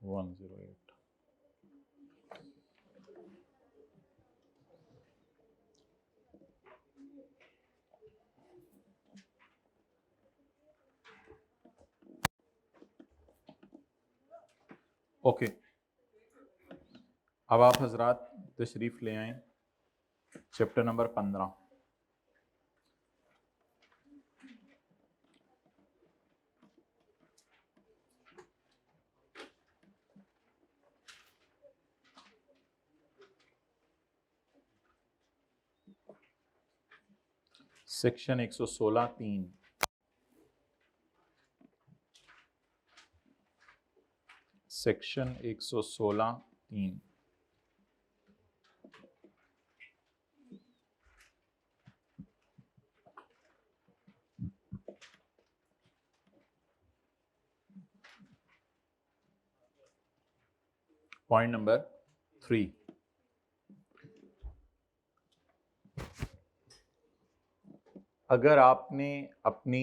108। Okay, अब आप हजरात तशरीफ ले आए chapter number 15। Section 116(3) section 116(3) point number 3, अगर आपने अपनी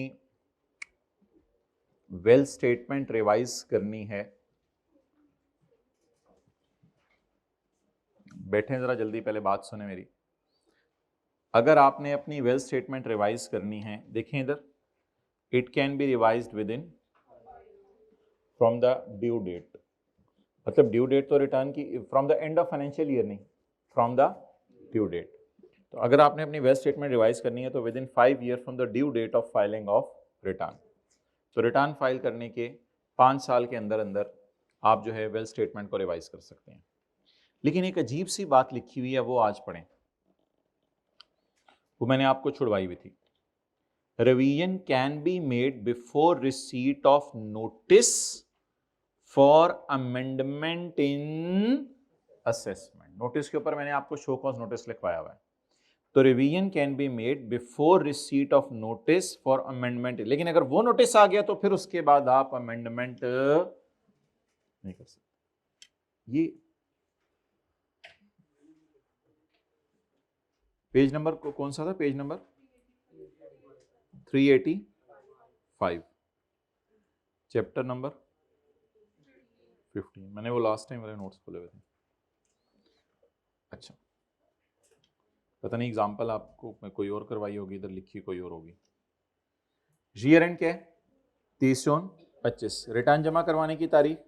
वेल स्टेटमेंट रिवाइज करनी है, बैठे जरा जल्दी, पहले बात सुने मेरी। अगर आपने अपनी वेल स्टेटमेंट रिवाइज करनी है, देखें इधर, it can be revised within from the due date, मतलब ड्यू डेट तो रिटर्न की from the end of financial year नहीं, फ्रॉम द ड्यू डेट। तो अगर आपने अपनी वेल स्टेटमेंट रिवाइज करनी है तो within 5 year from the due date of filing of return. तो रिटर्न फाइल करने के 5 साल के अंदर अंदर आप जो है वेल स्टेटमेंट को रिवाइज कर सकते हैं। लेकिन एक अजीब सी बात लिखी हुई है, वो आज पढ़ें, वो मैंने आपको छुड़वाई हुई थी। Revision can be made before receipt of notice for amendment in assessment. Notice के ऊपर मैंने आपको शो कॉज नोटिस लिखवाया हुआ है। तो revision can be made before receipt of notice for amendment, लेकिन अगर वो नोटिस आ गया तो फिर उसके बाद आप अमेंडमेंट नहीं कर सकते। ये पेज नंबर कौन सा था? Page number 385, chapter number 15। मैंने वो लास्ट टाइम वाले नोट्स खोले हुए थे। अच्छा, पता नहीं एग्जाम्पल आपको मैं कोई और करवाई होगी, इधर लिखी कोई और होगी। ईयर एंड क्या है? 30/25। रिटर्न जमा करवाने की तारीख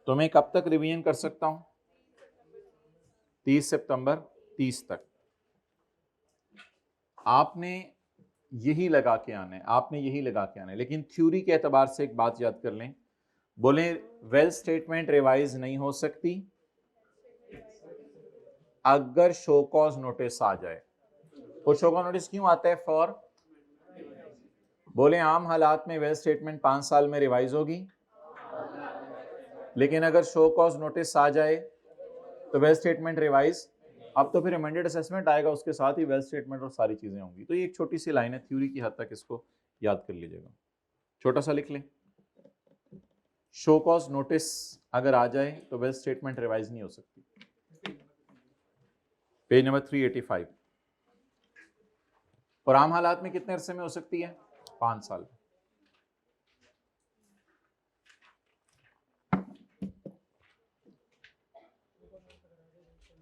तो मैं कब तक रिवीजन कर सकता हूं? 30 सितंबर 30 तक। आपने यही लगा के आना है, आपने यही लगा के आना है। लेकिन थ्योरी के एतबार से एक बात याद कर लें, बोले वेल स्टेटमेंट रिवाइज नहीं हो सकती अगर शो कॉज नोटिस आ जाए। और शो कॉज नोटिस क्यों आता है? फॉर, बोले आम हालात में वेल स्टेटमेंट 5 साल में रिवाइज होगी, लेकिन अगर शो कॉज नोटिस आ जाए तो वेल स्टेटमेंट रिवाइज, अब तो फिर अमेंडेड असेसमेंट आएगा, उसके साथ ही वेल स्टेटमेंट और सारी चीजें होंगी। तो ये एक छोटी सी लाइन है, थ्योरी की हद तक इसको याद कर लीजिएगा, छोटा सा लिख लें। शो कॉज नोटिस अगर आ जाए तो वेल स्टेटमेंट रिवाइज नहीं हो सकती। Page number 385। और आम हालात में कितने अरसे में हो सकती है? 5 साल।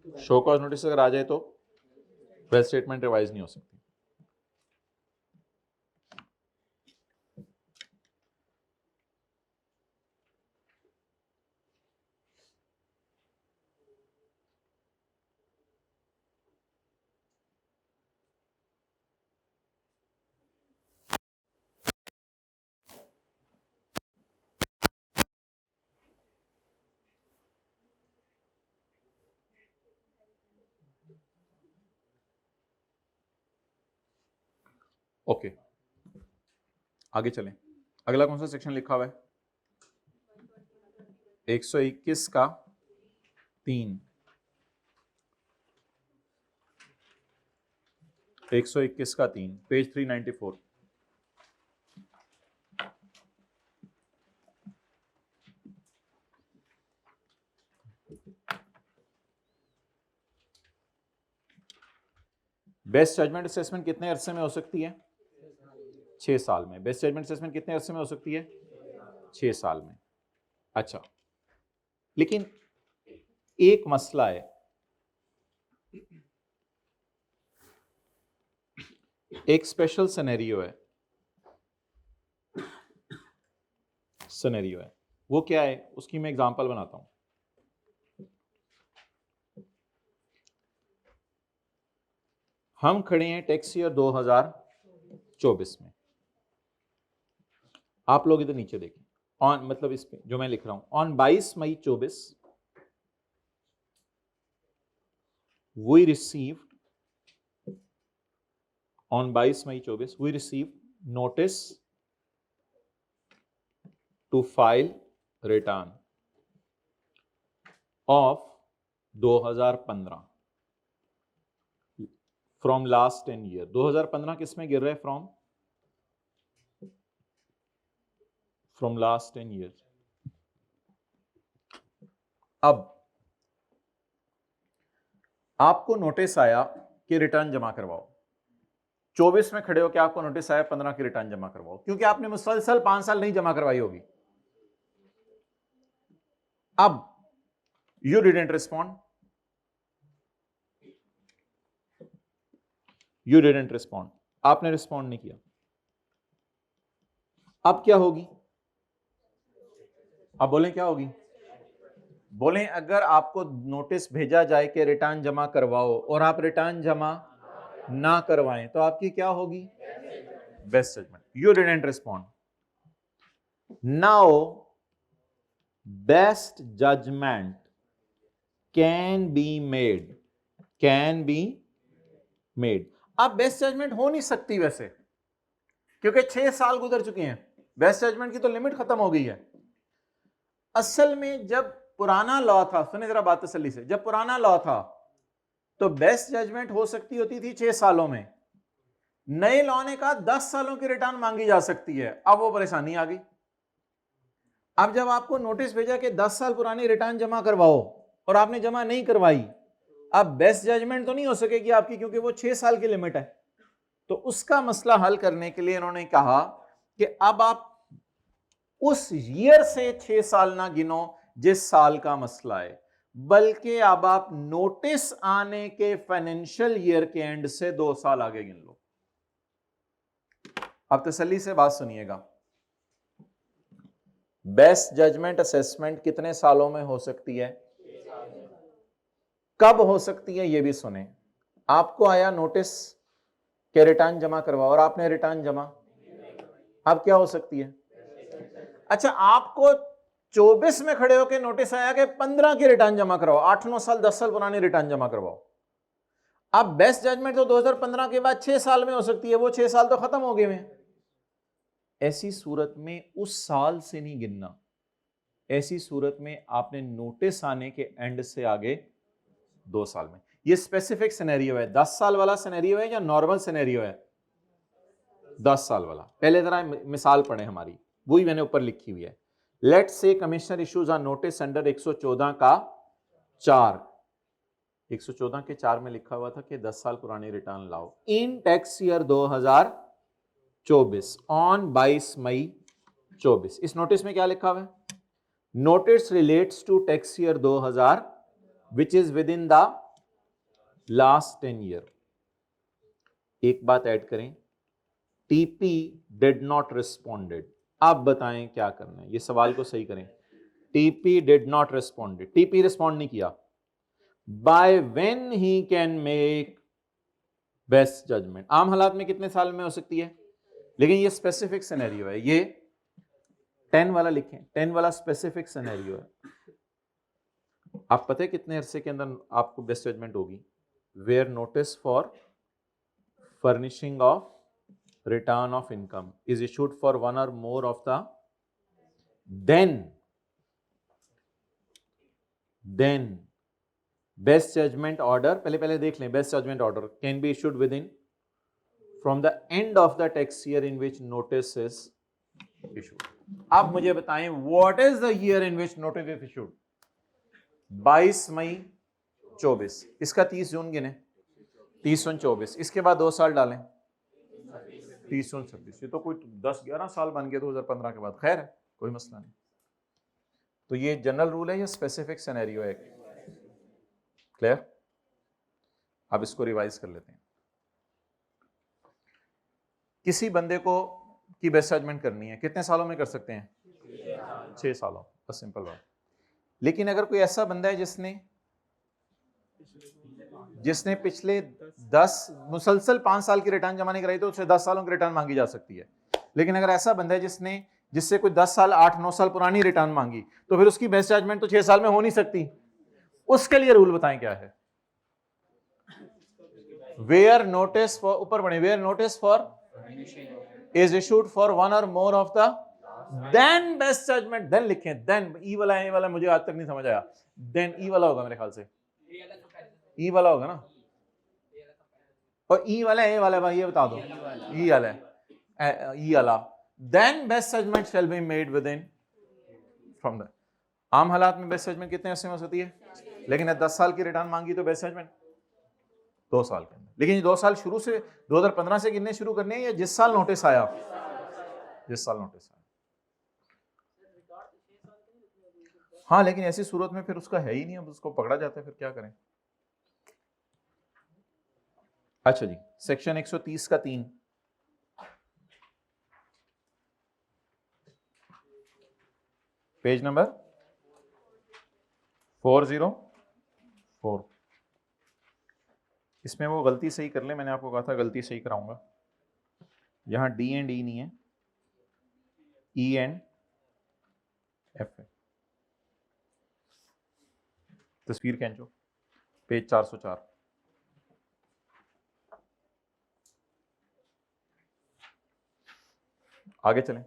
शो कॉज नोटिस अगर आ जाए तो वेल स्टेटमेंट रिवाइज नहीं हो सकती। ओके, आगे चलें। अगला कौन सा सेक्शन लिखा हुआ है? 121 का 3। 121 का 3, पेज 394। बेस्ट जजमेंट असेसमेंट कितने अरसे में हो सकती है? 6 साल में। बेस्ट जजमेंट असेसमेंट कितने अरसे में हो सकती है? 6 साल में। अच्छा, लेकिन एक मसला है, एक स्पेशल सिनेरियो है, वो क्या है उसकी मैं एग्जांपल बनाता हूं। हम खड़े हैं टैक्स ईयर 2024 में। आप लोग इधर नीचे देखें, ऑन मतलब इस पे जो मैं लिख रहा हूं, on 22 May 24 we received, on 22 May 24 we received notice to file return of 2015 from last 10 year. 2015 किस में गिर रहा है? From last 10 year. अब आपको नोटिस आया कि रिटर्न जमा करवाओ, 24 में खड़े हो के आपको नोटिस आया 15 की रिटर्न जमा करवाओ, क्योंकि आपने मुसलसल 5 साल नहीं जमा करवाई होगी। अब यू डिडंट रिस्पॉन्ड, आपने रिस्पॉन्ड नहीं किया। अब क्या होगी? अब बोलें क्या होगी? बोलें अगर आपको नोटिस भेजा जाए कि रिटर्न जमा करवाओ और आप रिटर्न जमा ना करवाएं तो आपकी क्या होगी? Best judgement. You didn't respond, now best judgement can be made. अब बेस्ट जजमेंट हो नहीं सकती वैसे, क्योंकि 6 साल गुजर चुके हैं, बेस्ट जजमेंट की तो लिमिट खत्म हो गई है। असल में जब पुराना लॉ था, सुने जरा बात तसल्ली से, जब पुराना लॉ था तो बेस्ट जजमेंट हो सकती होती थी 6 सालों में। नए लॉ ने कहा 10 सालों की रिटर्न मांगी जा सकती है। अब वो परेशानी आ गई। अब जब आपको नोटिस भेजा कि 10 साल पुरानी रिटर्न जमा करवाओ और आपने जमा नहीं करवाई, अब बेस्ट जजमेंट तो नहीं हो सकेगी आपकी, क्योंकि वो 6 साल की लिमिट है। तो उसका मसला हल करने के लिए इन्होंने कहा कि अब आप उस ईयर से 6 साल ना गिनो जिस साल का मसला है, बल्कि अब आप नोटिस आने के फाइनेंशियल ईयर के एंड से 2 साल आगे गिन लो। अब तसल्ली से बात सुनिएगा, बेस्ट जजमेंट असेसमेंट कितने सालों में हो सकती है? कब हो सकती है ये भी सुने। आपको आया नोटिस के रिटर्न जमा करवाओ और आपने रिटर्न जमा, अब क्या हो सकती है? अच्छा, आपको 24 में खड़े होकर नोटिस आया कि 15 की रिटर्न जमा करवाओ, 8-9 साल 10 साल पुरानी रिटर्न जमा करवाओ। अब बेस्ट जजमेंट तो 2015 के बाद 6 साल में हो सकती है, वो 6 साल तो खत्म हो गए हैं। ऐसी सूरत में उस साल से नहीं गिनना, ऐसी सूरत में आपने नोटिस आने के एंड से आगे 2 साल में। ये स्पेसिफिक सिनेरियो है, 10 साल वाला सिनेरियो है या नॉर्मल सिनेरियो है? 10 साल वाला। पहले जरा मिसाल पढ़े हमारी, वही मैंने ऊपर लिखी हुई है। Let's say commissioner issues on notice under 114 का 4, 114 के 4 में लिखा हुआ था कि 10 साल पुरानी रिटर्न लाओ in tax year 2024 on 22 May 24। इस नोटिस में क्या लिखा हुआ है? Notice relates to tax year 2000 which is within the last 10 year. एक बात ऐड करें, टीपी डिड नॉट रिस्पॉन्डेड। आप बताएं क्या करना है, ये सवाल को सही करें। TP did not responded, TP respond नहीं किया। By when he can make best judgement. आम हालात में कितने साल में हो सकती है, लेकिन ये स्पेसिफिक सिनेरियो है, ये 10 वाला लिखें, 10 वाला स्पेसिफिक सिनेरियो है। आप पता है कितने अरसे के अंदर आपको बेस्ट जजमेंट होगी? Where notice for furnishing of return of income is issued for one or more of the then best judgment order, पहले देख लें, best judgment order can be issued within from the end of the tax year in which notice is issued. आप मुझे बताएं what is the year in which notice is issued? 22 May 24, इसका 30 जून गिने, 30 जून 24, इसके बाद 2 साल डालें, 30 26, ये तो कोई 10-11 साल बन गए 2015 के बाद। खैर है, कोई मसला नहीं। तो ये जनरल रूल है या स्पेसिफिक सिनेरियो है? क्लियर? अब इसको रिवाइज कर लेते हैं। किसी बंदे को की बेस्ट जजमेंट करनी है, कितने सालों में कर सकते हैं? 6 सालों, बस सिंपल बात। लेकिन अगर कोई ऐसा बंदा है जिसने पिछले 10 मुसलसल 5 साल की रिटर्न जमा नहीं कराई तो उससे 10 सालों की रिटर्न मांगी जा सकती है। लेकिन अगर ऐसा बंदा है जिससे कोई 10 साल 8-9 साल पुरानी रिटर्न मांगी तो फिर उसकी बेस्ट जजमेंट तो 6 साल में हो नहीं सकती। उसके लिए रूल बताएं क्या है? वेयर नोटिस फॉर, ऊपर बढ़े, where notice for is issued for one or more of the then best judgement, then लिखें, देन ई वाला, ए वाला मुझे आज तक नहीं समझ आया, देन ई वाला होगा मेरे ख्याल से, ई वाला होगा ना, और ई वाला ए वाला भाई, ये बता दो, ई वाला है, ई वाला, then best judgement shall be made within from the. आम हालात में बेस्ट जजमेंट कितने अरसे में होती है? लेकिन 10 साल की रिटर्न मांगी तो बेस्ट जजमेंट 2 साल के अंदर। लेकिन 2 साल शुरू से 2015 से गिनने शुरू करने हैं या जिस साल नोटिस आया? जिस साल नोटिस आया। हाँ, लेकिन ऐसी सूरत में फिर उसका है ही नहीं, अब उसको पकड़ा जाता है, फिर क्या करें? अच्छा जी, सेक्शन 130 का 3, पेज नंबर 404। इसमें वो गलती सही कर ले, मैंने आपको कहा था गलती सही कराऊंगा। यहां डी एंड ई नहीं है, ई एंड एफ है। तस्वीर खींचो, पेज 404। आगे चलें।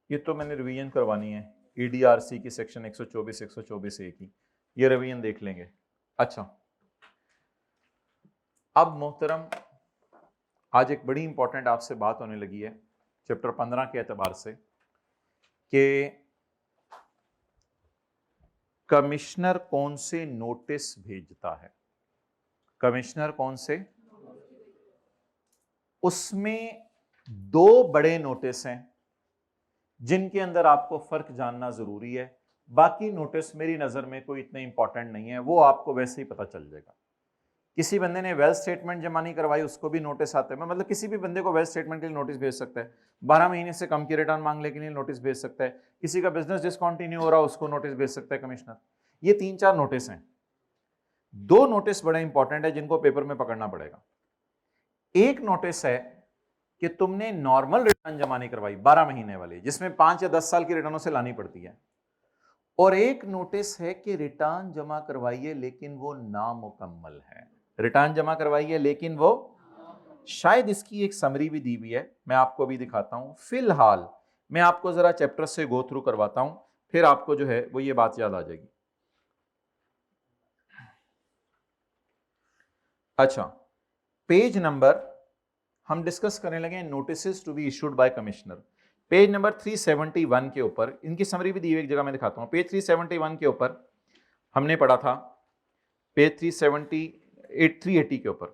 ये तो मैंने रिवीजन करवानी है ईडीआरसी की सेक्शन 124 की, ये रिवीजन देख लेंगे। अच्छा, अब मोहतरम आज एक बड़ी इंपॉर्टेंट आपसे बात होने लगी है चैप्टर 15 के एतबार से कि कमिश्नर कौन से नोटिस भेजता है। कमिश्नर कौन से? उसमें 2 बड़े नोटिस हैं जिनके अंदर आपको फर्क जानना जरूरी है। बाकी नोटिस मेरी नजर में कोई इतने इंपॉर्टेंट नहीं है, वो आपको वैसे ही पता चल जाएगा। किसी बंदे ने वेल्थ स्टेटमेंट जमा नहीं करवाई, उसको भी नोटिस आते हैं, मतलब किसी भी बंदे को वेल्थ स्टेटमेंट के लिए नोटिस भेज सकता है। 12 महीने से कम की रिटर्न मांगने के लिए नोटिस भेज सकता है। किसी का बिजनेस डिसकंटिन्यू हो रहा है, उसको नोटिस भेज सकता है कमिश्नर। ये 3-4 नोटिस हैं। 2 नोटिस बड़े इंपॉर्टेंट है जिनको पेपर में पकड़ना पड़ेगा। एक नोटिस है कि तुमने नॉर्मल रिटर्न जमा नहीं करवाई 12 महीने वाली, जिसमें 5 या 10 साल की रिटर्नों से लानी पड़ती है। और एक नोटिस है कि रिटर्न जमा करवाइए लेकिन वो नामुकम्मल है। रिटर्न जमा करवाइए लेकिन वो, शायद इसकी एक समरी भी दी हुई है, मैं आपको अभी दिखाता हूं। फिलहाल मैं आपको जरा चैप्टर से गो थ्रू करवाता हूं, फिर आपको जो है वो ये बात याद आ जाएगी। अच्छा, पेज नंबर हम डिस्कस करने लगे notice to be issued by commissioner. Page number 371 के ऊपर इनकी समरी भी दी हुई, एक जगह मैं दिखाता हूं। पेज 371 के ऊपर हमने पढ़ा था, पेज 380 के ऊपर,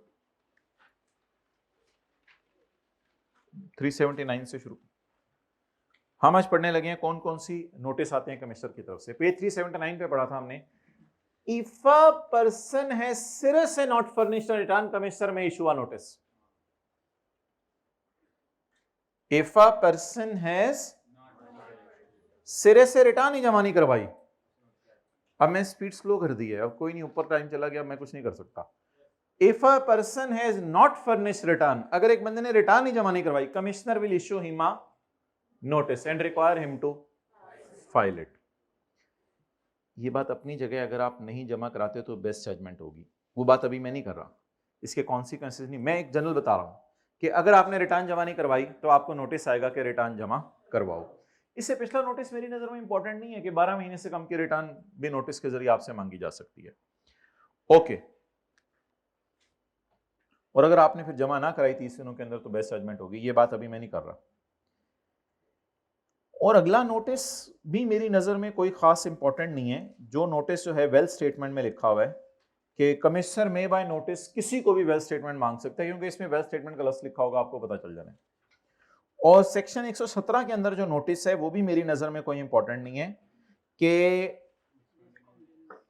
379 से शुरू हम आज पढ़ने लगे हैं कौन कौन सी नोटिस आते हैं कमिश्नर की तरफ से। पेज 379 पे पढ़ा था हमने, इफ अ पर्सन है सिरे से नॉट फर्निश्ड रिटर्न, कमिश्नर में issue a notice. If a person has सिरे से रिटर्न ही जमा नहीं करवाई, अब मैं स्पीड स्लो कर दी है, अब कोई नहीं, ऊपर टाइम चला गया, मैं कुछ नहीं कर सकता। If a person has not furnished return, अगर एक बंदे ने रिटर्न ही जमा नहीं करवाई, commissioner will issue him a notice and require him to file it. ये बात अपनी जगह, अगर आप नहीं जमा कराते तो बेस्ट जजमेंट होगी, वो बात अभी मैं नहीं कर रहा, इसके कॉन्सिक्वेंसेज नहीं, मैं एक जनरल बता रहा हूं कि अगर आपने रिटर्न जमा नहीं करवाई तो आपको नोटिस आएगा कि रिटर्न जमा करवाओ। इससे पिछला नोटिस मेरी नजर में इंपॉर्टेंट नहीं है कि 12 महीने से कम की रिटर्न भी नोटिस के जरिए आपसे मांगी जा सकती है। ओके, और अगर आपने फिर जमा ना कराई 30 दिनों के अंदर तो बेस्ट जजमेंट होगी, ये बात अभी मैं नहीं कर रहा। और अगला नोटिस भी मेरी नजर में कोई खास इंपॉर्टेंट नहीं है। जो नोटिस जो है वेल्थ स्टेटमेंट में लिखा हुआ है कि कमिश्नर में बाय नोटिस किसी को भी वेल्थ स्टेटमेंट मांग सकता है, क्योंकि इसमें वेल्थ स्टेटमेंट का लफ्ज लिखा होगा, आपको पता चल जाना है। और सेक्शन 117 के अंदर जो नोटिस है वो भी मेरी नजर में कोई इंपॉर्टेंट नहीं है कि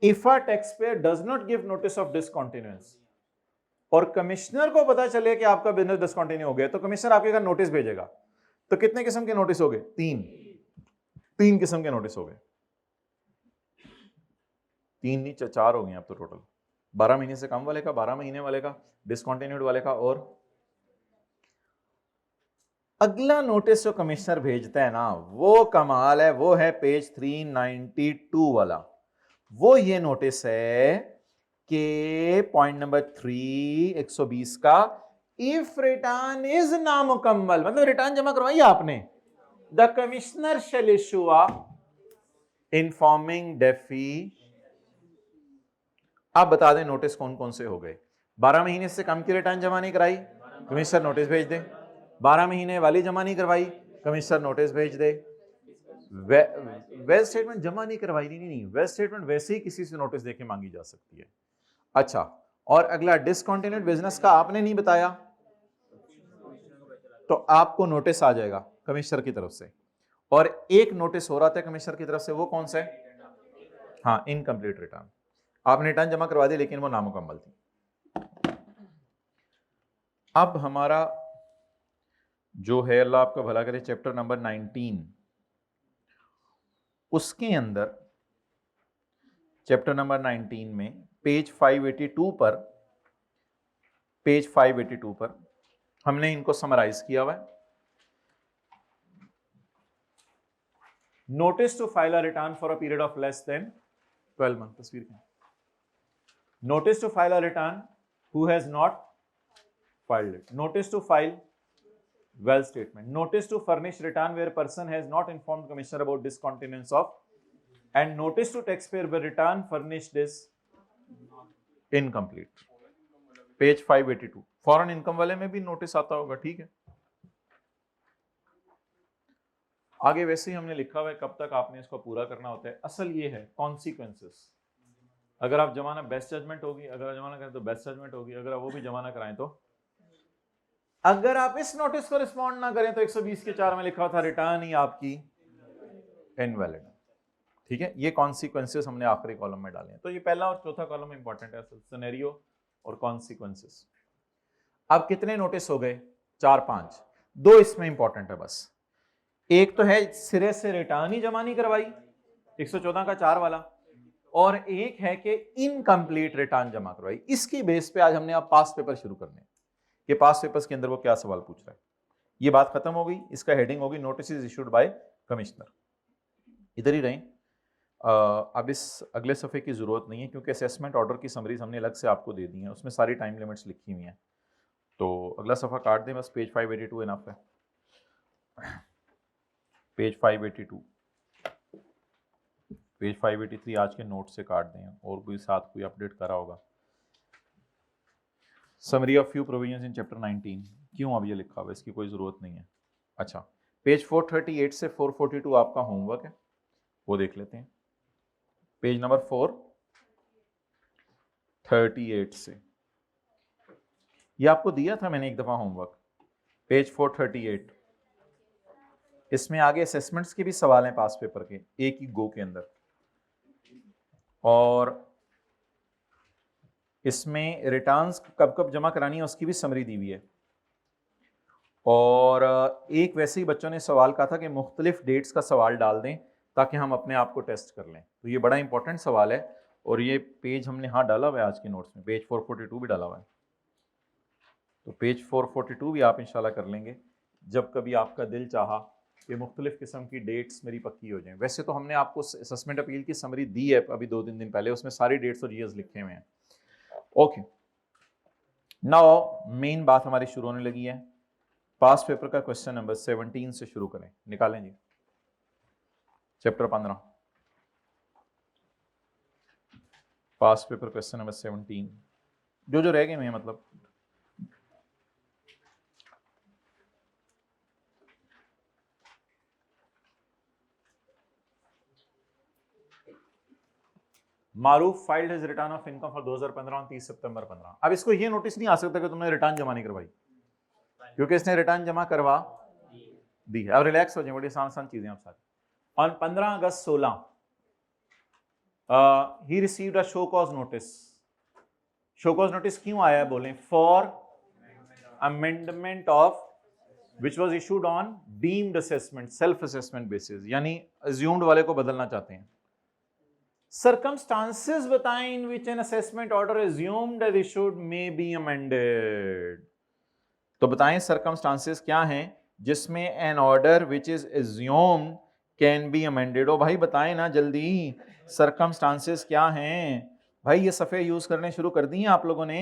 if a tax payer does not give notice of discontinuance और कमिश्नर को पता चले कि आपका बिजनेस डिसकंटिन्यू हो गया तो कमिश्नर आपके घर नोटिस भेजेगा। तो कितने किस्म के नोटिस हो गए? तीन किस्म के नोटिस हो गए। तीन नहीं, चार हो गए अब तो टोटल। 12 महीने से कम वाले का, 12 महीने वाले का, डिसकंटिन्यूड वाले का, और अगला नोटिस जो कमिश्नर भेजता है ना वो कमाल है। वो है पेज 392 वाला। वो ये नोटिस है कि पॉइंट नंबर 3 120 का, इफ रिटर्न इज नामुकम्मल, मतलब रिटर्न जमा करवाई आपने, the commissioner shall issue a informing DeFi. आप बता दें नोटिस कौन कौन से हो गए। 12 महीने से कम की रिटर्न जमा नहीं कराई, कमिश्नर नोटिस भेज दे। 12 महीने वाली जमा नहीं करवाई, कमिश्नर नोटिस भेज दे। वेल्थ स्टेटमेंट जमा नहीं करवाई, नहीं, वेल्थ स्टेटमेंट वैसे ही किसी से नोटिस देके मांगी जा सकती है। अच्छा, और अगला डिसकंटिन्यूड बिजनेस का आपने नहीं बताया तो आपको नोटिस आ जाएगा कमिश्नर की तरफ से। और एक नोटिस हो रहा था कमिश्नर की तरफ से, वो कौन सा है? हाँ, इनकम्प्लीट रिटर्न। आपने रिटर्न जमा करवा दी लेकिन वो नामुकम्मल थी। अब हमारा जो है, अल्लाह आपका भला करे, चैप्टर नंबर 19, उसके अंदर चैप्टर नंबर 19 में पेज 582 पर हमने इनको समराइज किया हुआ है। Notice to file a return for a period of less than 12 month. तस्वीर क्या? Notice to file a return who has not filed it. Notice to file wealth statement. Notice to furnish return where person has not informed commissioner about discontinuance of, and notice to taxpayer where return furnished is incomplete। Page 582। Foreign income वाले में भी notice आता होगा, ठीक है। आगे वैसे ही हमने लिखा हुआ है कब तक आपने इसको पूरा करना होता है। असल ये है कॉन्सिक्वेंसेस। अगर आप जमाना बेस्ट जजमेंट होगी, अगर आप जमाना करें तो बेस्ट जजमेंट होगी, अगर आप वो भी जमाना कराएं तो। अगर आप इस नोटिस को रिस्पॉन्ड ना करें तो 120 के 4 में लिखा हुआ था रिटर्न ही आपकी इनवैलिड। ठीक है, ये कॉन्सिक्वेंसेस हमने आखिरी कॉलम में डाले हैं। तो ये पहला और चौथा कॉलम इंपॉर्टेंट है, सिनेरियो और कॉन्सिक्वेंसेस। अब कितने नोटिस हो गए? 4-5। दो इसमें इंपॉर्टेंट है बस। एक तो है सिरे से रिटर्न ही जमा नहीं करवाई, 114 का 4 वाला, और एक है कि इनकम्प्लीट रिटर्न जमा करवाई। इसकी बेस पे आज हमने अब पास्ट पेपर शुरू करने कि पास्ट पेपर्स के अंदर वो क्या सवाल पूछ रहा है। ये बात खत्म हो गई। इसका हेडिंग होगी notice is issued by commissioner. इधर ही रहें। अब इस अगले सफ़े की ज़रूरत नहीं है क्योंकि असेसमेंट ऑर्डर की समरीज हमने अलग से आपको दे दी हैं, उसमें सारी टाइम लिमिट्स लिखी हुई हैं। तो अगला सफ़ा काट दें, बस पेज 582 इनफ है। पेज 582, पेज 583 आज के नोट से काट दें, और कोई साथ कोई अपडेट करा होगा। Summary of few provisions in chapter 19, क्यों अब ये लिखा हुआ है, इसकी कोई ज़रूरत नहीं है। अच्छा, पेज 438 से 442 आपका होमवर्क है, वो देख लेते हैं। पेज नंबर 438 से, ये आपको दिया था मैंने एक दफ़ा होमवर्क, पेज 438। इसमें आगे असेसमेंट्स के भी सवाल हैं पास पेपर के, एक ही गो के अंदर, और इसमें रिटर्न्स कब कब जमा करानी है उसकी भी समरी दी हुई है। और एक वैसे ही बच्चों ने सवाल कहा था कि मुख्तलिफ डेट्स का सवाल डाल दें ताकि हम अपने आप को टेस्ट कर लें। तो ये बड़ा इंपॉर्टेंट सवाल है, और ये पेज हमने हाँ डाला हुआ है आज के नोट्स में, पेज 442 भी डाला हुआ है। तो पेज 442 भी आप इंशाल्लाह कर लेंगे जब कभी आपका दिल चाहा कि मुख्तलिफ किस्म की डेट्स मेरी पक्की हो जाएं। वैसे तो हमने आपको असेसमेंट अपील की समरी दी है अभी 2-3 दिन पहले, उसमें सारी डेट्स और ईयर्स लिखे हुए हैं। ओके, नाउ मेन बात हमारी शुरू होने लगी है। पास्ट पेपर का क्वेश्चन नंबर 17 से शुरू करें, निकालें जी। Chapter 15, past paper question number 17, जो रह गए हैं मतलब। Maroof filed his return of income for 2015 on 30 सितंबर 15। अब इसको ये नोटिस नहीं आ सकता कि तुमने रिटर्न जमा नहीं करवाई, क्योंकि इसने रिटर्न जमा करवा दी है। अब रिलैक्स हो जाए, बड़ी आसान आसान चीजें आप सारी। On 15 August 16 he received a show cause notice. Show cause notice क्यों आया है बोलें? For amendment of which was issued on deemed assessment, self assessment basis, यानी अज्यूम्ड वाले को बदलना चाहते हैं। Circumstances बताएं in which an assessment order assumed as issued may be amended। तो बताएं circumstances क्या हैं जिसमें an order which is assumed can be amended। ओ भाई बताएं ना जल्दी, circumstances क्या हैं भाई? ये सफ़े यूज करने शुरू कर दी हैं आप लोगों ने,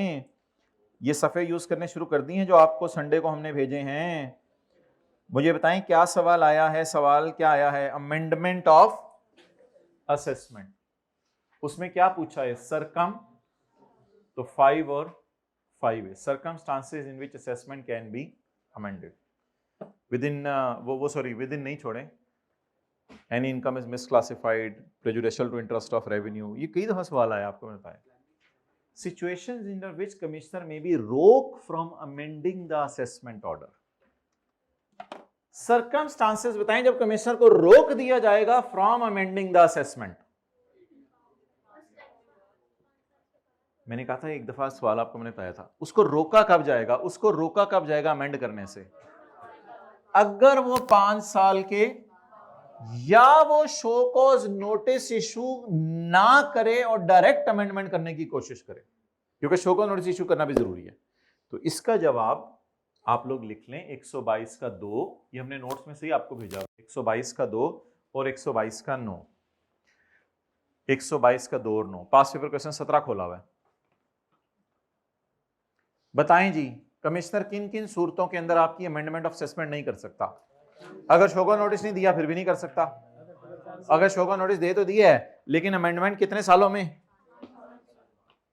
ये सफ़े यूज करने शुरू कर दी हैं जो आपको संडे को हमने भेजे हैं। मुझे बताएं क्या सवाल आया है? सवाल क्या आया है? Amendment of assessment. उसमें क्या पूछा है? सरकम, तो 5 और 5 है। Circumstances in which assessment can be amended within वो सॉरी विद इन नहीं छोड़े, any income is misclassified, prejudicial to interest of revenue, ये कई दफा सवाल आया आपको मैंने बताया। Situations in which commissioner may be रोक from amending the assessment order. Circumstances बताएं जब कमिश्नर को रोक दिया जाएगा फ्रॉम अमेंडिंग द असेसमेंट। मैंने कहा था एक दफा सवाल आपको मैंने बताया था, उसको रोका कब जाएगा? उसको रोका कब जाएगा अमेंड करने से? अगर वो 5 साल के या वो शो कॉज नोटिस इशू ना करे और डायरेक्ट अमेंडमेंट करने की कोशिश करे, क्योंकि शो कॉज नोटिस इशू करना भी जरूरी है। तो इसका जवाब आप लोग लिख लें 122 का 2, ये हमने नोट्स में से ही आपको भेजा, 122 का 2 और 122 का 9, 122 का 2 और 9। पास पेपर क्वेश्चन 17 खोला हुआ है। बताएं जी, कमिश्नर किन किन सूरतों के अंदर आपकी अमेंडमेंट ऑफ असेसमेंट नहीं कर सकता? अगर शो कॉज नोटिस नहीं दिया फिर भी नहीं कर सकता। अगर शो कॉज नोटिस दे तो दिया है लेकिन अमेंडमेंट कितने सालों में?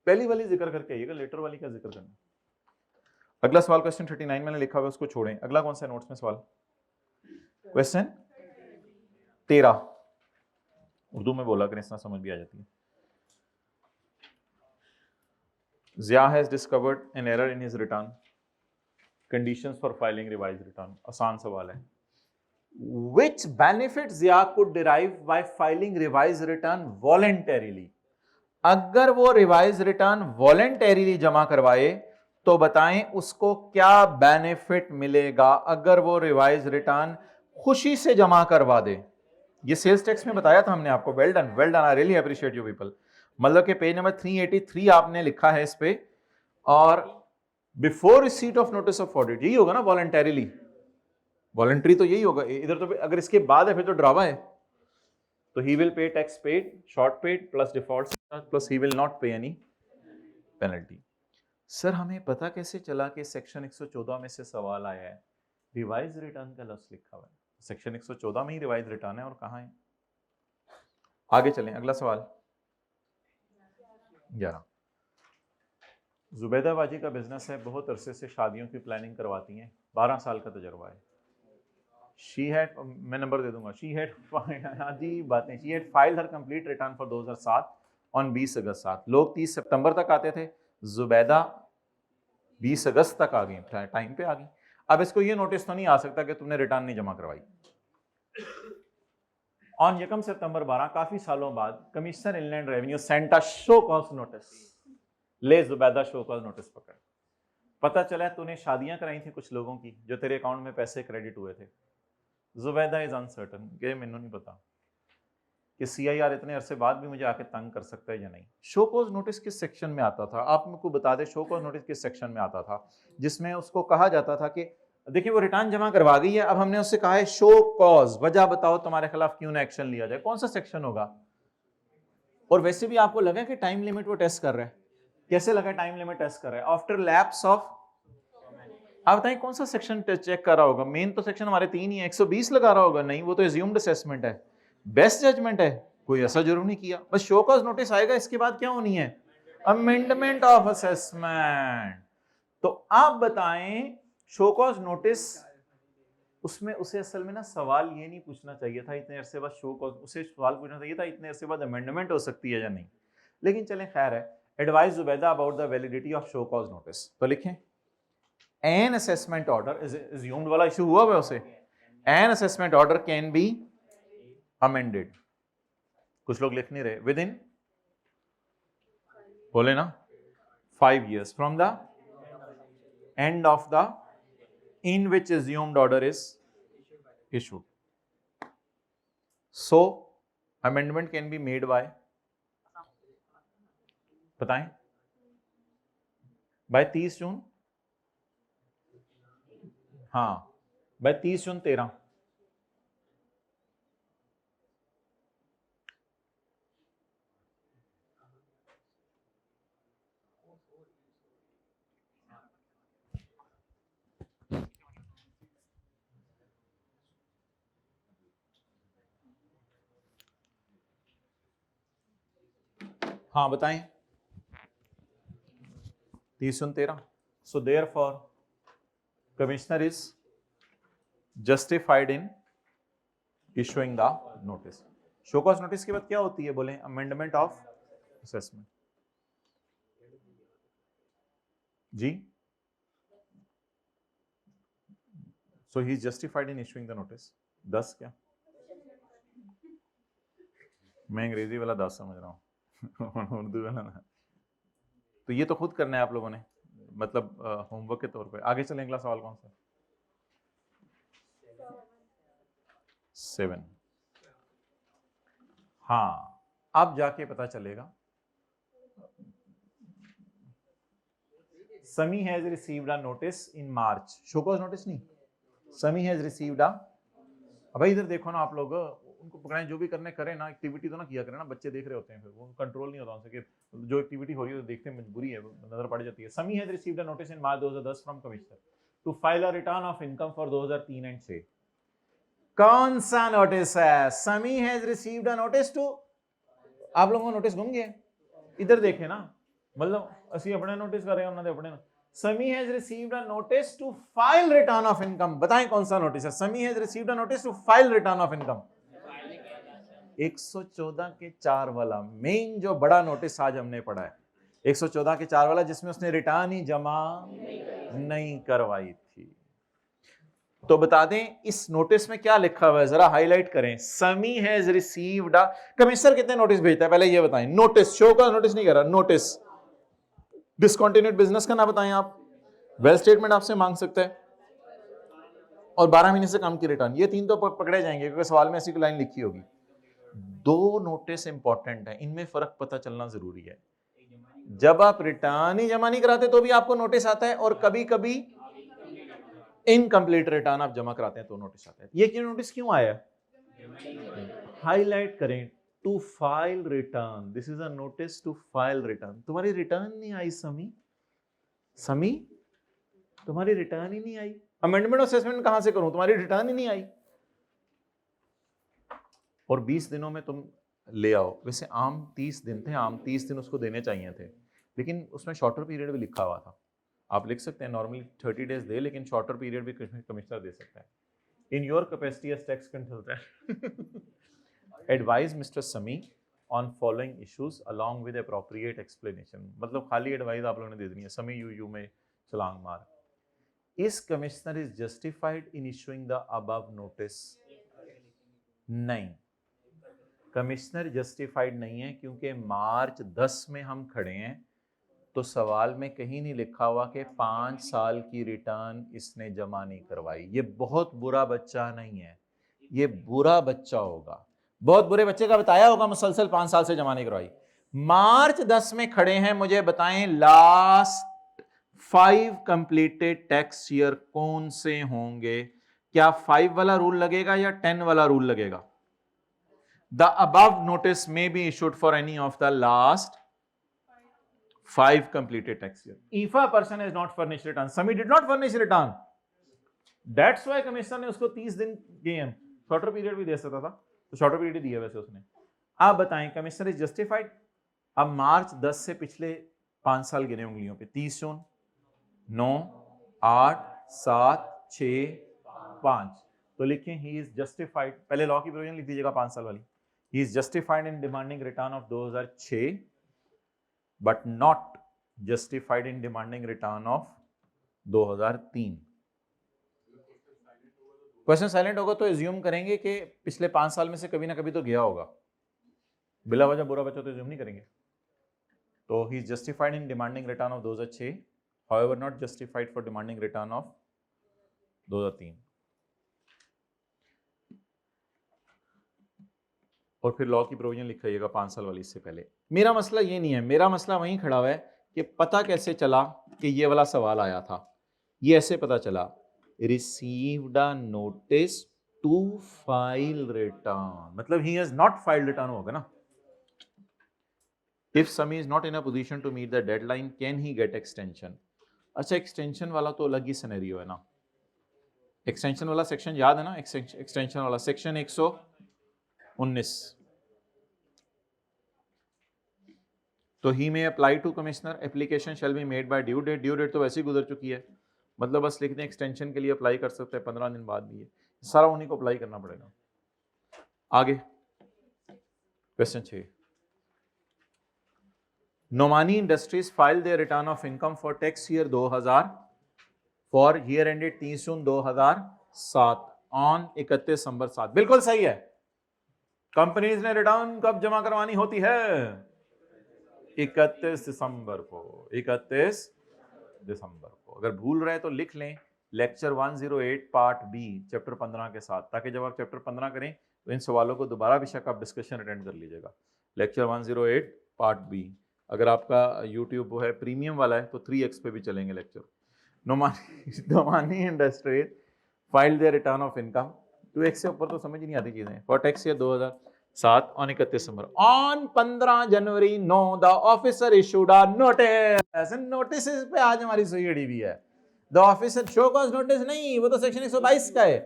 पहली वाली जिक्र करके आइएगा, लेटर वाली का जिक्र करना। अगला सवाल क्वेश्चन 39 मैंने लिखा हुआ, उसको छोड़ें। अगला कौन सा नोट्स में सवाल? क्वेश्चन 13। उर्दू में बोला करें, इतना समझ भी आ जाती है। Zia has discovered an error in his return. Conditions for filing revised return. आसान सवाल है। Which benefit Zia could derive by filing revised return voluntarily? अगर वो revised return voluntarily जमा करवाए तो बताएं उसको क्या बेनिफिट मिलेगा अगर वो revised return खुशी से जमा करवा दे। ये सेल्स टैक्स में बताया था हमने आपको। Well done, well done, I really appreciate you people. मतलब कि पेज नंबर 383 आपने लिखा है इस पे, और before receipt of notice of audit, यही होगा ना वॉलंटरीली? वॉलंटरी तो यही होगा इधर। तो अगर इसके बाद है फिर तो ड्रामा है। तो he will pay tax paid, short paid plus default plus he will not पे एनी पेनल्टी। सर हमें पता कैसे चला कि सेक्शन 114 में से सवाल आया है? रिवाइज रिटर्न का लफ्ज लिखा हुआ है सेक्शन 114 में ही, रिवाइज रिटर्न है। और कहाँ है? आगे चलें, अगला सवाल 11। जुबैदा बाजी का बिजनेस है, बहुत अरसे से शादियों की प्लानिंग करवाती हैं, 12 साल का तजर्बा है। शी हैड, मैं नंबर दे दूंगा, शी हैड अजीब बातें, she had filed her complete return for 2007 on 20 अगस्त 7। लोग 30 सितंबर तक आते थे, जुबैदा 20 अगस्त तक आ गई, टाइम पे आ गई। अब इसको ये नोटिस तो नहीं आ सकता कि तुमने रिटर्न नहीं जमा करवाई। ऑन 1 सितंबर 12, काफी सालों बाद, commissioner inland revenue sent a show cause notice. ले जुबैदा शो कॉज नोटिस पकड़। पता चला तूने शादियां कराई थी कुछ लोगों की जो तेरे अकाउंट में पैसे क्रेडिट हुए थे। जुबैदा इज अनसर्टन, कि मैंने नहीं पता कि CIR इतने अरसे बाद भी मुझे आके तंग कर सकता है या नहीं। शो कॉज नोटिस किस सेक्शन में आता था? आप मुझको बता दें, शो कॉज नोटिस किस सेक्शन में आता था जिसमें उसको कहा जाता था कि देखिए वो रिटर्न जमा करवा गई है, अब हमने उससे कहा है शो कॉज, वजह बताओ तुम्हारे खिलाफ क्यों ना एक्शन लिया जाए। कौन सा सेक्शन होगा? और वैसे भी आपको लगा कि टाइम लिमिट वो टेस्ट कर रहा है? कैसे लगा टाइम लिमिट टेस्ट कर रहा है? आफ्टर लैप्स ऑफ, आप बताएं कौन सा सेक्शन चेक कर रहा होगा? मेन तो सेक्शन हमारे 3 ही है। 120 लगा रहा होगा? नहीं, वो तो एज्यूम्ड असेसमेंट है, बेस्ट जजमेंट है, कोई ऐसा जरूर नहीं किया। बस शो कॉज नोटिस आएगा, इसके बाद क्या होनी है? Amendment of assessment. तो आप बताएं शो कॉज नोटिस, उसमें उसे असल में ना सवाल ये नहीं पूछना चाहिए था इतने अरसे बाद शो कॉज, उसे सवाल पूछना चाहिए था इतने अरसे बाद अमेंडमेंट हो सकती है या नहीं। लेकिन चलें, खैर है। Advice Zubaida about the validity of show cause notice. तो लिखें an assessment order is assumed वाला इशू हुआ है उसे, an assessment order can be amended. कुछ लोग लिख नहीं रहे। विद इन, बोले ना, 5 years from the end of the in which assumed order is issued. So amendment can be made by, बताएं, by 30 जून, हाँ, by 30 जून 13। हाँ बताएं, 30 June 13। So therefore commissioner is justified in issuing the notice. Show cause notice के बाद क्या होती है, बोले, अमेंडमेंट ऑफ असेसमेंट। जी, so he is justified in issuing the notice. 10 क्या, मैं अंग्रेजी वाला 10 समझ रहा हूँ उर्दू वाला ना। तो ये तो खुद करना है आप लोगों ने, मतलब होमवर्क के तौर पे। आगे चलें, अगला सवाल कौन सा? 7। हाँ, अब जाके पता चलेगा। समी has received a notice in March. Show cause notice नहीं, समी हैज रिसीव्ड अ। भाई इधर देखो ना आप लोग, उनको पकड़ाएं, जो भी करने करें ना, एक्टिविटी तो ना किया करें ना, बच्चे देख रहे होते हैं, फिर वो कंट्रोल नहीं होता उनसे कि जो एक्टिविटी हो रही है तो देखते हैं, मजबूरी है, नजर पड़ जाती है। Sami has received a notice in March 2010 from commissioner to file a return of income for 2003 and 6। कौन सा नोटिस है? Sami has received a notice to, आप लोगों को नोटिस घूम गए, इधर देखे ना, मतलब असि अपने नोटिस कर रहे हैं, उन्होंने अपने। Sami has received a notice to file return of income. बताएं कौन सा नोटिस है? Sami has received a notice to file return of income. 114 के 4 वाला मेन जो बड़ा नोटिस आज हमने पढ़ा है, 114 के 4 वाला, जिसमें उसने रिटर्न ही जमा नहीं करवाई थी। तो बता दें इस नोटिस में क्या लिखा हुआ है, जरा हाईलाइट करें। समी हैज रिसीव्ड, कमिश्नर कितने नोटिस भेजता है पहले ये बताएं। नोटिस, शो का नोटिस नहीं कर रहा, नोटिस। डिसकंटिन्यूड बिजनेस का ना बताएं आप, वेल स्टेटमेंट आपसे मांग सकता है, और 12 महीने से कम की रिटर्न। ये 3 तो पकड़े जाएंगे क्योंकि सवाल में ऐसी कोई लाइन लिखी होगी। 2 नोटिस इंपॉर्टेंट है, इनमें फर्क पता चलना जरूरी है। जब आप रिटर्न ही जमा नहीं कराते तो भी आपको नोटिस आता है, और कभी कभी इनकम्प्लीट रिटर्न आप जमा कराते हैं तो नोटिस आता है। ये क्यों नोटिस क्यों आया, हाईलाइट करें। To file return, this is a notice to file return. तुम्हारी रिटर्न नहीं आई समी, समी तुम्हारी रिटर्न ही नहीं आई। अमेंडमेंट असेसमेंट कहां से करूं, तुम्हारी रिटर्न ही नहीं आई, और 20 दिनों में तुम ले आओ। वैसे आम 30 दिन थे, आम 30 दिन उसको देने चाहिए थे, लेकिन उसमें शॉर्टर पीरियड भी लिखा हुआ था। आप लिख सकते हैं नॉर्मली 30 डेज दे, लेकिन शॉर्टर पीरियड भी कमिश्नर दे सकता है। In your capacity as tax consultant advise Mr Sami on following issues along with appropriate explanation. मतलब खाली एडवाइस आप लोगों ने दे देनी है, समी यू में छलांग मार। इस commissioner is justified in issuing the above notice? नहीं, कमिश्नर जस्टिफाइड नहीं है, क्योंकि मार्च 10 में हम खड़े हैं, तो सवाल में कहीं नहीं लिखा हुआ कि 5 साल की रिटर्न इसने जमा नहीं करवाई। ये बहुत बुरा बच्चा नहीं है, ये बुरा बच्चा होगा, बहुत बुरे बच्चे का बताया होगा मुसलसल 5 साल से जमा नहीं करवाई। मार्च 10 में खड़े हैं, मुझे बताएं लास्ट 5 कंप्लीटेड टैक्स ईयर कौन से होंगे? क्या 5 वाला रूल लगेगा या 10 वाला रूल लगेगा? The above notice may be issued for any of the last 5 completed tax year. If a person has not furnished return, Sami did not furnish return. That's why commissioner ने उसको 30 दिन दिए हैं, shorter period भी दे सकता था, तो shorter period दिया वैसे उसने। आप बताएं कमिश्नर इज जस्टिफाइड। अब मार्च 10 से पिछले 5 साल गिने उंगलियों पे, 30 जून, 9, 8, 7, 6, 5, तो लिखें ही इज जस्टिफाइड। पहले लॉ की प्रोविजन लिख दीजिएगा 5 साल वाली। He is justified in demanding return of 2006, but not justified in demanding return of 2003. Question silent होगा तो एज्यूम करेंगे कि पिछले 5 साल में से कभी ना कभी तो गया होगा, बिला वजह बुरा बचा तो एज्यूम नहीं करेंगे। तो ही is justified in demanding return of 2006, however not justified for demanding return of 2003। और फिर लॉ की प्रोविजन लिखाइएगा 5 साल वाली इससे पहले। मेरा मसला ये नहीं है, मेरा मसला वहीं खड़ा हुआ है कि पता कैसे चला कि ये वाला सवाल आया था। ये ऐसे पता चला, received a notice to file return, मतलब he has not filed return होगा ना। If Sami is not in a position to meet the deadline can he get extension. अच्छा, एक्सटेंशन वाला तो अलग ही सिनेरियो है ना। एक्सटेंशन वाला सेक्शन याद है ना, एक्सटेंशन वाला सेक्शन 119। तो he may apply to commissioner, application shall be made by due date. Due date तो वैसे ही गुजर चुकी है, मतलब बस लिख दें एक्सटेंशन के लिए अप्लाई कर सकते हैं 15 दिन बाद भी, है सारा उन्हीं को अप्लाई करना पड़ेगा। आगे question 6, Nomani industries file their return of income for tax year 2000 for year ended 30 June 2007 on 31 December 7। बिल्कुल सही है। कंपनीज ने रिटर्न कब जमा करवानी होती है? 31 दिसंबर को। 31 दिसंबर को। अगर भूल रहे तो लिख लें लेक्चर 108 पार्ट बी चैप्टर 15 के साथ, ताकि जब आप चैप्टर 15 करें तो इन सवालों को दोबारा बेशक आप डिस्कशन अटेंड कर लीजिएगा। Lecture 108 part B. अगर आपका यूट्यूब है प्रीमियम वाला है तो 3x पे भी चलेंगे lecture. Nomani industries file their return of income, 2x से ऊपर तो समझ ही नहीं आती चीजें। For tax year 2007 on 31 December. On 15 January 9 the officer issued a notice. Notice पे आज हमारी सुई अड़ी हुई है। The officer show cause notice नहीं, वो तो सेक्शन 122 का है।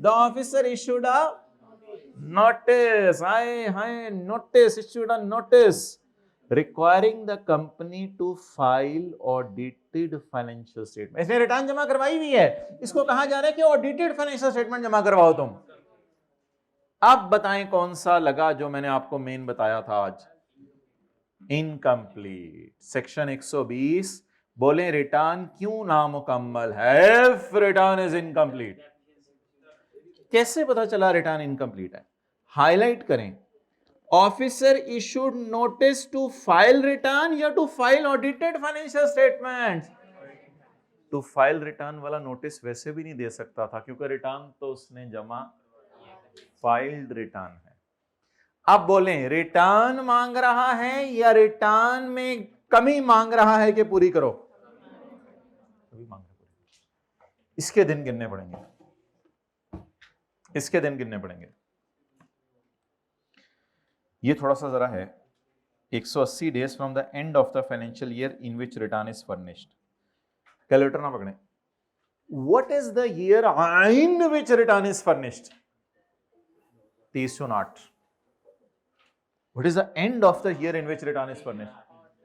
The officer issued a notice, हाय हाय, notice issued a notice requiring the company to file audited financial statement। इसने रिटर्न जमा करवाई हुई है, इसको कहा जा रहा है कि ऑडिटेड फाइनेंशियल स्टेटमेंट जमा करवाओ तुम। अब बताएं कौन सा लगा जो मैंने आपको मेन बताया था आज? इनकम्प्लीट। सेक्शन 120 बोले रिटर्न क्यों नामुकम्मल है? If return is incomplete. कैसे पता चला रिटर्न इनकम्प्लीट है? हाईलाइट करें, officer issued notice to file return या to file audited financial statements. To file return वाला नोटिस वैसे भी नहीं दे सकता था क्योंकि रिटर्न तो उसने जमा, फाइल्ड रिटर्न है। अब बोलें रिटर्न मांग रहा है या रिटर्न में कमी मांग रहा है कि पूरी करो? कभी मांग रहा है। इसके दिन गिनने पड़ेंगे, इसके दिन गिनने पड़ेंगे। ये थोड़ा सा जरा है, 180 days from the end of the financial year in which return is furnished. Calculator ना पकड़े। What is the year in which return is furnished? 30 June 8। What is the end of the year in which return is furnished?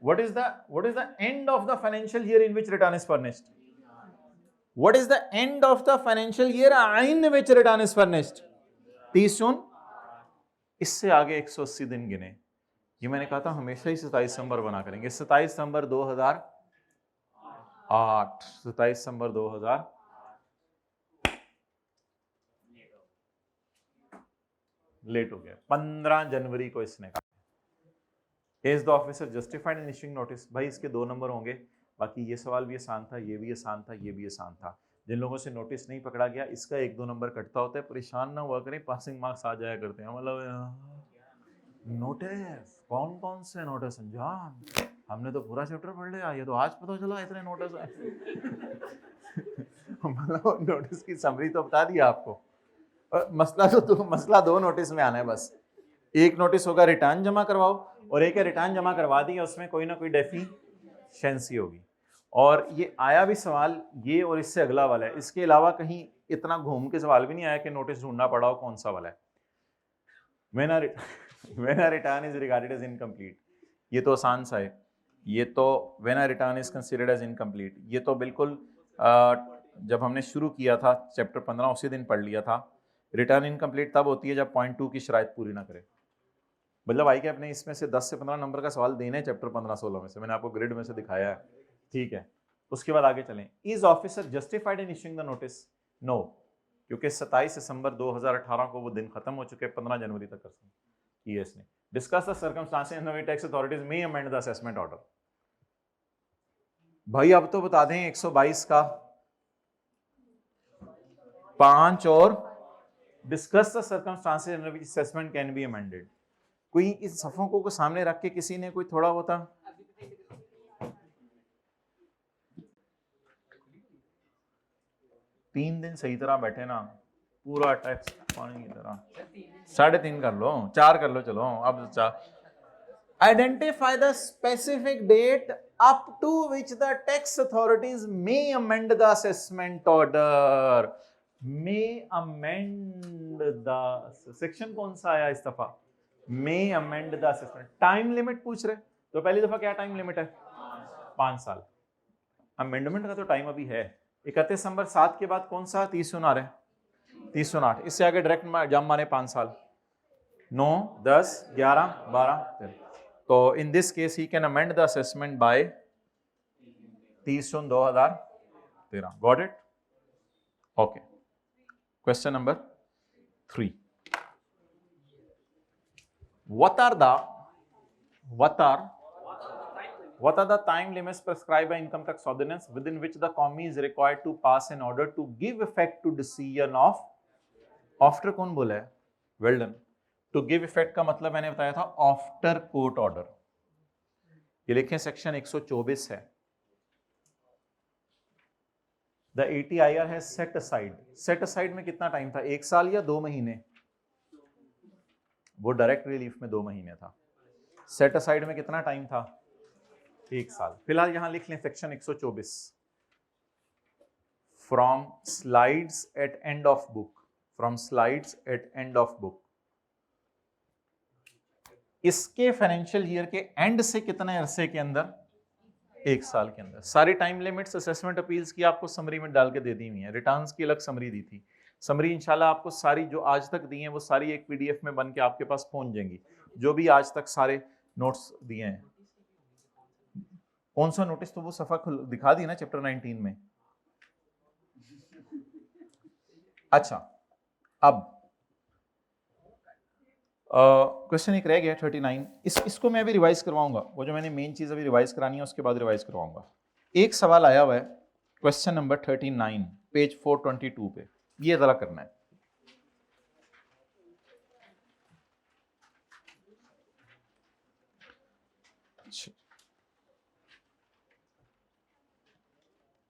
What is the end of the financial year in which return is furnished? What is the end of the financial year in which return is furnished? 30 जून। इससे आगे 180 दिन गिने। ये मैंने कहा था हमेशा ही 27 दिसंबर बना करेंगे। 27 दिसंबर 2008, 27 दिसंबर 2000 लेट हो गया। 15 जनवरी को इसने कहा is the officer justified in issuing notice. भाई इसके 2 नंबर होंगे, बाकी ये सवाल भी आसान था, ये भी आसान था, ये भी आसान था। जिन लोगों से नोटिस नहीं पकड़ा गया इसका 1-2 नंबर कटता होता है, परेशान ना हुआ करें, पासिंग मार्क्स आ जाया करते हैं। मतलब नोटिस कौन कौन से नोटिस अंजाम, हमने तो पूरा चैप्टर पढ़ लिया, ये तो आज पता चला इतने नोटिस है। मतलब नोटिस की समरी तो बता दिया आपको। मसला 2 नोटिस में आना है बस। एक नोटिस होगा रिटर्न जमा करवाओ और एक है रिटर्न जमा करवा दी, उसमें कोई ना कोई डेफिशिएंसी होगी। और ये आया भी सवाल ये और इससे अगला वाला है, इसके अलावा कहीं इतना घूम के सवाल भी नहीं आया कि नोटिस ढूंढना पड़ा हो कौन सा वाला है। When a return is regarded as incomplete, ये तो आसान सा है। ये तो when a return is considered as incomplete, ये तो बिल्कुल जब हमने शुरू किया था चैप्टर 15 उसी दिन पढ़ लिया था। रिटर्न इनकम्प्लीट तब होती है जब पॉइंट 2 की शराइत पूरी ना करे। मतलब आई के अपने इसमें से 10 से 15 नंबर का सवाल देने चैप्टर 15-16 में से, मैंने आपको ग्रिड में से दिखाया है, ठीक है। उसके बाद आगे चलें। Is officer justified in issuing the notice? No. क्योंकि 27 दिसंबर 2018 को वो दिन खत्म हो चुके, 15 जनवरी तक कर किया इसने। Discuss the circumstances in which tax authorities may amend the assessment order. भाई अब तो बता दें 122 का 5 और discuss the circumstances in which assessment can be amended. कोई इस सफ़ों को सामने रख के किसी ने कोई थोड़ा होता 3 दिन सही तरह बैठे ना, पूरा टैक्स पानी की तरह 3.5 कर लो, 4 कर लो, चलो अब 4। Identify the specific date up to which the tax authorities may amend the assessment order. May amend the, section कौन सा आया इस दफा? May amend the assessment. Time limit पूछ रहे, तो पहली दफा क्या टाइम लिमिट है? 5 साल। अमेंडमेंट का तो टाइम अभी है 31 दिसंबर। 7 के बाद कौन सा? 30/9 30/9। इससे आगे डायरेक्ट जम मारे 5 साल, 9, 10, 11, 12, 13। तो in this case he can amend the assessment bye 30/9/2013। Got it? Okay. Question number 3। What are the time limits prescribed by income tax ordinance within which the commie is required to pass an order to give effect to decision of after? कौन बोला है? Well done. To give effect का मतलब मैंने बताया था after court order। ये लिखें सेक्शन 124 है। The ATIR has set aside। set aside में कितना टाइम था? 1 साल या 2 महीने? वो डायरेक्ट रिलीफ में 2 महीने था। सेट असाइड में कितना टाइम था? 1 साल। फिलहाल यहां लिख लें section 124। From slides at end of book, from slides at end of book. इसके फाइनेंशियल ईयर के एंड से कितने अरसे के अंदर? 1 साल के अंदर। सारी टाइम लिमिट्स असेसमेंट अपील्स की आपको समरी में डाल के दे दी हुई है। रिटर्न्स की अलग समरी दी थी। समरी इंशाल्लाह आपको सारी जो आज तक दी हैं वो सारी एक पीडीएफ में बन के आपके पास पहुंच जाएंगी, जो भी आज तक सारे नोट्स दिए हैं। कौन सा नोटिस? तो वो सफा दिखा दी ना चैप्टर 19 में। अच्छा, अब क्वेश्चन एक रह गया 39। इसको मैं अभी रिवाइज करवाऊंगा। वो जो मैंने मेन चीज अभी रिवाइज करानी है उसके बाद रिवाइज करवाऊंगा। एक सवाल आया हुआ है क्वेश्चन नंबर 39 पेज 422 पे, ये जरा करना है।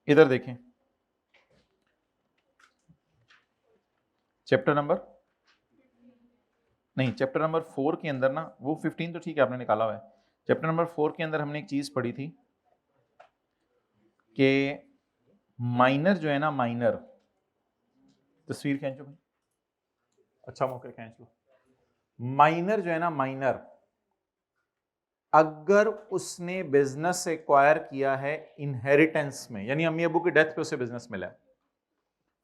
इधर देखें, चैप्टर नंबर नहीं, चैप्टर नंबर 4 के अंदर ना, वो 15 तो ठीक है आपने निकाला हुआ है। चैप्टर नंबर 4 के अंदर हमने एक चीज पढ़ी थी कि माइनर जो है ना, माइनर, तस्वीर खींचो भाई, अच्छा मौका खींच लो। माइनर जो है ना, माइनर अगर उसने बिजनेस एक्वायर किया है इनहेरिटेंस में, यानी अम्मी अबू की डेथ पे उसे बिजनेस मिला है,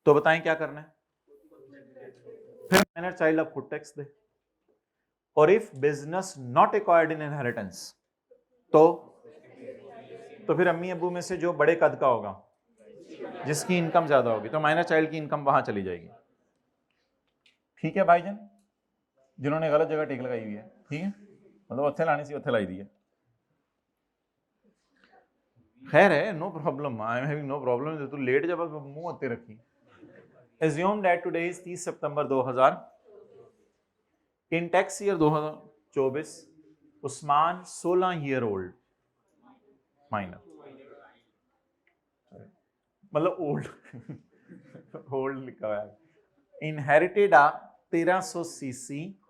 तो बताएं क्या करना है? फिर माइनर चाइल्ड अब खुद टैक्स दे। और if business not acquired in inheritance, तो फिर अम्मी अबू में से जो बड़े कद का होगा, जिसकी इनकम ज्यादा होगी, तो माइनर चाइल्ड की इनकम वहां चली जाएगी। ठीक है भाईजान, जिन्होंने गलत जगह टिक लगाई हुई है, ठीक है, मतलब उत्थे लानी सी उत्थे लाई दी है। खैर है, no problem, I am having no problem. तू लेट जब मुंह होते रखी। Assume that today is 30 September 2000। In tax year 2024 Usman 16 year old, minor मतलब ओल्ड ओल्ड लिखा हुआ है, inherited a 1300 CC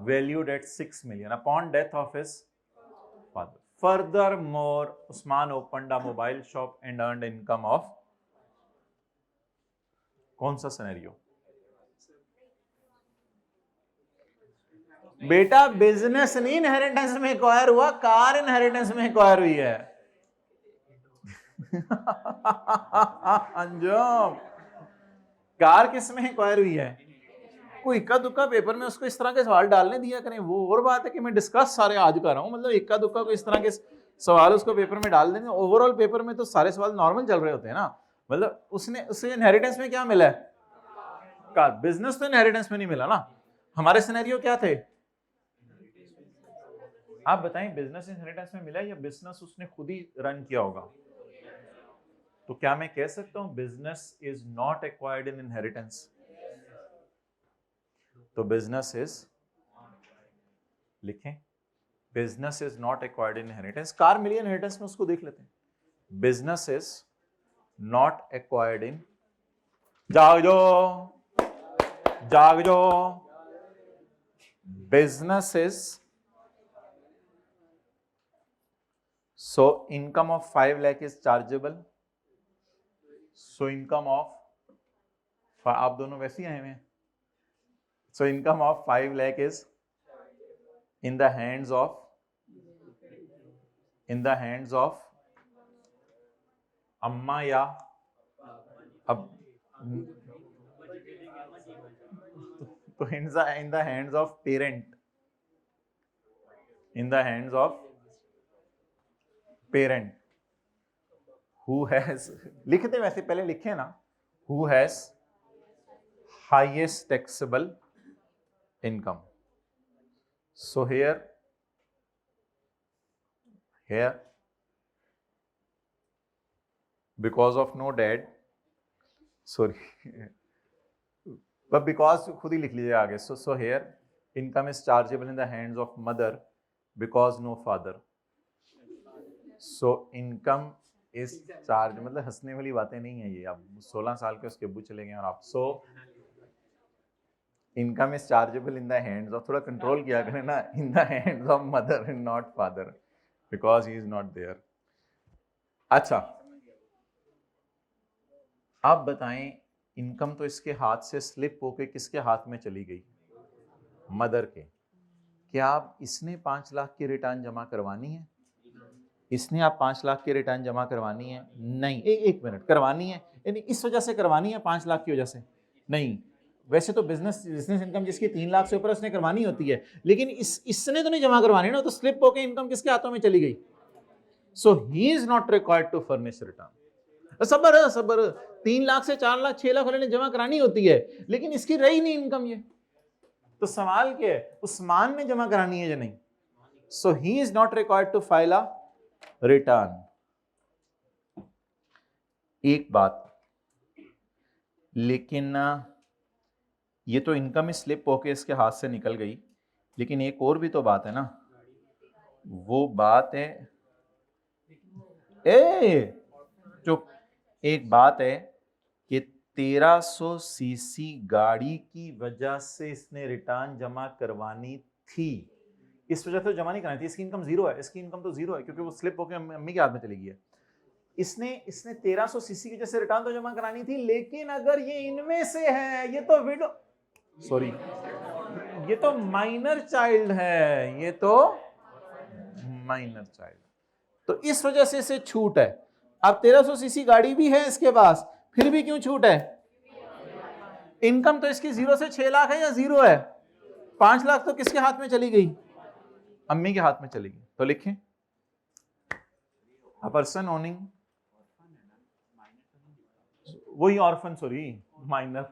valued at 6 million upon death of his father. Furthermore, Usman opened a mobile shop and earned income of, कौन सा scenario? बेटा business नहीं inheritance में acquire हुआ, कार इनहेरिटेंस में एक्वायर हुई है। अंजुम, कार किस में एक्वायर हुई है? कोई इक्का दुक्का पेपर में उसको इस तरह के सवाल डालने दिया करें। वो और बात है कि मैं डिस्कस सारे आज कर रहा हूं, मतलब इक्का दुक्का को इस तरह के सवाल उसको पेपर में डाल देंगे। ओवरऑल पेपर में तो सारे सवाल नॉर्मल चल रहे होते हैं ना। मतलब उसने इनहेरिटेंस में क्या मिला है? कार, बिजनेस तो इनहेरिटेंस में नहीं मिला ना। हमारे सिनेरियो क्या थे, आप बताएं, बिजनेस इनहेरिटेंस में मिला या बिजनेस उसने खुद ही रन किया होगा? तो क्या मैं कह सकता हूं business is not acquired in inheritance? तो बिजनेस इज, लिखें, business is not acquired in inheritance. Car मिली इनहेरिटेंस में, उसको देख लेते हैं। Business is not acquired in, जाग जो, जाग जो, business is, so income of 5 lakh is chargeable, so income of, आप दोनों वैसे ही आए हैं, so income of 5 lakh is in the hands of, in the hands of अम्मा या अब, तो in the hands of parent, in the hands of parent who has, लिखते वैसे पहले लिखे ना, who has highest taxable income. So here because of no dad, sorry but because खुद ही लिख लीजिए आगे, so here income is chargeable in the hands of mother because no father, so income is charge, मतलब हंसने वाली बातें नहीं है ये, आप 16 साल के उसके अब्बू चले गए और आप, so income is chargeable in the hands of, थोड़ा कंट्रोल किया करें ना, in the hands of mother and not father because he is not there. अच्छा आप बताएं, इनकम तो इसके हाथ से स्लिप होके किसके हाथ में चली गई? मदर के। क्या आप इसने 5 लाख की रिटर्न जमा करवानी है? इसने आप 5 लाख की रिटर्न जमा करवानी है? नहीं, एक मिनट, करवानी है यानी इस वजह से करवानी है 5 लाख की वजह से? नहीं, वैसे तो बिजनेस इनकम जिसकी 3 लाख से ऊपर उसने करवानी होती है, लेकिन इसने तो नहीं जमा करवानी ना, तो स्लिप होके इनकम किसके हाथों में चली गई? So he is not required to furnish return. सबर 3 लाख से 4 लाख 6 लाख वाले ने जमा करानी होती है, लेकिन इसकी रही नहीं इनकम, ये तो सवाल क्या है, उस्मान ने जमा करानी है या नहीं? So he is not required to file a return. एक बात, लेकिन ये तो इनकम स्लिप होके इसके हाथ से निकल गई, लेकिन एक और भी तो बात है ना, वो बात है, चुप, एक बात है कि 1300 सीसी गाड़ी की वजह से इसने रिटर्न जमा करवानी थी, इस वजह से जमा नहीं करानी थी, इसकी इनकम जीरो है, इसकी इनकम तो जीरो है क्योंकि वो स्लिप होकर अम्मी के हाथ में चली गई है। इसने 1300 सीसी की वजह से रिटर्न तो जमा करानी थी, लेकिन अगर ये इनमें से है, ये तो विडो, सॉरी, ये तो माइनर चाइल्ड है, ये तो माइनर चाइल्ड, तो इस वजह से इसे छूट है। अब 1300 सीसी गाड़ी भी है इसके पास, फिर भी क्यों छूट है? इनकम तो इसकी 0 से 6 लाख है या 0 है? 5 लाख तो किसके हाथ में चली गई? अम्मी के हाथ में चली गई। तो लिखें, अ पर्सन ओनिंग, वही ऑर्फन, सॉरी माइनर,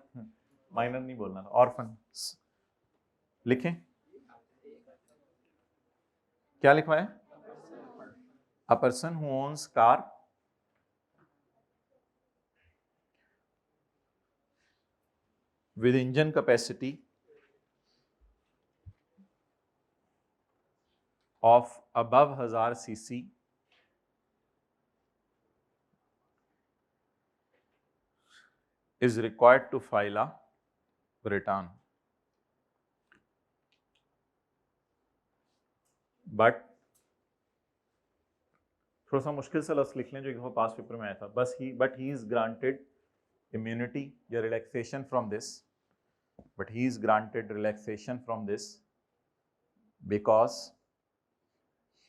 माइनर नहीं बोलना था, ऑर्फन लिखें, क्या लिखवाया? A person who owns car with engine capacity of above 1000 cc is required to file a return, but थोड़ा सा मुश्किल से लफ्ज लिख लें जो एक पास पेपर में आया था, बस he is granted immunity या relaxation from this, but he is granted relaxation from this because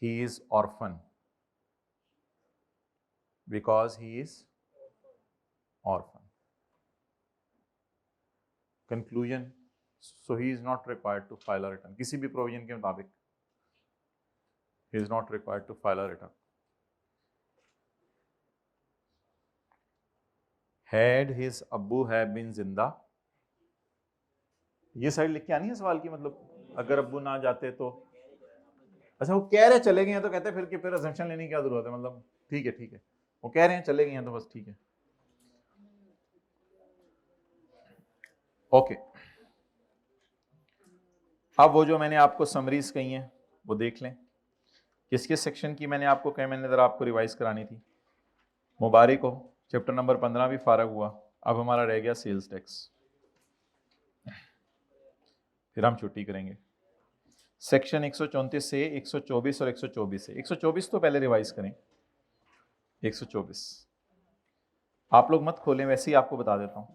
he is orphan, because he is orphan. Conclusion, so he is not required to file a return, किसी भी provision के मुताबिक he is not required to file a return. Had his Abbu have been zinda, ये side लिख के आनी है सवाल की, मतलब अगर अब्बू ना जाते तो। अच्छा वो कह रहे चले गए हैं तो कहते हैं फिर कि फिर अजम्पशन लेने की क्या जरूरत है, मतलब ठीक है ठीक है, वो कह रहे हैं चले गए हैं तो बस ठीक है। ओके, अब वो जो मैंने आपको समरीज कही हैं वो देख लें। किस किस सेक्शन की मैंने आपको कही, मैंने जरा आपको रिवाइज करानी थी। मुबारक हो, चैप्टर नंबर 15 भी फारग हुआ, अब हमारा रह गया सेल्स टैक्स, फिर हम छुट्टी करेंगे। सेक्शन 134 से 124 और 124 से 124 तो पहले रिवाइज करें। 124 आप लोग मत खोलें, वैसे ही आपको बता देता हूं।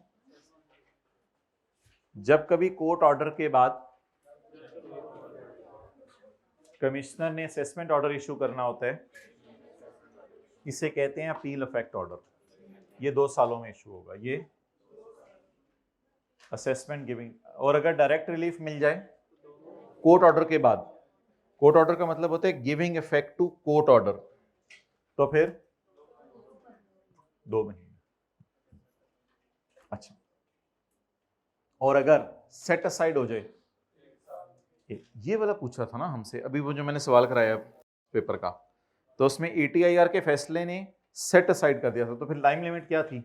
जब कभी कोर्ट ऑर्डर के बाद कमिश्नर ने असेसमेंट ऑर्डर इशू करना होता है, इसे कहते हैं अपील इफेक्ट ऑर्डर। ये 2 सालों में इशू होगा, ये असेसमेंट गिविंग। और अगर डायरेक्ट रिलीफ मिल जाए कोर्ट ऑर्डर के बाद, कोर्ट ऑर्डर का मतलब होता है giving effect to court order, तो फिर 2 महीने। अच्छा, और अगर सेट असाइड हो जाए, ये वाला पूछा था ना हमसे अभी, वो जो मैंने सवाल कराया पेपर का, तो उसमें ATIR के फैसले ने सेट असाइड कर दिया था, तो फिर टाइम लिमिट क्या थी?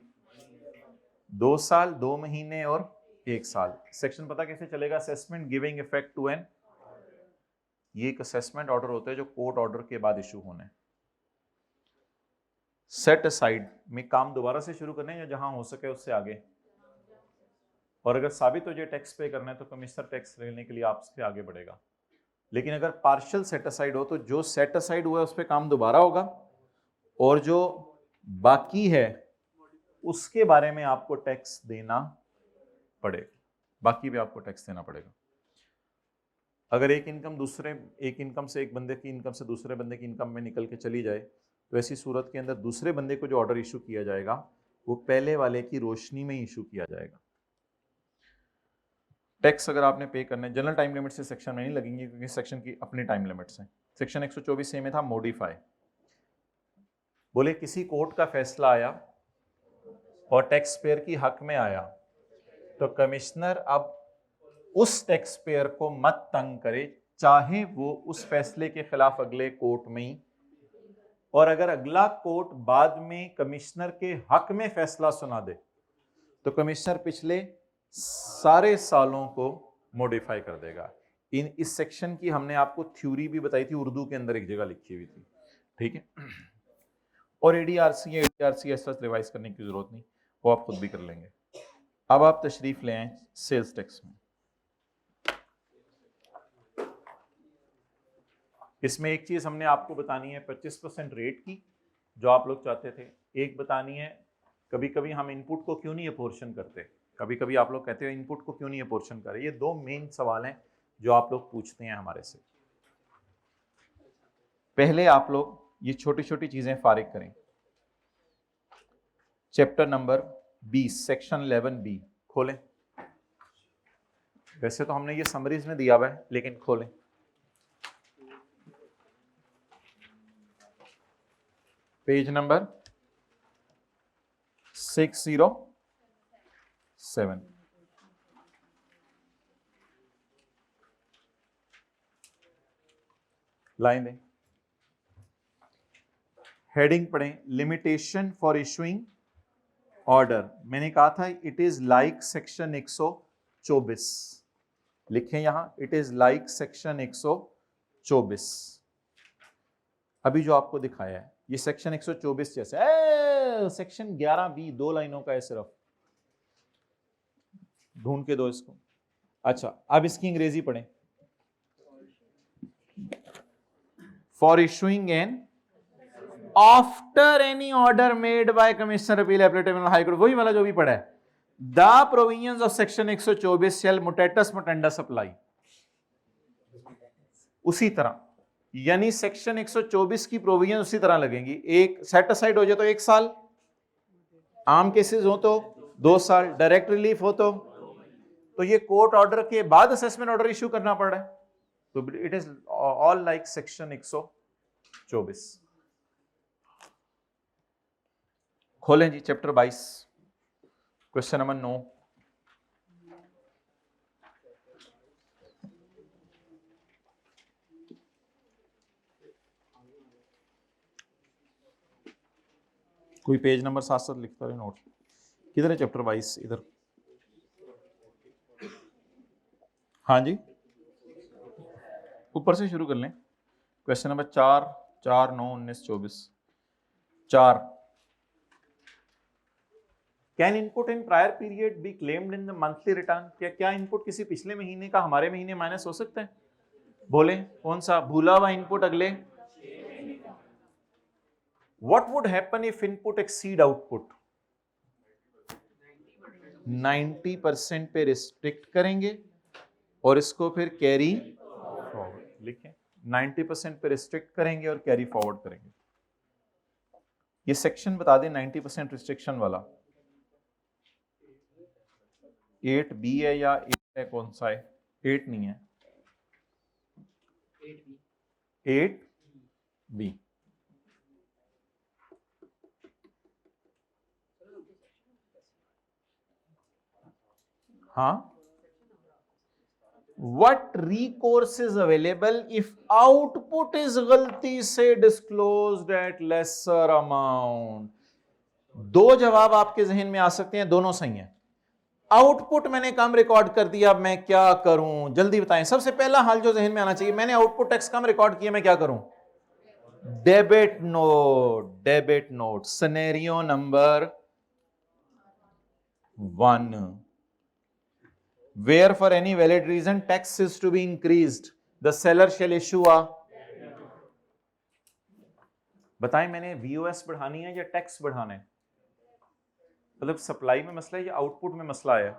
2 साल, 2 महीने और 1 साल। सेक्शन पता कैसे चलेगा? Assessment giving effect to an, ये एक असेसमेंट ऑर्डर होता है जो कोर्ट ऑर्डर के बाद इशू होने। सेट असाइड में काम दोबारा से शुरू करने या जहां हो सके उससे आगे, और अगर साबित हो जाए टैक्स पे करना है तो कमिश्नर टैक्स लेने के लिए आपसे आगे बढ़ेगा। लेकिन अगर पार्शियल सेट असाइड हो तो जो सेट असाइड हुआ है उस पर काम दोबारा होगा, और जो बाकी है उसके बारे में आपको टैक्स देना पड़ेगा, बाकी भी आपको टैक्स देना पड़ेगा। अगर एक इनकम से एक बंदे की इनकम से दूसरे बंदे की इनकम में निकल के चली जाए, तो ऐसी सूरत के अंदर दूसरे बंदे को जो ऑर्डर इशू किया जाएगा वो पहले वाले की रोशनी में इशू किया जाएगा। टैक्स अगर आपने पे करना है, जनरल टाइम लिमिट से सेक्शन में नहीं लगेंगे क्योंकि सेक्शन की अपनी टाइम लिमिट्स हैं। सेक्शन 124 ए में था मॉडिफाई, बोले किसी कोर्ट का फैसला आया और टैक्स पेयर की हक में आया, तो कमिश्नर अब उस टैक्स पेयर को मत तंग करे, चाहे वो उस फैसले के खिलाफ अगले कोर्ट में ही, और अगर अगला कोर्ट बाद में कमिश्नर के हक में फैसला सुना दे तो कमिश्नर पिछले सारे सालों को मॉडिफाई कर देगा। इस सेक्शन की हमने आपको थ्योरी भी बताई थी, उर्दू के अंदर एक जगह लिखी हुई थी, ठीक है। और ADRC ऐसा रिवाइज करने की जरूरत नहीं, वो आप खुद भी कर लेंगे। अब आप तशरीफ ले आए सेल्स टैक्स में। इसमें एक चीज हमने आपको बतानी है 25% रेट की, जो आप लोग चाहते थे। एक बतानी है कभी कभी हम इनपुट को क्यों नहीं अपोर्शन करते, कभी कभी आप लोग कहते हो इनपुट को क्यों नहीं अपोर्शन करें। ये 2 मेन सवाल हैं जो आप लोग पूछते हैं हमारे से। पहले आप लोग ये छोटी छोटी चीजें फारिग करें। चैप्टर नंबर 20 सेक्शन 11B खोलें। वैसे तो हमने ये समरीज में दिया हुआ है, लेकिन खोलें। पेज नंबर 607, लाइन दें, हेडिंग पढ़ें, लिमिटेशन फॉर इशूइंग ऑर्डर। मैंने कहा था इट इज लाइक सेक्शन 124, लिखें यहां इट इज लाइक सेक्शन 124। अभी जो आपको दिखाया है ये सेक्शन 124 जैसे सेक्शन 11B 2 लाइनों का है सिर्फ, ढूंढ के दो इसको। अच्छा, अब इसकी अंग्रेजी पढ़ें। For issuing an after any order made by commissioner appeal appellative high court, वही वाला जो भी पढ़ा है। The provisions of section 124 shall mutatis mutandis apply, उसी तरह, यानी सेक्शन 124 की प्रोविजन उसी तरह लगेंगी। एक सेट असाइड हो जाए तो 1 साल, आम केसेस हो तो 2 साल, डायरेक्ट रिलीफ हो तो ये कोर्ट ऑर्डर के बाद असेसमेंट ऑर्डर इशू करना पड़ रहा है। तो it is all like section 124। खोलें जी चैप्टर 22, क्वेश्चन नंबर 9। कोई पेज नंबर साथ साथ लिखता रहे नोट। किधर है चैप्टर 22? इधर। हाँ जी, ऊपर से शुरू कर लें। Question number 4, 4, 9, 19, 24। 4, can input in prior period be claimed in the monthly return? क्या इनपुट किसी पिछले महीने का हमारे महीने माइनस हो सकता है? बोले कौन सा भूला हुआ इनपुट अगले? What would happen if input exceed output? 90% पे रिस्ट्रिक्ट करेंगे और इसको फिर कैरी फॉरवर्ड लिखें। 90% पे रिस्ट्रिक्ट करेंगे और कैरी फॉरवर्ड करेंगे। ये सेक्शन बता दें 90% रिस्ट्रिक्शन वाला 8B है या 8 है? कौन सा है? 8 नहीं है, 8B। हाँ, what recourse is available if output is गलती से disclosed at lesser amount? दो जवाब आपके जहन में आ सकते हैं, दोनों सही हैं। आउटपुट मैंने कम रिकॉर्ड कर दिया, अब मैं क्या करूं? जल्दी बताएं। सबसे पहला हाल जो जहन में आना चाहिए, मैंने आउटपुट टैक्स कम रिकॉर्ड किया, मैं क्या करूं? Debit note, debit note. Scenario number 1, where for any valid reason tax is to be increased, the seller shall issue a। बताएं, मैंने VOS बढ़ानी है या टैक्स बढ़ाना है? मतलब सप्लाई में मसला है या आउटपुट में मसला है?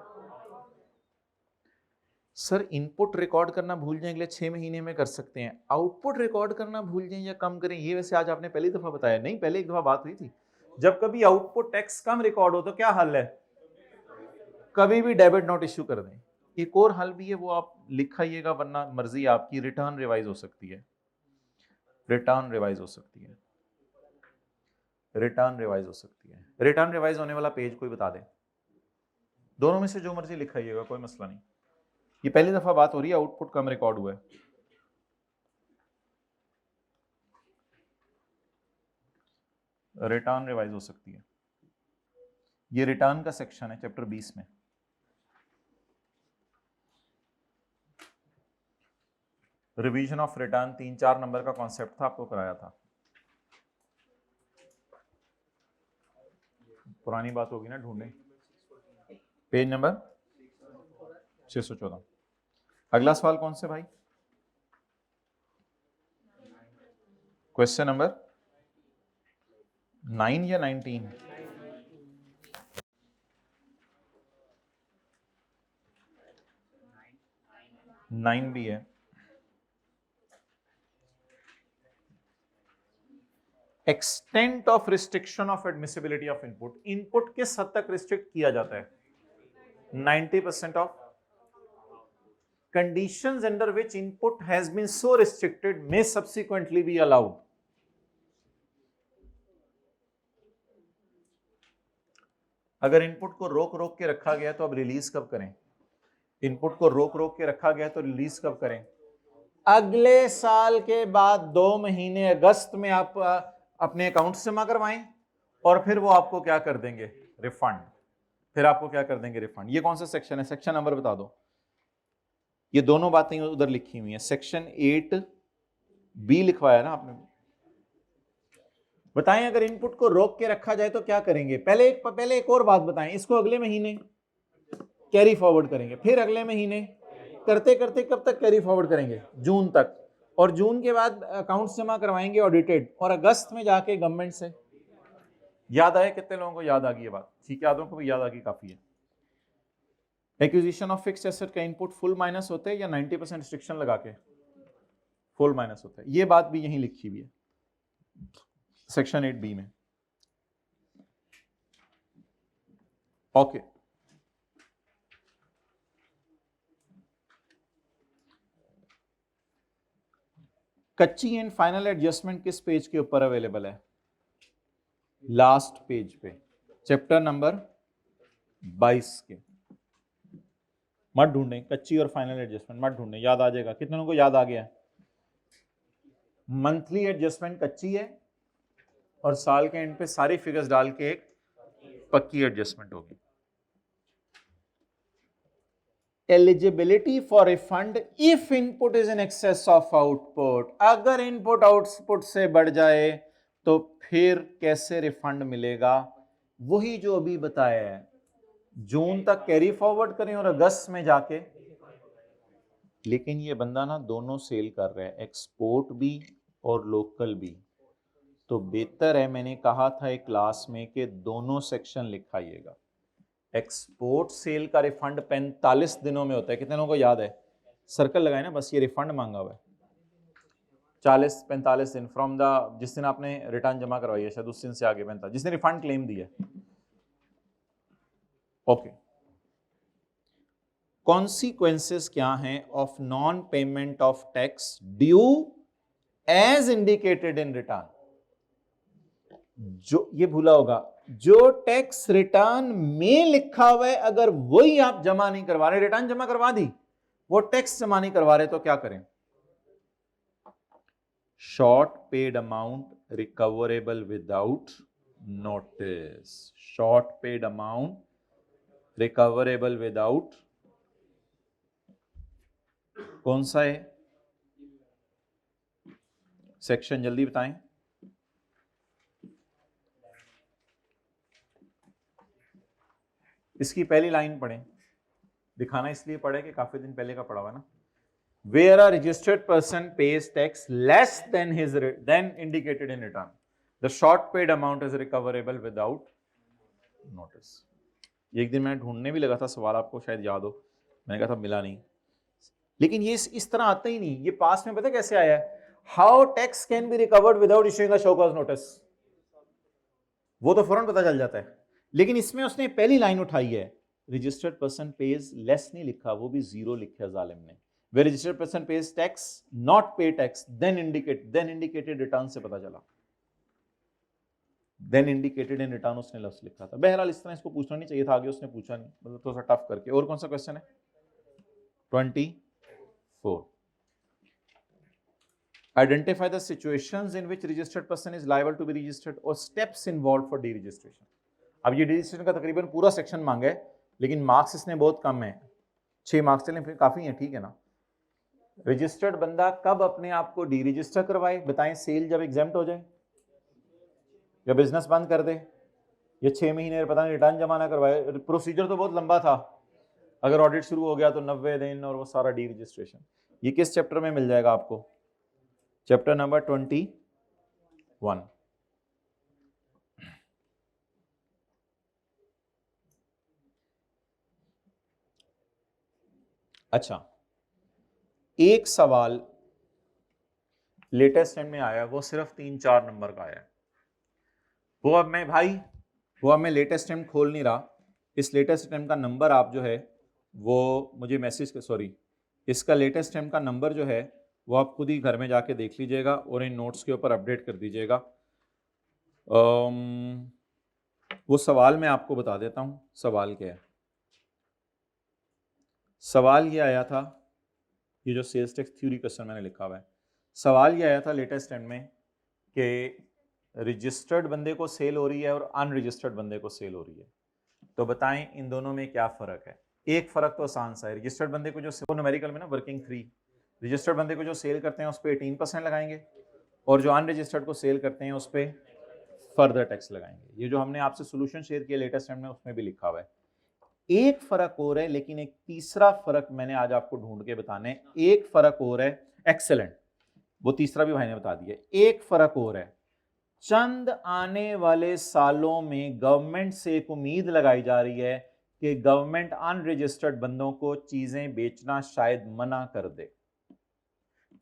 सर इनपुट रिकॉर्ड करना भूल जाएं अगले 6 महीने में कर सकते हैं, आउटपुट रिकॉर्ड करना भूल जाएं या कम करें, ये वैसे आज आपने पहली दफा बताया नहीं? पहले एक दफा बात हुई थी। जब कभी आउटपुट टैक्स कम रिकॉर्ड हो तो क्या हल है? कभी भी डेबिट नोट इश्यू कर दें। एक और हल भी है, वो आप लिखाइएगा, वरना मर्जी आपकी, रिटर्न रिवाइज हो सकती है। रिटर्न रिवाइज हो सकती है, रिटर्न रिवाइज हो सकती है। रिटर्न रिवाइज होने वाला पेज कोई बता दे। दोनों में से जो मर्जी लिखाइएगा, कोई मसला नहीं। ये पहली दफा बात हो रही है, आउटपुट कम रिकॉर्ड हुआ है। रिटर्न रिवाइज हो सकती है। ये रिटर्न का सेक्शन है चैप्टर 20 में। रिवीजन ऑफ रिटर्न 3-4 नंबर का कॉन्सेप्ट था, आपको कराया था। पुरानी बात होगी ना, ढूंढें। Page number 614। अगला सवाल कौन से भाई? क्वेश्चन नंबर 9 या 19? 9 भी है। Extent of restriction of admissibility of input. Input किस हद तक रिस्ट्रिक्ट किया जाता है? 90% of conditions under which input has been so restricted may subsequently be allowed। अगर इनपुट को रोक रोक के रखा गया तो अब रिलीज कब करें? इनपुट को रोक रोक के रखा गया तो रिलीज कब करें? अगले साल के बाद 2 महीने अगस्त में आप अपने अकाउंट से जमा करवाएं और फिर वो आपको क्या कर देंगे? रिफंड। फिर आपको क्या कर देंगे? रिफंड। ये कौन सा सेक्शन है? सेक्शन नंबर बता दो। ये दोनों बातें उधर लिखी हुई हैं। सेक्शन 8B लिखवाया ना आपने। बताएं, अगर इनपुट को रोक के रखा जाए तो क्या करेंगे? पहले एक और बात बताएं, इसको अगले महीने कैरी फॉरवर्ड करेंगे, फिर अगले महीने, करते करते कब तक कैरी फॉरवर्ड करेंगे? जून तक। और जून के बाद अकाउंट्स जमा करवाएंगे ऑडिटेड, और अगस्त में जाके गवर्नमेंट से। याद आया? कितने लोगों को याद आ गई ये बात? ठीक है, आधों को भी याद आ गई, काफी है। एक्विजिशन ऑफ फिक्स्ड एसेट का इनपुट फुल माइनस होता है या 90% रिस्ट्रिक्शन लगा के? फुल माइनस होता है। ये बात भी यहीं लिखी हुई है सेक्शन 8B में। ओके, कच्ची एंड फाइनल एडजस्टमेंट किस पेज के ऊपर अवेलेबल है? लास्ट पेज पे, चैप्टर नंबर 22 के। मत ढूंढें, कच्ची और फाइनल एडजस्टमेंट मत ढूंढें, याद आ जाएगा। कितने लोगों को याद आ गया? मंथली एडजस्टमेंट कच्ची है, और साल के एंड पे सारी फिगर्स डाल के एक पक्की एडजस्टमेंट होगी। Eligibility for refund if input is in excess of output, अगर इनपुट आउटपुट से बढ़ जाए तो फिर कैसे रिफंड मिलेगा, वही जो अभी बताया है, जून तक कैरी फॉरवर्ड करें और अगस्त में जाके। लेकिन ये बंदा ना दोनों सेल कर रहा है, एक्सपोर्ट भी और लोकल भी, तो बेहतर है, मैंने कहा था एक क्लास में कि दोनों सेक्शन लिखाइएगा। एक्सपोर्ट सेल का रिफंड 45 दिनों में होता है, कितने लोगों को याद है, सर्कल लगाए ना, बस ये रिफंड मांगा हुआ है 40-45 दिन फ्रॉम द, जिस दिन आपने रिटर्न जमा करवाई है शायद उस दिन से आगे 45, जिसने रिफंड क्लेम दिया। ओके, कॉन्सिक्वेंसेस क्या हैं of non payment of tax due as indicated in return. जो ये भूला होगा, जो टैक्स रिटर्न में लिखा हुआ है अगर वही आप जमा नहीं करवा रहे, रिटर्न जमा करवा दी, वो टैक्स जमा नहीं करवा रहे, तो क्या करें, short paid amount recoverable without notice, short paid amount recoverable without, कौन सा है सेक्शन, जल्दी बताएं। इसकी पहली लाइन पढ़ें, दिखाना इसलिए पढ़े कि काफी दिन पहले का पढ़ा हुआ ना। Where a registered person pays tax less than indicated in return, the short paid amount is recoverable without notice। एक दिन मैं ढूंढने भी लगा था सवाल, आपको शायद याद हो, मैंने कहा था मिला नहीं, लेकिन ये इस तरह आता ही नहीं। ये पास में पता कैसे आया है, how tax can be recovered without issuing a show cause notice, वो तो फौरन पता चल जाता है, लेकिन इसमें उसने पहली लाइन उठाई है, रजिस्टर्ड पर्सन पेज लेस नहीं लिखा, वो भी जीरो लिखा है जालिम ने। Where registered person pays tax, not pay tax, then indicated return से पता चला, then indicated in return उसने लफ्ज लिखा था। बहरहाल इस तरह इसको पूछना नहीं चाहिए था, आगे उसने पूछा नहीं, मतलब थोड़ा सा टफ करके। और कौन सा क्वेश्चन है, 24, identify the situations in which registered person is liable to be registered or steps involved for deregistration। अब ये deregistration का तकरीबन पूरा सेक्शन मांगा है, लेकिन मार्क्स इसने बहुत कम है, 6 मार्क्स चलें फिर काफी है, ठीक है ना। रजिस्टर्ड बंदा कब अपने आप को डी रजिस्टर करवाए, बताएं, सेल जब एग्जेम्प्ट हो जाए, या बिजनेस बंद कर दे, या 6 महीने पता नहीं रिटर्न जमा ना करवाए। प्रोसीजर तो बहुत लंबा था, अगर ऑडिट शुरू हो गया तो 90 दिन और वो सारा डी रजिस्ट्रेशन। ये किस चैप्टर में मिल जाएगा आपको, चैप्टर नंबर 21। अच्छा, एक सवाल लेटेस्ट टाइम में आया, वो सिर्फ 3-4 नंबर का आया, वो अब मैं लेटेस्ट टाइम खोल नहीं रहा, इस लेटेस्ट टाइम का नंबर आप जो है वो मुझे मैसेज, सॉरी, इसका लेटेस्ट टाइम का नंबर जो है वो आप खुद ही घर में जाके देख लीजिएगा और इन नोट्स के ऊपर अपडेट कर दीजिएगा। वो सवाल मैं आपको बता देता हूँ, सवाल क्या है। सवाल ये आया था, ये जो सेल्स टैक्स थ्योरी क्वेश्चन मैंने लिखा हुआ है, सवाल ये आया था लेटेस्ट टाइम में कि रजिस्टर्ड बंदे को सेल हो रही है और अनरजिस्टर्ड बंदे को सेल हो रही है, तो बताएं इन दोनों में क्या फ़र्क है। एक फ़र्क तो आसान सा है, रजिस्टर्ड बंदे को जो न्यूमेरिकल में ना वर्किंग 3, रजिस्टर्ड बंदे को जो सेल करते हैं उस पर 18% लगाएंगे, और जो अनरजिस्टर्ड को सेल करते हैं उस पर फर्दर टैक्स लगाएंगे। ये जो हमने आपसे सोल्यूशन शेयर किया लेटेस्ट टाइम में, उसमें भी लिखा हुआ है। एक फ़र्क और है, लेकिन एक तीसरा फ़र्क मैंने आज आपको ढूंढ के बताने, एक फ़र्क और है, एक्सेलेंट, वो तीसरा भी भाई ने बता दिया। एक फ़र्क और है, चंद आने वाले सालों में गवर्नमेंट से एक उम्मीद लगाई जा रही है कि गवर्नमेंट अनरजिस्टर्ड बंदों को चीजें बेचना शायद मना कर दे,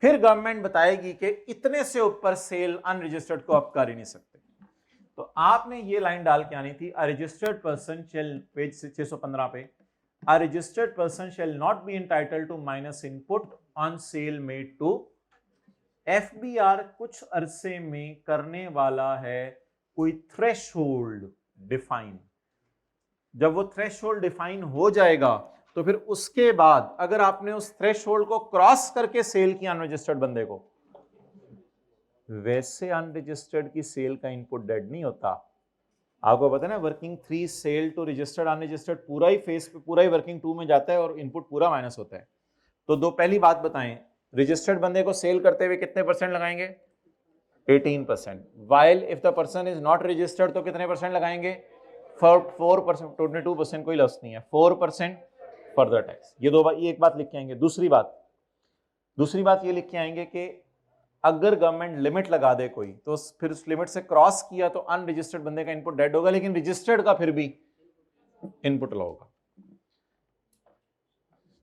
फिर गवर्नमेंट बताएगी कि इतने से ऊपर सेल अनरजिस्टर्ड को आप कर ही नहीं सकते। तो आपने ये लाइन डाल के आनी थी, a registered person shall, page 615 पे, a registered person shall not be entitled to minus input on sale made to FBR कुछ अरसे में करने वाला है कोई थ्रेशोल्ड डिफाइन। जब वो थ्रेशोल्ड डिफाइन हो जाएगा तो फिर उसके बाद अगर आपने उस थ्रेशोल्ड को क्रॉस करके सेल किया अनरजिस्टर्ड बंदे को, वैसे अनरजिस्टर्ड की सेल का इनपुट डेड नहीं होता। आपको पता है ना, working 3 sale to registered unregistered पूरा ही फेस पे, पूरा ही वर्किंग 2 में जाता है और इनपुट पूरा माइनस होता है। तो दो पहली बात बताएं, रजिस्टर्ड बंदे को सेल करते हुए कितने परसेंट लगाएंगे? 18%। While if the person is not registered तो कितने परसेंट लगाएंगे? 4%। 22% कोई लॉस नहीं है, 4% फर्दर टैक्स। ये एक बात लिख के आएंगे। दूसरी बात ये लिख के आएंगे कि अगर गवर्नमेंट लिमिट लगा दे कोई, तो फिर उस लिमिट से क्रॉस किया तो अनरजिस्टर्ड बंदे का इनपुट डेड होगा, लेकिन रजिस्टर्ड का फिर भी इनपुट अलाउ होगा।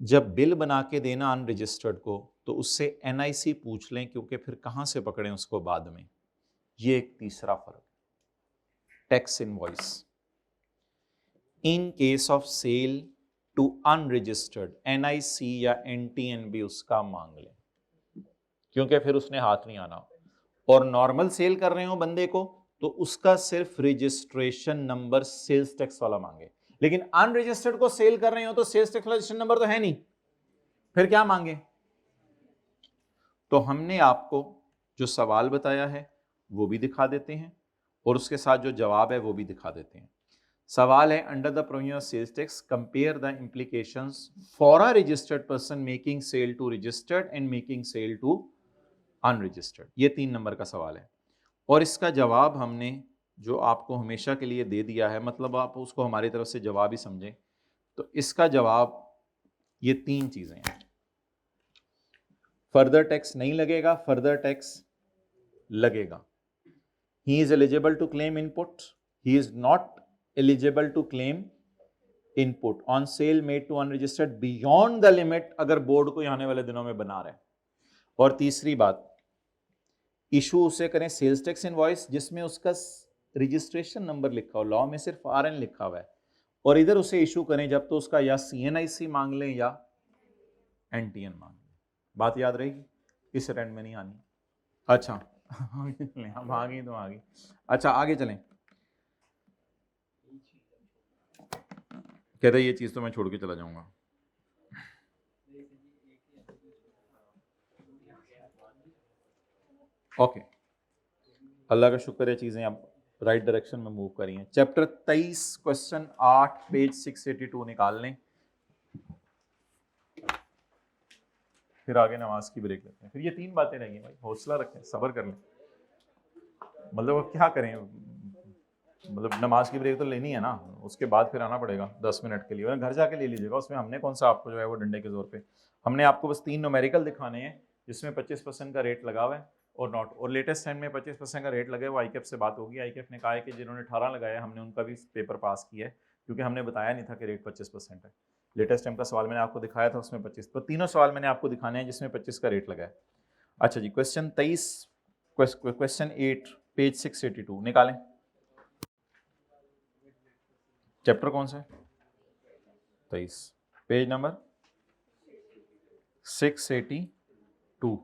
जब बिल बना के देना अनरजिस्टर्ड को, तो उससे एनआईसी पूछ लें, क्योंकि फिर कहां से पकड़ें उसको बाद में। ये एक तीसरा फर्क। Tax invoice in case of sale to unregistered, NIC या एनटीएनबी उसका मांग लें, क्योंकि फिर उसने हाथ नहीं आना। और नॉर्मल सेल कर रहे हो बंदे को, तो उसका सिर्फ रजिस्ट्रेशन नंबर सेल्स टैक्स वाला मांगे। लेकिन अनरजिस्टर्ड को सेल कर रहे हो तो सेल्स टैक्स रजिस्ट्रेशन नंबर तो है नहीं, फिर क्या मांगे? तो हमने आपको जो सवाल बताया है वो भी दिखा देते हैं, और उसके साथ जो जवाब है वो भी दिखा देते हैं। सवाल है, under the provision of sales tax compare the implications for a registered person making sale to registered and making sale to unregistered. ये 3 नंबर का सवाल है, और इसका जवाब हमने जो आपको हमेशा के लिए दे दिया है, मतलब आप उसको हमारी तरफ से जवाब ही समझें। तो इसका जवाब ये 3 चीजें हैं। फर्दर टैक्स नहीं लगेगा, फर्दर टैक्स लगेगा। He is eligible to claim input, he is not eligible to claim input on sale made to unregistered beyond the limit, अगर बोर्ड को आने वाले दिनों में बना रहे हैं। और तीसरी बात, इशू उसे करें सेल्स टैक्स इनवॉइस जिसमें उसका रजिस्ट्रेशन नंबर लिखा हो, लॉ में सिर्फ आरएन लिखा हुआ है, और इधर उसे इशू करें जब तो उसका या सीएनआईसी मांग लें या एनटीएन मांग लें। बात याद रहेगी, इस रैंड में नहीं आनी। अच्छा हम आ गई तो आ गई। अच्छा आगे चलें। कहते ये चीज तो मैं छोड़ के चला जाऊंगा। ओके, अल्लाह का शुक्र है चीजें अब राइट डायरेक्शन में मूव करी हैं। चैप्टर 23 क्वेश्चन 8 पेज 682 निकाल लें, फिर आगे नमाज की ब्रेक लेते हैं। फिर ये 3 बातें रहेंगी भाई, हौसला रखें, सब्र कर लें। मतलब अब क्या करें, मतलब नमाज की ब्रेक तो लेनी है ना, उसके बाद फिर आना पड़ेगा 10 मिनट के लिए, और घर जाके ले लीजिएगा। उसमें हमने कौन सा आपको जो है वो डंडे के जोर पे, हमने आपको बस 3 न्यूमेरिकल दिखाने हैं जिसमें 25% का रेट लगा हुआ है और नॉट, और लेटेस्ट टाइम में 25% का रेट लगे। वो आईकेएफ से बात होगी, आईकेएफ ने कहा है कि जिन्होंने 18 लगाया हमने उनका भी पेपर पास किया है, क्योंकि हमने बताया नहीं था कि रेट 25% है। लेटेस्ट टाइम का सवाल मैंने आपको दिखाया था, उसमें 25, तो तीनों सवाल मैंने आपको दिखाने हैं जिसमें 25 का रेट लगा है। अच्छा जी, क्वेश्चन 23 क्वेश्चन 8 पेज 682 निकालें। चैप्टर कौन सा है? 23, पेज नंबर 682।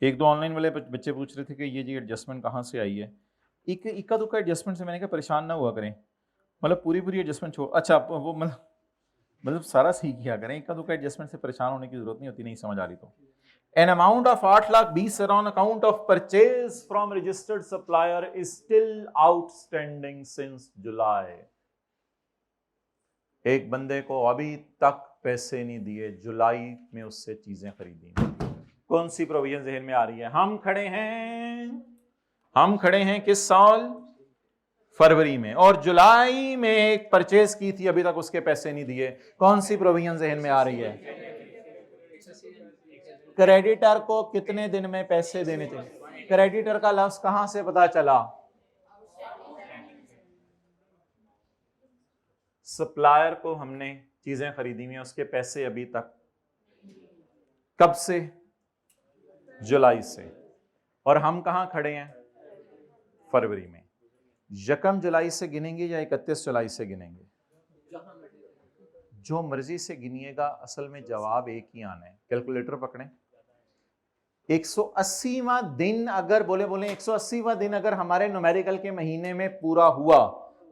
एक दो ऑनलाइन वाले बच्चे पूछ रहे थे कि ये जी एडजस्टमेंट कहाँ से आई है। इक्का दुक्का एडजस्टमेंट से मैंने कहा परेशान ना हुआ करें, मतलब पूरी एडजस्टमेंट छोड़, अच्छा वो मतलब सारा सीख किया करें, इक्का दुक्का एडजस्टमेंट से परेशान होने की जरूरत नहीं होती, नहीं समझ आ रही तो। An amount of 8,20,000 on account of purchase from registered supplier is still outstanding since July. एक बंदे को अभी तक पैसे नहीं दिए, जुलाई में उससे चीजें खरीदी। कौन सी प्रोविजन जहन में आ रही है? हम खड़े हैं किस साल? फरवरी में, और जुलाई में एक परचेज की थी, अभी तक उसके पैसे नहीं दिए। कौन सी प्रोविजन जहन में आ रही है? क्रेडिटर को कितने दिन में पैसे देने चाहिए? क्रेडिटर का लफ्ज कहां से पता चला? सप्लायर को हमने चीजें खरीदी हुई, उसके पैसे अभी तक, कब से? जुलाई से। और हम कहां खड़े हैं? फरवरी में। यकम जुलाई से गिनेंगे या 31 जुलाई से गिनेंगे? जो मर्जी से गिनिएगा, असल में जवाब एक ही आना है। कैलकुलेटर पकड़ें। 180वां दिन अगर बोले 180वां दिन अगर हमारे न्यूमेरिकल के महीने में पूरा हुआ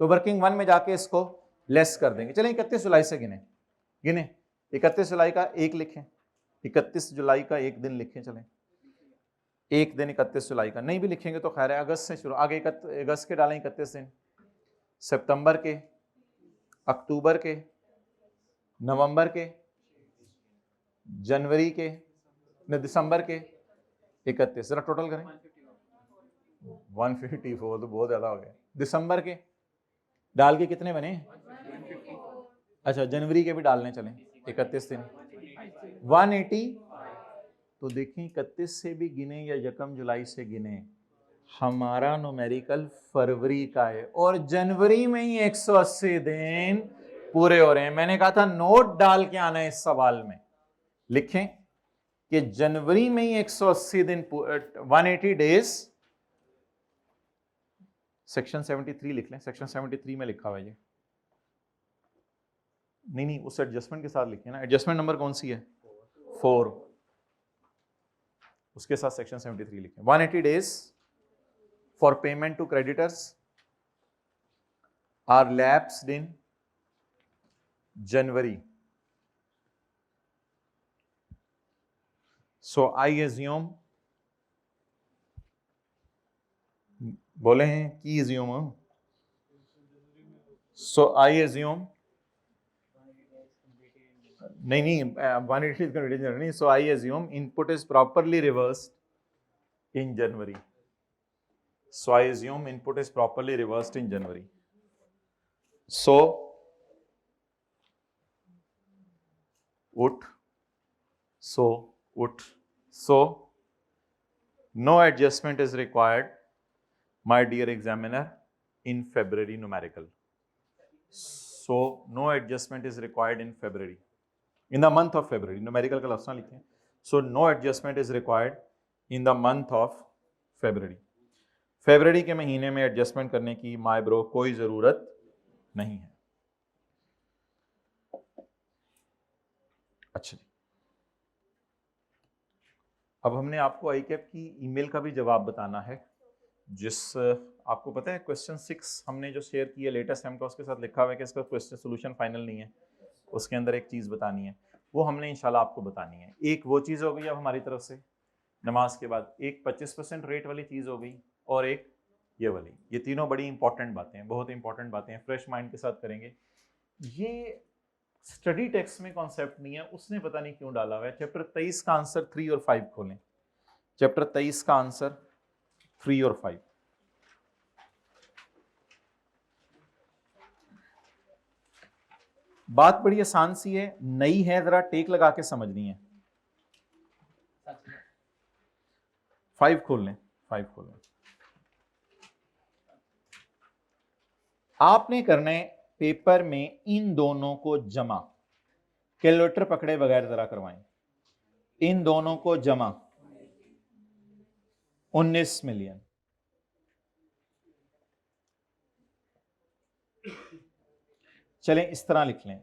तो वर्किंग 1 में जाके इसको लेस कर देंगे। चलें 31 जुलाई से गिने 31 जुलाई का 1 लिखें, 31 जुलाई का एक दिन लिखें, चलें एक दिन 31 जुलाई का, नहीं भी लिखेंगे तो खैर है, अगस्त से शुरू, आगे अगस्त के डालें 31 दिन, सितंबर के, अक्टूबर के, नवंबर के, जनवरी के, दिसंबर के 31, जरा टोटल करें 154, तो बहुत ज्यादा हो गया। दिसंबर के डाल के कितने बने? अच्छा जनवरी के भी डालने चलें 31 दिन 180, तो देखें 31 से भी गिने या यकम जुलाई से गिने, हमारा न्यूमेरिकल फरवरी का है और जनवरी में ही 180 दिन पूरे हो रहे हैं। मैंने कहा था नोट डाल के आना है इस सवाल में, लिखें कि जनवरी में ही 180 दिन 180 डेज, सेक्शन 73 लिख लें, सेक्शन 73 में लिखा हुआ है ये, नहीं उस एडजस्टमेंट के साथ लिखिए ना, एडजस्टमेंट नंबर कौन सी है 4, उसके साथ सेक्शन 73 लिखें। 180 days for payment to creditors are lapsed in January, so I assume, बोले हैं की assume, so I assume, नहीं 180 is completed in January, so I assume input is properly reversed in January, so I assume input is properly reversed in January, so no adjustment is required, my dear examiner, in February numerical. So no adjustment is required in February, in the month of February, numerical का लफ्ज़ ना लिखें, so no adjustment is required in the month of February. February के महीने में adjustment करने की my bro कोई ज़रूरत नहीं है। अच्छा, अब हमने आपको आईकैप की ईमेल का भी जवाब बताना है, जिस आपको पता है क्वेश्चन 6 हमने जो शेयर किया लेटेस्ट हम का, उसके साथ लिखा हुआ है कि इसका क्वेश्चन सोल्यूशन फाइनल नहीं है, उसके अंदर एक चीज़ बतानी है, वो हमने इंशाल्लाह आपको बतानी है। एक वो चीज़ हो गई अब हमारी तरफ से नमाज के बाद, एक 25% रेट वाली चीज़ हो गई और एक ये वाली, ये तीनों बड़ी इंपॉर्टेंट बातें हैं, बहुत इंपॉर्टेंट बातें हैं, फ्रेश माइंड के साथ करेंगे। ये स्टडी टेक्स्ट में कॉन्सेप्ट नहीं है, उसने पता नहीं क्यों डाला हुआ है। चैप्टर 23 का आंसर 3 और 5 खोलें, चैप्टर 23 का आंसर 3 और 5। बात बड़ी आसान सी है, नई है, जरा टेक लगा के समझनी है। 5 खोल लें, 5 खोल लें। आपने करना है पेपर में इन दोनों को जमा, कैलकुलेटर पकड़े बगैर जरा करवाएं, इन दोनों को जमा 19 मिलियन। चलें इस तरह लिख लें,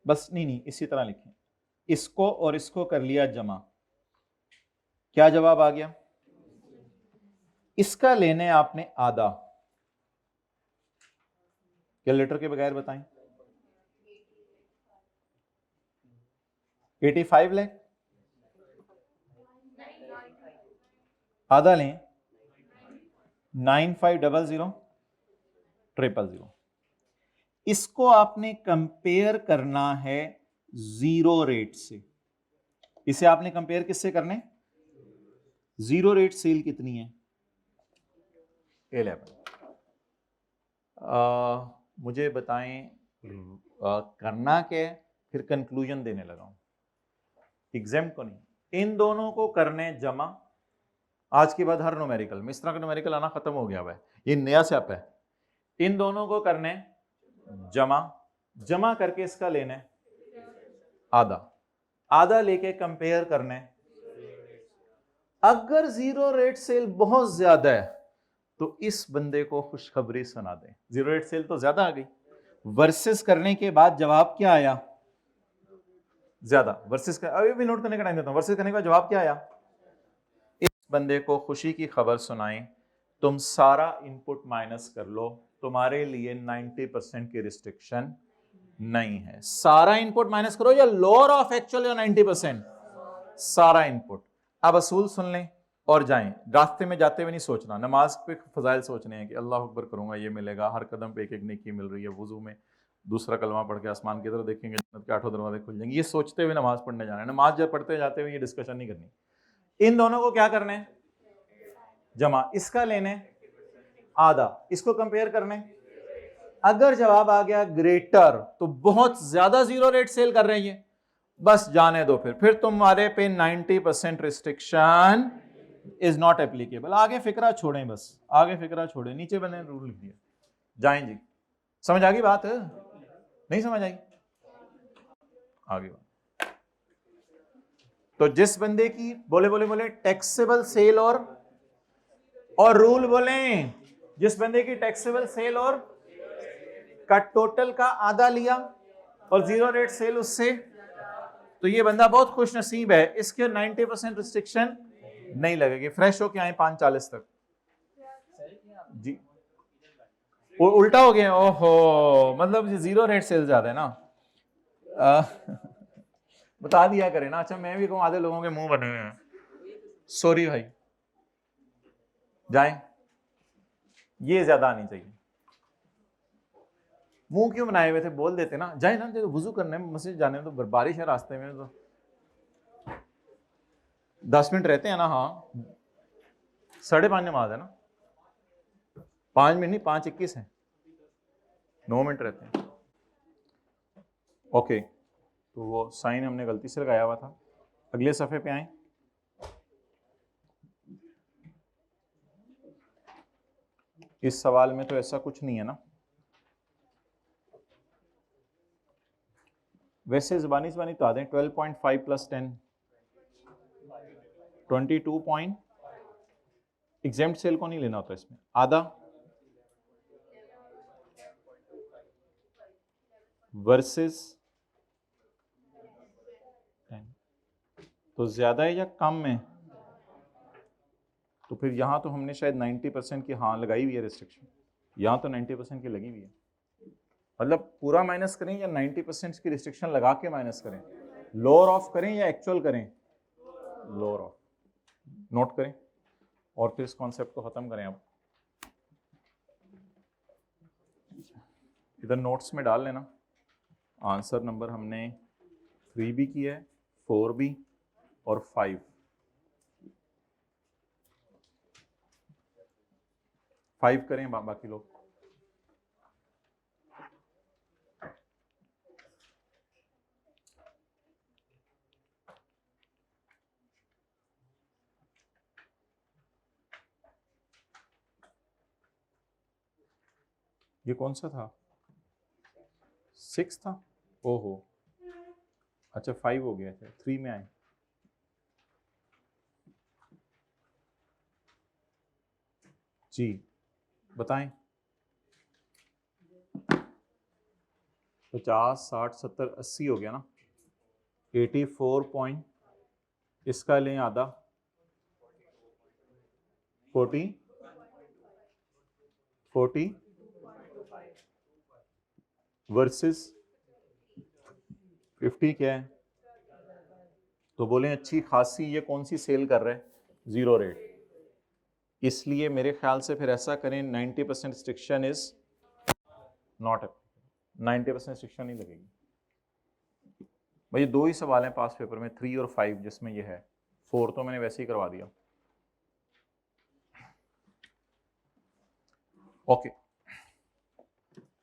बस नहीं इसी तरह लिखें, इसको और इसको कर लिया जमा, क्या जवाब आ गया? इसका लेने आपने आधा, कैलकुलेटर के बगैर बताएं, 85 लाख, आधा लें 95000000। इसको आपने कंपेयर करना है जीरो रेट से, इसे आपने कंपेयर किससे करने? जीरो रेट सेल कितनी है? 11। मुझे बताएं करना क्या है, फिर कंक्लूजन देने लगा हूं, एग्जाम को नहीं, इन दोनों को करने जमा। आज के बाद हर न्यूमेरिकल में इस तरह का न्यूमेरिकल आना खत्म हो गया है, ये नया स्टेप है। इन दोनों को करने जमा, जमा करके इसका लेने आधा, आधा लेके कंपेयर करने। अगर जीरो रेट सेल बहुत ज्यादा है तो इस बंदे को खुशखबरी सुना दें, जीरो रेट सेल तो ज्यादा आ गई, वर्सेस करने के बाद जवाब क्या आया? ज्यादा। वर्सेस का अभी भी नोट करने का टाइम देता हूं, वर्सेस करने के बाद जवाब क्या आया? इस बंदे को खुशी की खबर सुनाएं, तुम सारा इनपुट माइनस कर लो, तुम्हारे लिए 90% की रिस्ट्रिक्शन नहीं है। सारा इनपुट माइनस करो या लोअर ऑफ एक्चुअल या 90%, सारा इनपुट। अब असूल सुन लें और जाएं। रास्ते में जाते हुए नहीं सोचना, नमाज पे फजाइल सोचने हैं कि अल्लाह अकबर करूंगा ये मिलेगा, हर कदम पे एक एक नेकी मिल रही है, वुजू में दूसरा कलमा पढ़ के आसमान की तरफ देखेंगे, जन्नत के 8 दरवाजे खुल जाएंगे, ये सोचते हुए नमाज पढ़ने जाना है। नमाज जब पढ़ते जाते हुए ये डिस्कशन नहीं करनी। इन दोनों को क्या करना है, जमा। इसका लेने आधा, इसको कंपेयर करने। अगर जवाब आ गया ग्रेटर तो बहुत ज्यादा जीरो रेट सेल कर रहे हैं, बस जाने दो। फिर तुम्हारे पे 90% रिस्ट्रिक्शन इज नॉट एप्लीकेबल। आगे फिक्रा छोड़ें, बस आगे फिक्रा छोड़ें, नीचे बने रूल लिख दिया, जाएं जी। समझ आ गई बात? नहीं समझ आई? आगे बात। तो जिस बंदे की बोले बोले बोले टैक्सेबल सेल और रूल बोले, जिस बंदे की टैक्सेबल सेल और का टोटल का आधा लिया और जीरो रेट सेल उससे, तो ये बंदा बहुत खुश नसीब है, इसके 90% रिस्ट्रिक्शन नहीं लगेगी। फ्रेश हो के आए 5:40 तक जी। उल्टा हो गया, ओहो, मतलब जीरो रेट सेल ज्यादा है ना। बता दिया करें ना। अच्छा मैं भी कहूं, आधे लोगों के मुंह बने हुए हैं, सॉरी भाई, जाएं। ये ज्यादा आनी चाहिए। मुंह क्यों बनाए हुए थे, बोल देते ना, जाए ना, तो वुजू करने में मस्जिद जाने में, तो बारिश है रास्ते में, तो 10 मिनट रहते हैं ना। हाँ 5:30 नमाज है ना, 5 मिनट नहीं, 5:21 है, 9 मिनट रहते हैं। ओके, तो वो साइन हमने गलती से लगाया हुआ था। अगले सफ़े पे आए। इस सवाल में तो ऐसा कुछ नहीं है ना। वैसे ज़बानी बता दें, 12.5 + 10 22 पॉइंट। एग्जेम्प्ट सेल को नहीं लेना होता इसमें, आधा वर्सेस 10, तो ज्यादा है या कम में? तो फिर यहाँ तो हमने शायद 90% की हाँ लगाई हुई है रिस्ट्रिक्शन, यहाँ तो 90% की लगी हुई है। मतलब पूरा माइनस करें या 90% की रिस्ट्रिक्शन लगा के माइनस करें, लोअर ऑफ करें या एक्चुअल करें, लोअर ऑफ। नोट करें और फिर इस कॉन्सेप्ट को खत्म करें। अब इधर नोट्स में डाल लेना, आंसर नंबर हमने 3 भी किया है, 4 भी और 5 करें बाकी लोग। ये कौन सा था, 6 था, ओहो अच्छा 5 हो गया था, 3 में आए। जी बताएं। 50, 60, 70, 80 हो गया ना, 84 पॉइंट। इसका लें आधा, 40 वर्सेस 50 क्या है? तो बोलें अच्छी खासी ये कौन सी सेल कर रहा है, जीरो रेट। इसलिए मेरे ख्याल से फिर ऐसा करें, 90% रिस्ट्रिक्शन इज नॉट, 90% रिस्ट्रिक्शन नहीं लगेगी भाई। 2 ही सवाल हैं पास पेपर में, 3 और 5, जिसमें ये है। 4 तो मैंने वैसे ही करवा दिया। ओके,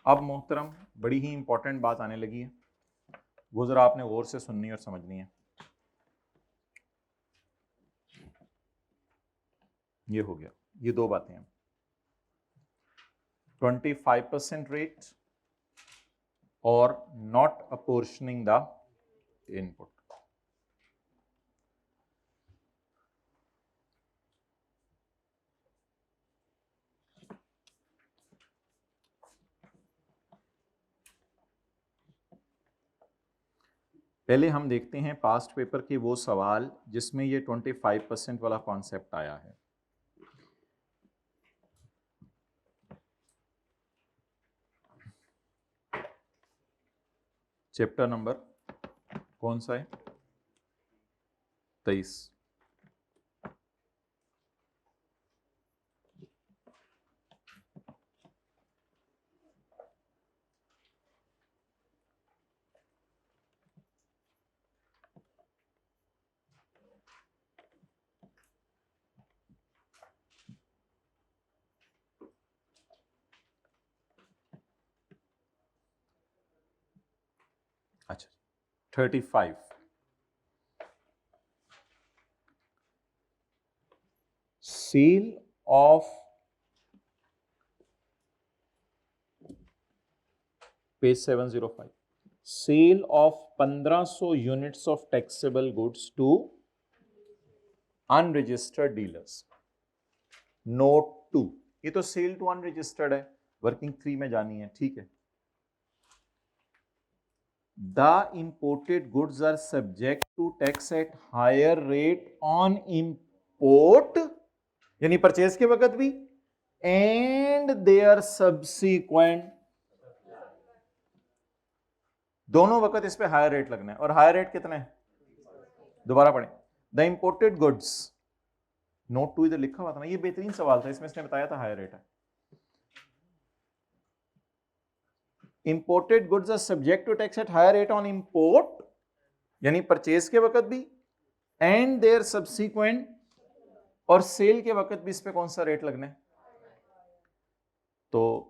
अब मोहतरम बड़ी ही इंपॉर्टेंट बात आने लगी है, वो जरा आपने गौर से सुननी और समझनी है। ये हो गया, ये 2 बातें हैं, 25% रेट और नॉट अपोर्शनिंग द इनपुट। पहले हम देखते हैं पास्ट पेपर के वो सवाल जिसमें ये 25% वाला कॉन्सेप्ट आया है। चैप्टर नंबर कौन सा है? 23। अच्छा, 35। Sale of page 705, sale of 1500 units of taxable goods to unregistered dealers. Note 2, ये तो सेल टू अनरजिस्टर्ड है, वर्किंग 3 में जानी है, ठीक है। The imported goods are subject to tax at higher rate on import, यानी परचेज के वक्त भी, एंड देयर सब्सिक्वेंट, दोनों वक्त इस पे हायर रेट लगना है। और हायर रेट कितने है? दोबारा पढ़ें। द इंपोर्टेड गुड्स, नोट 2 इधर लिखा हुआ था ना, ये बेहतरीन सवाल था, इसमें इसने बताया था हायर रेट है। Imported goods are subject to tax at higher rate on import, यानी परचेज के वक्त भी, एंड देयर सब्सिक्वेंट, और सेल के वक्त भी इस पे कौन सा रेट लगना है? तो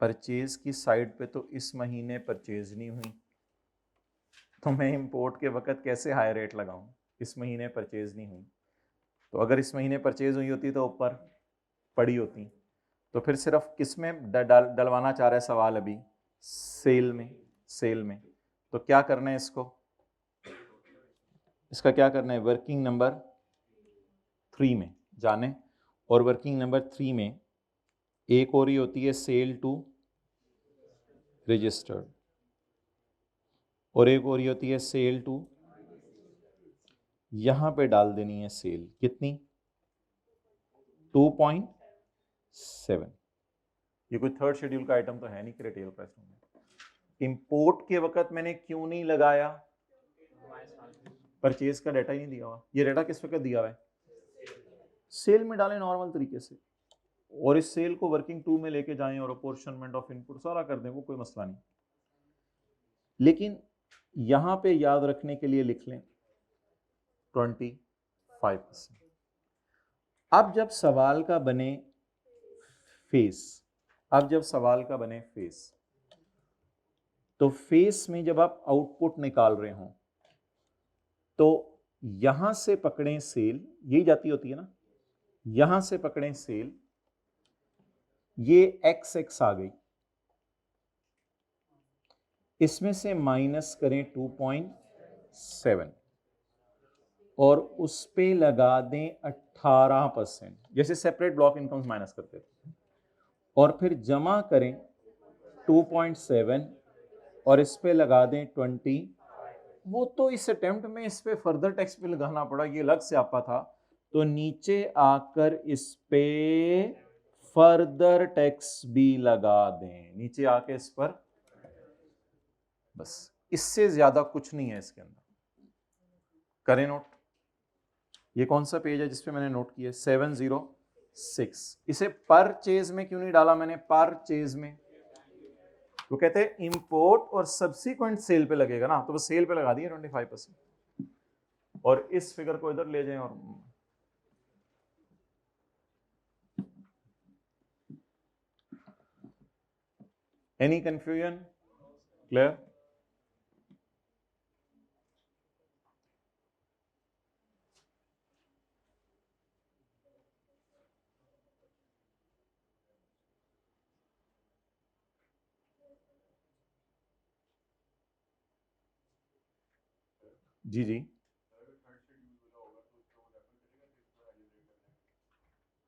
परचेज की साइड पे तो इस महीने परचेज नहीं हुई, तो मैं इंपोर्ट के वक्त कैसे हाई रेट लगाऊं? इस महीने परचेज नहीं हुई, तो अगर इस महीने परचेज हुई होती तो ऊपर पड़ी होती। तो फिर सिर्फ किस में डलवाना चाह रहा है सवाल अभी? सेल में। सेल में तो क्या करना है इसको? इसका क्या करना है? वर्किंग नंबर 3 में जाने, और वर्किंग नंबर 3 में एक और ही होती है सेल टू रजिस्टर्ड, और एक और ही होती है सेल टू, यहां पे डाल देनी है सेल कितनी? 2.7। ये कोई थर्ड शेड्यूल का आइटम तो है नहीं कि रिटेल प्राइस में। इंपोर्ट के वक्त मैंने क्यों नहीं लगाया? परचेज का डाटा ही नहीं दिया हुआ। ये डाटा किस वक्त दिया हुआ है? सेल में डालें नॉर्मल तरीके से, और इस सेल को वर्किंग 2 में लेके जाएं और अपोर्शनमेंट ऑफ इनपुट सारा कर दें, वो कोई मसला नहीं। लेकिन यहां पे याद रखने के लिए लिख लें 25%। अब जब सवाल का बने फेस, अब जब सवाल का बने फेस, तो फेस में जब आप आउटपुट निकाल रहे हो तो यहां से पकड़ें सेल, यही जाती होती है ना, यहां से पकड़ें सेल, ये एक्स एक्स आ गई, इसमें से माइनस करें 2.7 और उस पे लगा दें 18%, जैसे सेपरेट ब्लॉक इनकम्स माइनस करते थे, और फिर जमा करें 2.7 और इस पे लगा दें 20। वो तो इस अटेम्प्ट में इस पे फर्दर टैक्स पे लगाना पड़ा, ये अलग से आपा था, तो नीचे आकर इस पे फर्दर टैक्स भी लगा दें, नीचे आके इस पर, बस इससे ज्यादा कुछ नहीं है इसके अंदर। करें नोट। ये कौन सा पेज है जिसपे मैंने नोट किया? 706। इसे परचेज में क्यों नहीं डाला मैंने? परचेज में वो कहते हैं इंपोर्ट और सब्सिक्वेंट सेल पे लगेगा ना, तो वो सेल पे लगा दिए 25%, और इस फिगर को इधर ले जाएं। और एनी कंफ्यूजन? क्लियर? जी जी,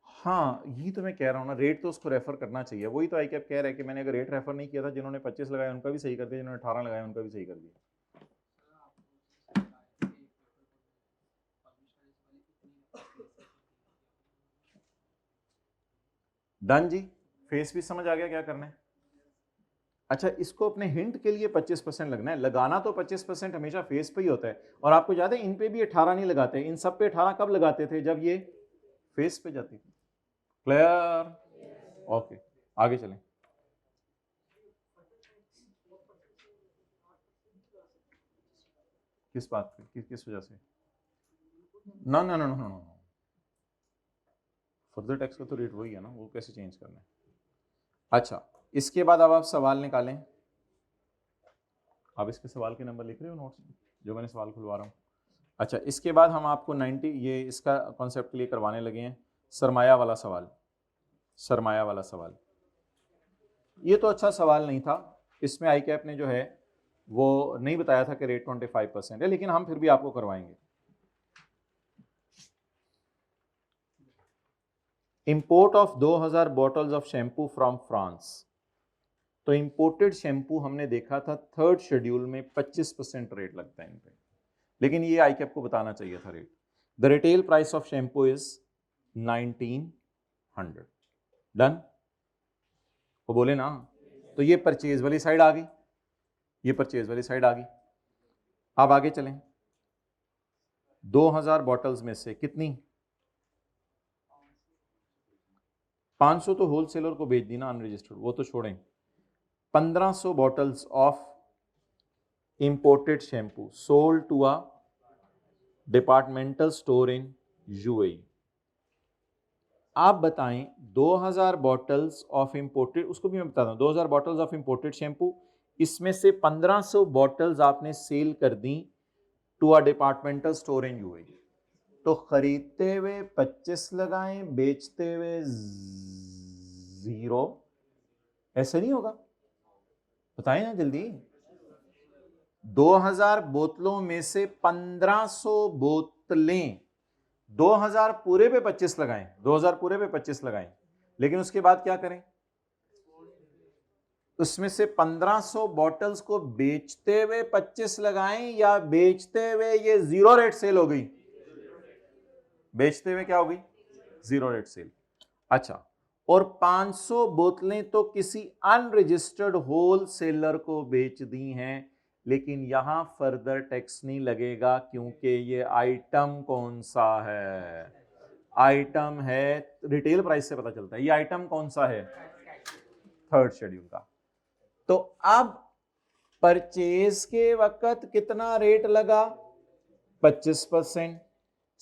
हाँ यही तो मैं कह रहा हूँ ना, रेट तो उसको रेफर करना चाहिए। वही तो आई कैप कह रहा है कि मैंने अगर रेट रेफर नहीं किया था, जिन्होंने 25 लगाया उनका भी सही कर दिया, जिन्होंने 18 लगाया उनका भी सही कर दिया। डन जी, फेस भी समझ आ गया क्या करना है? अच्छा, इसको अपने हिंट के लिए 25% लगना है, लगाना तो 25% हमेशा फेस पे ही होता है। और आपको याद है इन पे भी 18 नहीं लगाते, इन सब पे 18 कब लगाते थे? जब ये फेस पे जाती थी। क्लियर? ओके, आगे चलें। किस बात पे, किस वजह से? ना ना ना ना ना, फर्दर टैक्स का तो रेट वही है ना, वो कैसे चेंज करना है? अच्छा, इसके बाद अब आप सवाल निकालें। आप इसके सवाल के नंबर लिख रहे हो नोट्स में, जो मैंने सवाल खुलवा रहा हूँ? अच्छा, इसके बाद हम आपको 90 ये इसका कॉन्सेप्ट क्लियर करवाने लगे हैं। सरमाया वाला सवाल, सरमाया वाला सवाल, ये तो अच्छा सवाल नहीं था। इसमें आई कैप ने जो है वो नहीं बताया था कि रेट 25% है, लेकिन हम फिर भी आपको करवाएंगे। Import of 2000 bottles of shampoo from France. तो इंपोर्टेड शैम्पू हमने देखा था थर्ड शेड्यूल में 25% रेट लगता है इन पे, लेकिन ये आई कैप को बताना चाहिए था rate. The retail price of shampoo is 1900। Done? वो बोले ना, तो ये परचेज वाली साइड आ गई, ये परचेज वाली साइड आ गई। अब आगे चलें। 2000 बॉटल्स में से कितनी? 500 तो होलसेलर को बेच दी ना अनरजिस्टर्ड, वो तो छोड़ें। 1500 bottles of imported shampoo sold to a departmental store in UAE. आप बताएं 2000 बॉटल्स ऑफ इंपोर्टेड, उसको भी मैं बताता हूं, 2000 बॉटल्स ऑफ इंपोर्टेड शैम्पू, इसमें से 1500 बॉटल्स आपने सेल कर दी to a departmental store in UAE. तो खरीदते हुए 25 लगाएं, बेचते हुए 0, ऐसे नहीं होगा? बताएं ना जल्दी। 2000 बोतलों में से 1500 बोतलें, 2000 पूरे पे 25 लगाएं, 2000 पूरे पे 25 लगाएं, लेकिन उसके बाद क्या करें? उसमें से 1500 बॉटल्स को बेचते हुए 25 लगाएं, या बेचते हुए ये 0 रेट सेल हो गई? बेचते हुए क्या हो गई? 0 रेट सेल। अच्छा, और 500 बोतलें तो किसी अनरजिस्टर्ड होलसेलर को बेच दी हैं, लेकिन यहां फर्दर टैक्स नहीं लगेगा, क्योंकि ये आइटम कौन सा है? आइटम है, रिटेल प्राइस से पता चलता है ये आइटम कौन सा है, थर्ड शेड्यूल का। तो अब परचेज के वक्त कितना रेट लगा? 25%।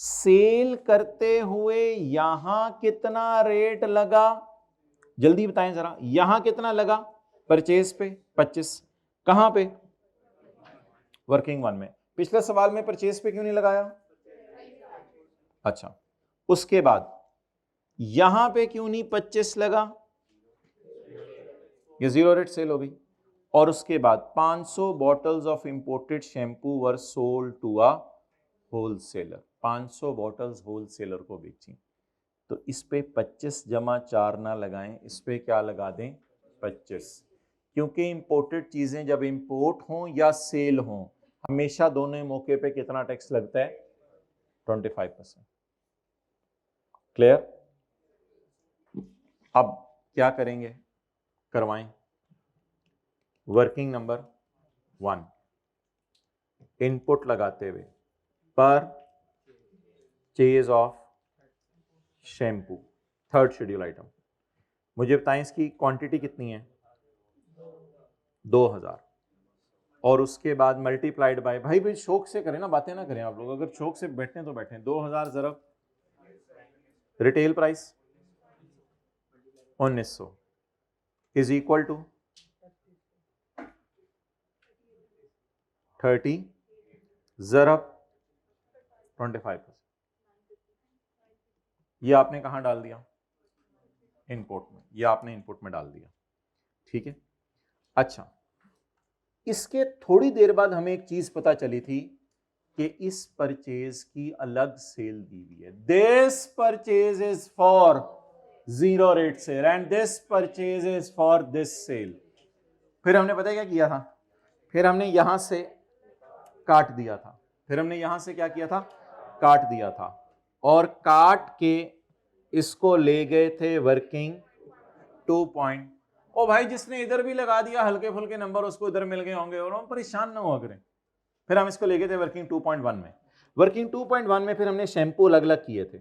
सेल करते हुए यहां कितना रेट लगा? जल्दी बताएं जरा, यहां कितना लगा परचेज पे? 25। कहां पे? वर्किंग वन में। पिछले सवाल में परचेज पे क्यों नहीं लगाया? अच्छा, उसके बाद यहां पे क्यों नहीं 25 लगा? ये 0 रेट सेल हो गई। और उसके बाद 500 bottles of imported shampoo were sold to a wholesaler, 500 bottles wholesaler को बेची। तो इस पे 25 जमा 4 ना लगाएं, इस पे क्या लगा दें? 25। क्योंकि इंपोर्टेड चीजें जब इंपोर्ट हों या सेल हों, हमेशा दोनों मौके पे कितना टैक्स लगता है? 25%। क्लियर? अब क्या करेंगे? करवाएं। वर्किंग नंबर 1, इनपुट लगाते हुए purchase of shampoo, third schedule item. मुझे बताएं इसकी क्वांटिटी कितनी है? 2000। और उसके बाद मल्टीप्लाइड बाय, भाई शौक से करें ना, बातें ना करें आप लोग, अगर शौक से बैठे तो बैठे। 2000 ज़रब retail price 1900 is equal to 30 ज़रब 25%। ये आपने कहां डाल दिया? इनपुट में। ये आपने इनपुट में डाल दिया, ठीक है। अच्छा, इसके थोड़ी देर बाद हमें एक चीज पता चली थी कि इस परचेज की अलग सेल दी हुई है। This purchase is for 0 rate sale and this purchase is for this sale. फिर हमने पता क्या किया था? फिर हमने यहां से काट दिया था, फिर हमने यहां से क्या किया था? काट दिया था, और काट के इसको ले गए थे वर्किंग 2 पॉइंट। ओ भाई जिसने इधर भी लगा दिया हल्के फुल्के नंबर उसको इधर मिल गए होंगे, और हम परेशान ना हुआ करें। फिर हम इसको लेके थे वर्किंग 2.1 में। वर्किंग 2.1 में फिर हमने शैम्पू अलग अलग किए थे,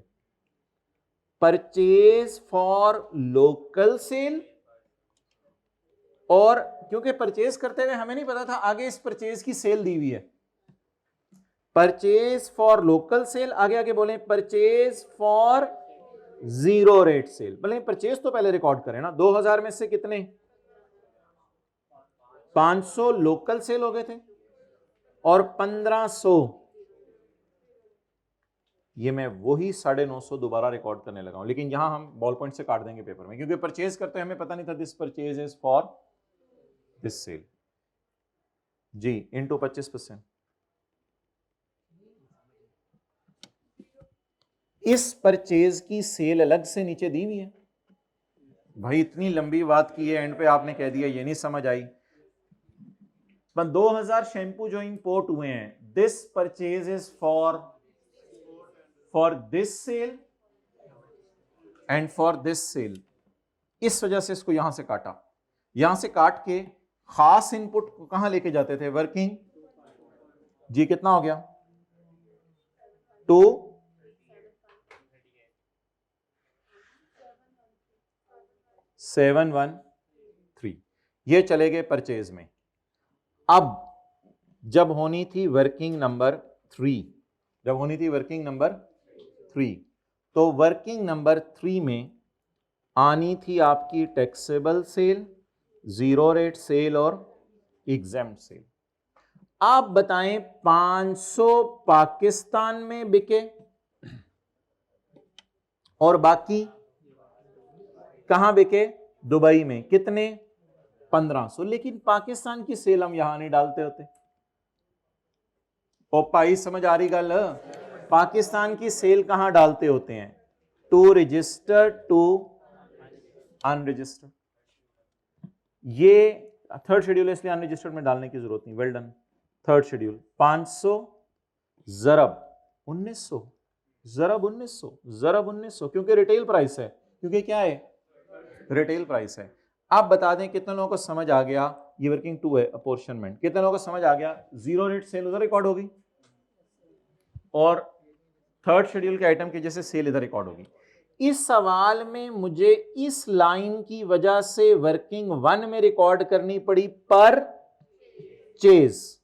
परचेज फॉर लोकल सेल, और क्योंकि परचेज करते हुए हमें नहीं पता था आगे इस परचेज की सेल दी हुई है, परचेज फॉर लोकल सेल, आगे आगे बोले purchase for zero rate sale. बोले परचेज तो पहले रिकॉर्ड करें ना, 2000 में से कितने 500 लोकल सेल हो गए थे और 1500 ये मैं वही 950 दोबारा रिकॉर्ड करने लगा हूं, लेकिन यहां हम बॉल पॉइंट से काट देंगे पेपर में, क्योंकि परचेज करते हमें पता नहीं था this purchase is for this sale जी इनटू 25%। इस परचेज की सेल अलग से नीचे दी हुई है। भाई इतनी लंबी बात की है, एंड पे आपने कह दिया ये नहीं समझ आई। 2000 शैम्पू जो इंपोर्ट हुए हैं, this purchase is for this sale and for this sale, इस वजह से इसको यहां से काटा। यहां से काट के खास इनपुट को कहां लेके जाते थे, वर्किंग जी कितना हो गया 2713, ये चले गए परचेज में। अब जब होनी थी वर्किंग नंबर 3, जब होनी थी वर्किंग नंबर 3, तो वर्किंग नंबर 3 में आनी थी आपकी taxable sale, zero rate sale और एग्जेम्प्ट सेल। आप बताएं 500 पाकिस्तान में बिके और बाकी कहां बिके, दुबई में, कितने 1500, लेकिन पाकिस्तान की सेल हम यहां नहीं डालते होते। ओ भाई समझ आ रही गल, पाकिस्तान की सेल कहां डालते होते हैं, टू रजिस्टर्ड टू अनरजिस्टर्ड। ये थर्ड शेड्यूल है इसलिए अनरजिस्टर्ड में डालने की जरूरत नहीं, वेल डन। थर्ड शेड्यूल 500 जरब 1900, जरब 1900, जरब 1900, क्योंकि रिटेल प्राइस है, क्योंकि क्या है रिटेल प्राइस है। आप बता दें कितने लोगों को समझ आ गया, ये वर्किंग 2 है अपॉर्शनमेंट, कितने लोगों को समझ आ गया जीरो रेट सेल उधर रिकॉर्ड होगी और थर्ड शेड्यूल के आइटम की जैसे सेल इधर रिकॉर्ड होगी। इस सवाल में मुझे इस लाइन की वजह से वर्किंग 1 में रिकॉर्ड करनी पड़ी पर चेज,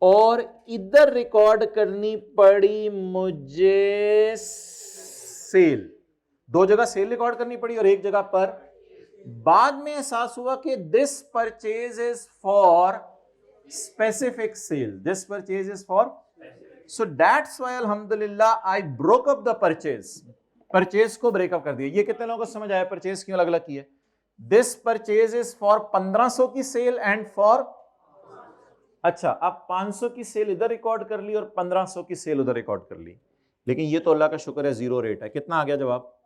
और इधर रिकॉर्ड करनी पड़ी मुझे सेल। दो जगह सेल रिकॉर्ड करनी पड़ी और एक जगह पर। बाद में एहसास हुआ कि this purchase is for specific sale, this purchase is for, so that's why अल्हम्दुलिल्लाह I broke up the purchase, purchase को ब्रेकअप कर दिया। ये कितने लोगों को समझ आया परचेज क्यों अलग अलग की है। दिस परचेज इज फॉर 1500 की सेल एंड फॉर, अच्छा अब 500 की सेल इधर रिकॉर्ड कर ली और 1500 की सेल उधर रिकॉर्ड कर ली, लेकिन ये तो अल्लाह का शुक्र है जीरो रेट है। कितना आ गया जवाब,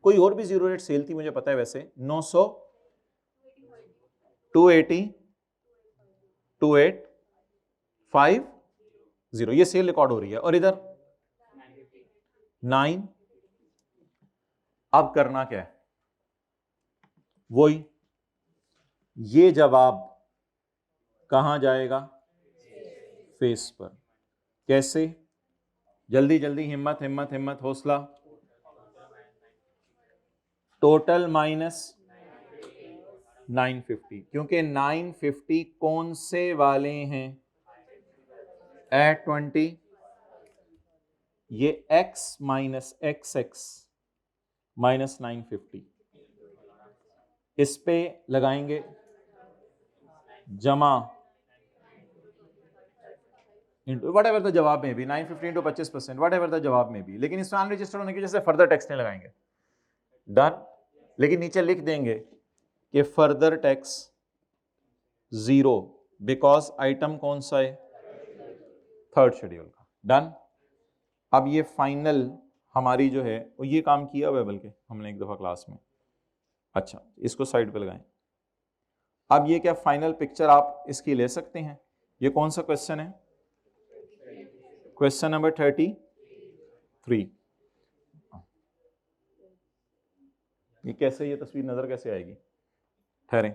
कोई और भी जीरो रेट सेल थी मुझे पता है वैसे, 900, 280, 2850, ये सेल रिकॉर्ड हो रही है, और इधर 9। अब करना क्या है, वही ये जवाब कहां जाएगा, फेस पर। कैसे, जल्दी जल्दी, हिम्मत हिम्मत हिम्मत, हौसला। टोटल माइनस 950, क्योंकि 950 कौन से वाले हैं, एट 20, ये x minus x x minus 950, इस पे लगाएंगे जमा इंटू वट एवर द जवाब में भी, 950 इंटू 25%, वट एवर द जवाब में भी, लेकिन इसमें अनरजिस्टर्ड होने की वजह से फर्दर टैक्स नहीं लगाएंगे, डन। लेकिन नीचे लिख देंगे कि further tax zero, because item कौन सा है, थर्ड शेड्यूल का, डन। अब ये फाइनल हमारी जो है वो ये काम किया हुआ है बल्कि हमने एक दफा क्लास में, अच्छा इसको साइड पे लगाएं। अब ये क्या फाइनल पिक्चर आप इसकी ले सकते हैं। ये कौन सा क्वेश्चन है, क्वेश्चन नंबर 33। ये कैसे, ये तस्वीर नजर कैसे आएगी, ठहरें,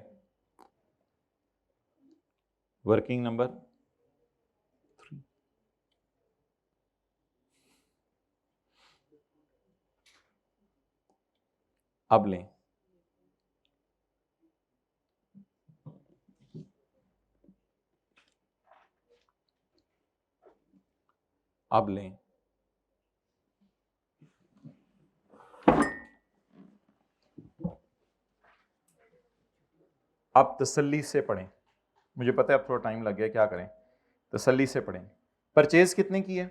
वर्किंग नंबर 3, अब लें, अब लें, आप तसल्ली से पढ़ें, मुझे पता है अब थोड़ा टाइम लग गया, क्या करें, तसल्ली से पढ़ें। परचेज कितने की है?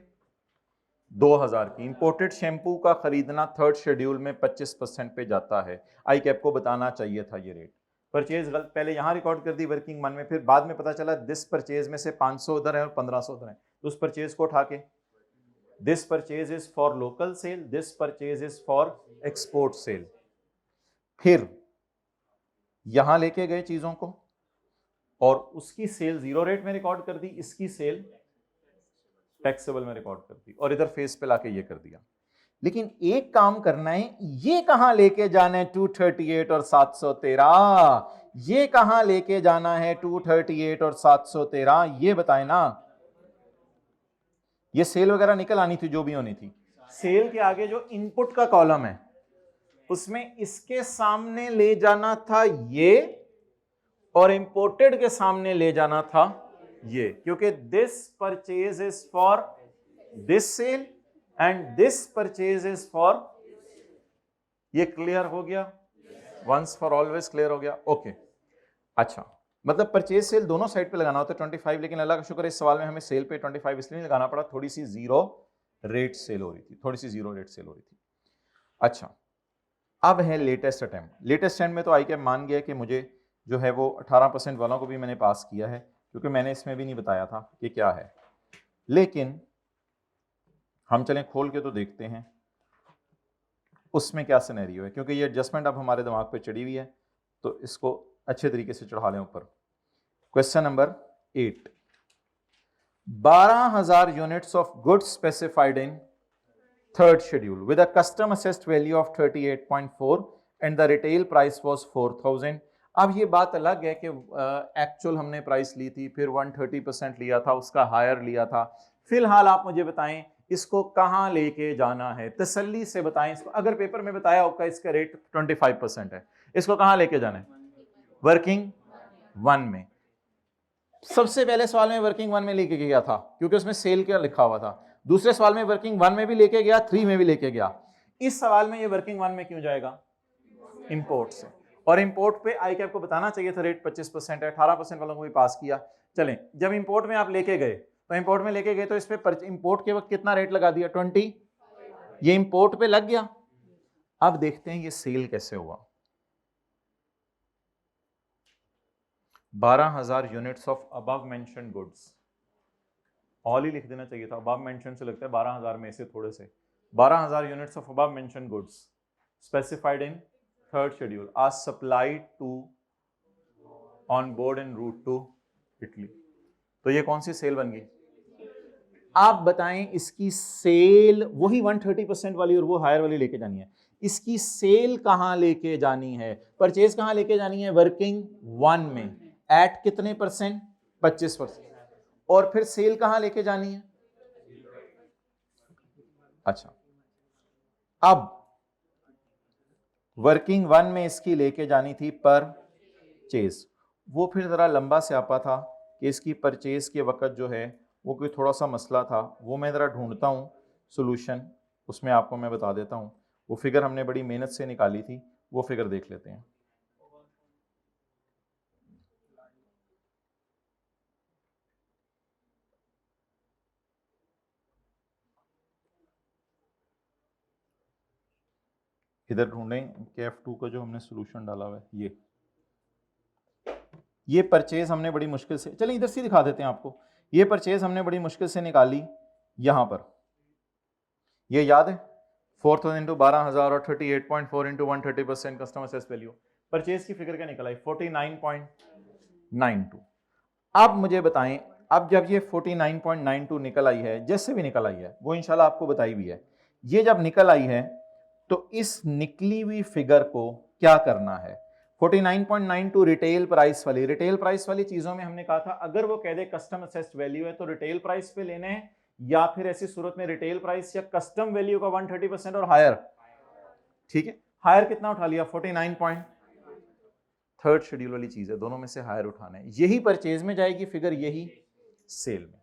2000 की। इंपोर्टेड शैम्पू का खरीदना थर्ड शेड्यूल में 25% पे जाता है। आई कैप को बताना चाहिए था ये रेट। परचेज गलत, पहले यहां रिकॉर्ड कर दी वर्किंग वन में, फिर बाद में पता चला दिस परचेज में से 500 उधर है और 1500 उधर है, तो उस परचेज को उठा के this purchase is for local cell, this purchase is for export cell. फिर यहां लेके गए चीजों को और उसकी सेल 0 रेट में रिकॉर्ड कर दी, इसकी सेल टैक्सेबल में रिकॉर्ड कर दी और इधर फेस पे लाके ये कर दिया। लेकिन एक काम करना है, ये कहां लेके जाना है 238 और 713, ये कहां लेके जाना है 238 और 713, ये बताएं ना। ये सेल वगैरह निकल आनी थी, जो भी होनी थी। सेल के आगे जो इनपुट का कॉलम है उसमें इसके सामने ले जाना था ये और इंपोर्टेड के सामने ले जाना था ये, क्योंकि this purchase is for this sale and this purchase is for, ये क्लियर हो गया, वंस फॉर ऑलवेज क्लियर हो गया, ओके। अच्छा, मतलब परचेज सेल दोनों साइड पे लगाना होता है 25, लेकिन अल्लाह का शुक्र इस सवाल में हमें सेल पे 25 इसलिए नहीं लगाना पड़ा, थोड़ी सी जीरो रेट सेल हो रही थी, थोड़ी सी जीरो रेट सेल हो रही थी। अच्छा, अब है लेटेस्ट अटेम्प्ट। लेटेस्ट अटेम्प्ट में तो आई कैप मान गया कि मुझे जो है वो 18% वालों को भी मैंने पास किया है, क्योंकि मैंने इसमें भी नहीं बताया था कि क्या है। लेकिन हम चलें खोल के तो देखते हैं उसमें क्या सिनेरियो है, क्योंकि ये एडजस्टमेंट अब हमारे दिमाग पे चढ़ी हुई है, तो इसको अच्छे तरीके से चढ़ा लें ऊपर। Question number 8, 12,000 units of goods specified in third schedule with a custom assessed value of 38.4 and the retail price was 4,000। अब ये बात अलग है कि एक्चुअल हमने प्राइस ली थी, फिर 130% लिया था, उसका हायर लिया था। फिलहाल आप मुझे बताएं इसको कहां लेके जाना है, तसल्ली से बताएं इसको। अगर पेपर में बताया होगा इसका रेट 25% है, इसको कहां लेके जाना है? वर्किंग वन में। सबसे पहले सवाल में वर्किंग वन में लेके गया था क्योंकि उसमें सेल क्या लिखा हुआ था, दूसरे सवाल में वर्किंग वन में भी लेके गया, 3 में भी लेके गया। इस सवाल में ये वर्किंग वन में क्यों जाएगा? इंपोर्ट से, और इंपोर्ट पे आई कैप को बताना चाहिए था रेट 25% है, 18% वालों को भी पास किया। चलें, जब इंपोर्ट में आप लेके गए तो इंपोर्ट में लेके गए तो इस पे इंपोर्ट के वक्त कितना रेट लगा दिया? 20, ये इंपोर्ट पे लग गया। अब देखते हैं ये सेल कैसे हुआ। 12,000 units of above mentioned goods, all he लिख देना चाहिए था, अबव मेंशन से लगता है 12,000 में से थोड़े से। 12,000 units of above mentioned goods specified in third schedule are supplied to on board and route to Italy. तो ये कौन सी सेल बन गई? आप बताएं इसकी सेल वही 130% वाली और वो हायर वाली लेके जानी है, इसकी सेल कहां लेके जानी है? परचेज कहां लेके जानी है? वर्किंग वन में, एट कितने परसेंट? 25%। और फिर सेल कहां लेके जानी है? अच्छा, अब वर्किंग वन में इसकी लेके जानी थी परचेज, वो फिर जरा लंबा स्यापा था कि इसकी परचेज के वक्त जो है वो कोई थोड़ा सा मसला था, वो मैं ज़रा ढूंढता हूँ सोल्यूशन, उसमें आपको मैं बता देता हूँ। वो फिगर हमने बड़ी मेहनत से निकाली थी, वो फिगर देख लेते हैं। इधर ढूंढें कि F2 का जो हमने सोल्यूशन डाला हुआ है, ये परचेज हमने बड़ी मुश्किल से, चलिए इधर से दिखा देते हैं आपको। ये परचेज हमने बड़ी मुश्किल से निकाली यहां पर, ये याद है 4,000 इंटू 12,000 और 38.4 into 130% customer cess value. Purchase की फिगर क्या निकल आई? 49.92। अब मुझे बताएं, अब जब ये 49.92 निकल आई है, जैसे भी निकल आई है, वो इंशाल्लाह आपको बताई भी है, ये जब निकल आई है तो इस निकली हुई फिगर को क्या करना है? 49.92 रिटेल प्राइस वाली। रिटेल प्राइस वाली चीजों में हमने कहा था अगर वो कह दे कस्टम असेस्ड वैल्यू है तो रिटेल प्राइस पे लेने हैं, या फिर ऐसी सूरत में रिटेल प्राइस या कस्टम वैल्यू का 130% और हायर। ठीक है, हायर कितना उठा लिया? 49 पॉइंट। थर्ड शेड्यूल वाली चीज है, दोनों में से हायर उठाना है। यही परचेज में जाएगी फिगर, यही सेल में।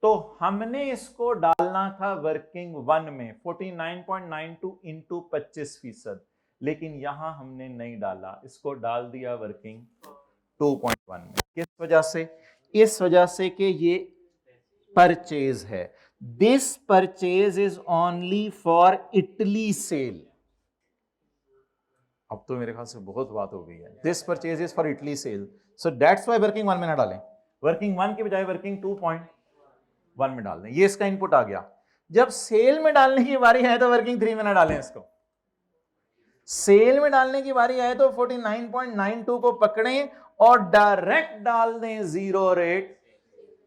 तो हमने इसको डालना था वर्किंग वन में 49.92 इंटू 25%, लेकिन यहां हमने नहीं डाला, इसको डाल दिया वर्किंग 2.1 में। किस वजह से? इस वजह से कि ये परचेज है। This purchase is only for Italy sale. अब तो मेरे ख्याल से बहुत बात हो गई है। This purchase is for Italy sale, so that's why working one में ना डालें, वर्किंग वन के बजाय वर्किंग 2.1 में डाल दें। ये इसका इनपुट आ गया। जब सेल में डालने की बारी आए तो वर्किंग 3 में ना डालें इसको। सेल में डालने की बारी आए तो 49.92 को पकड़ें और डायरेक्ट डाल दें जीरो रेट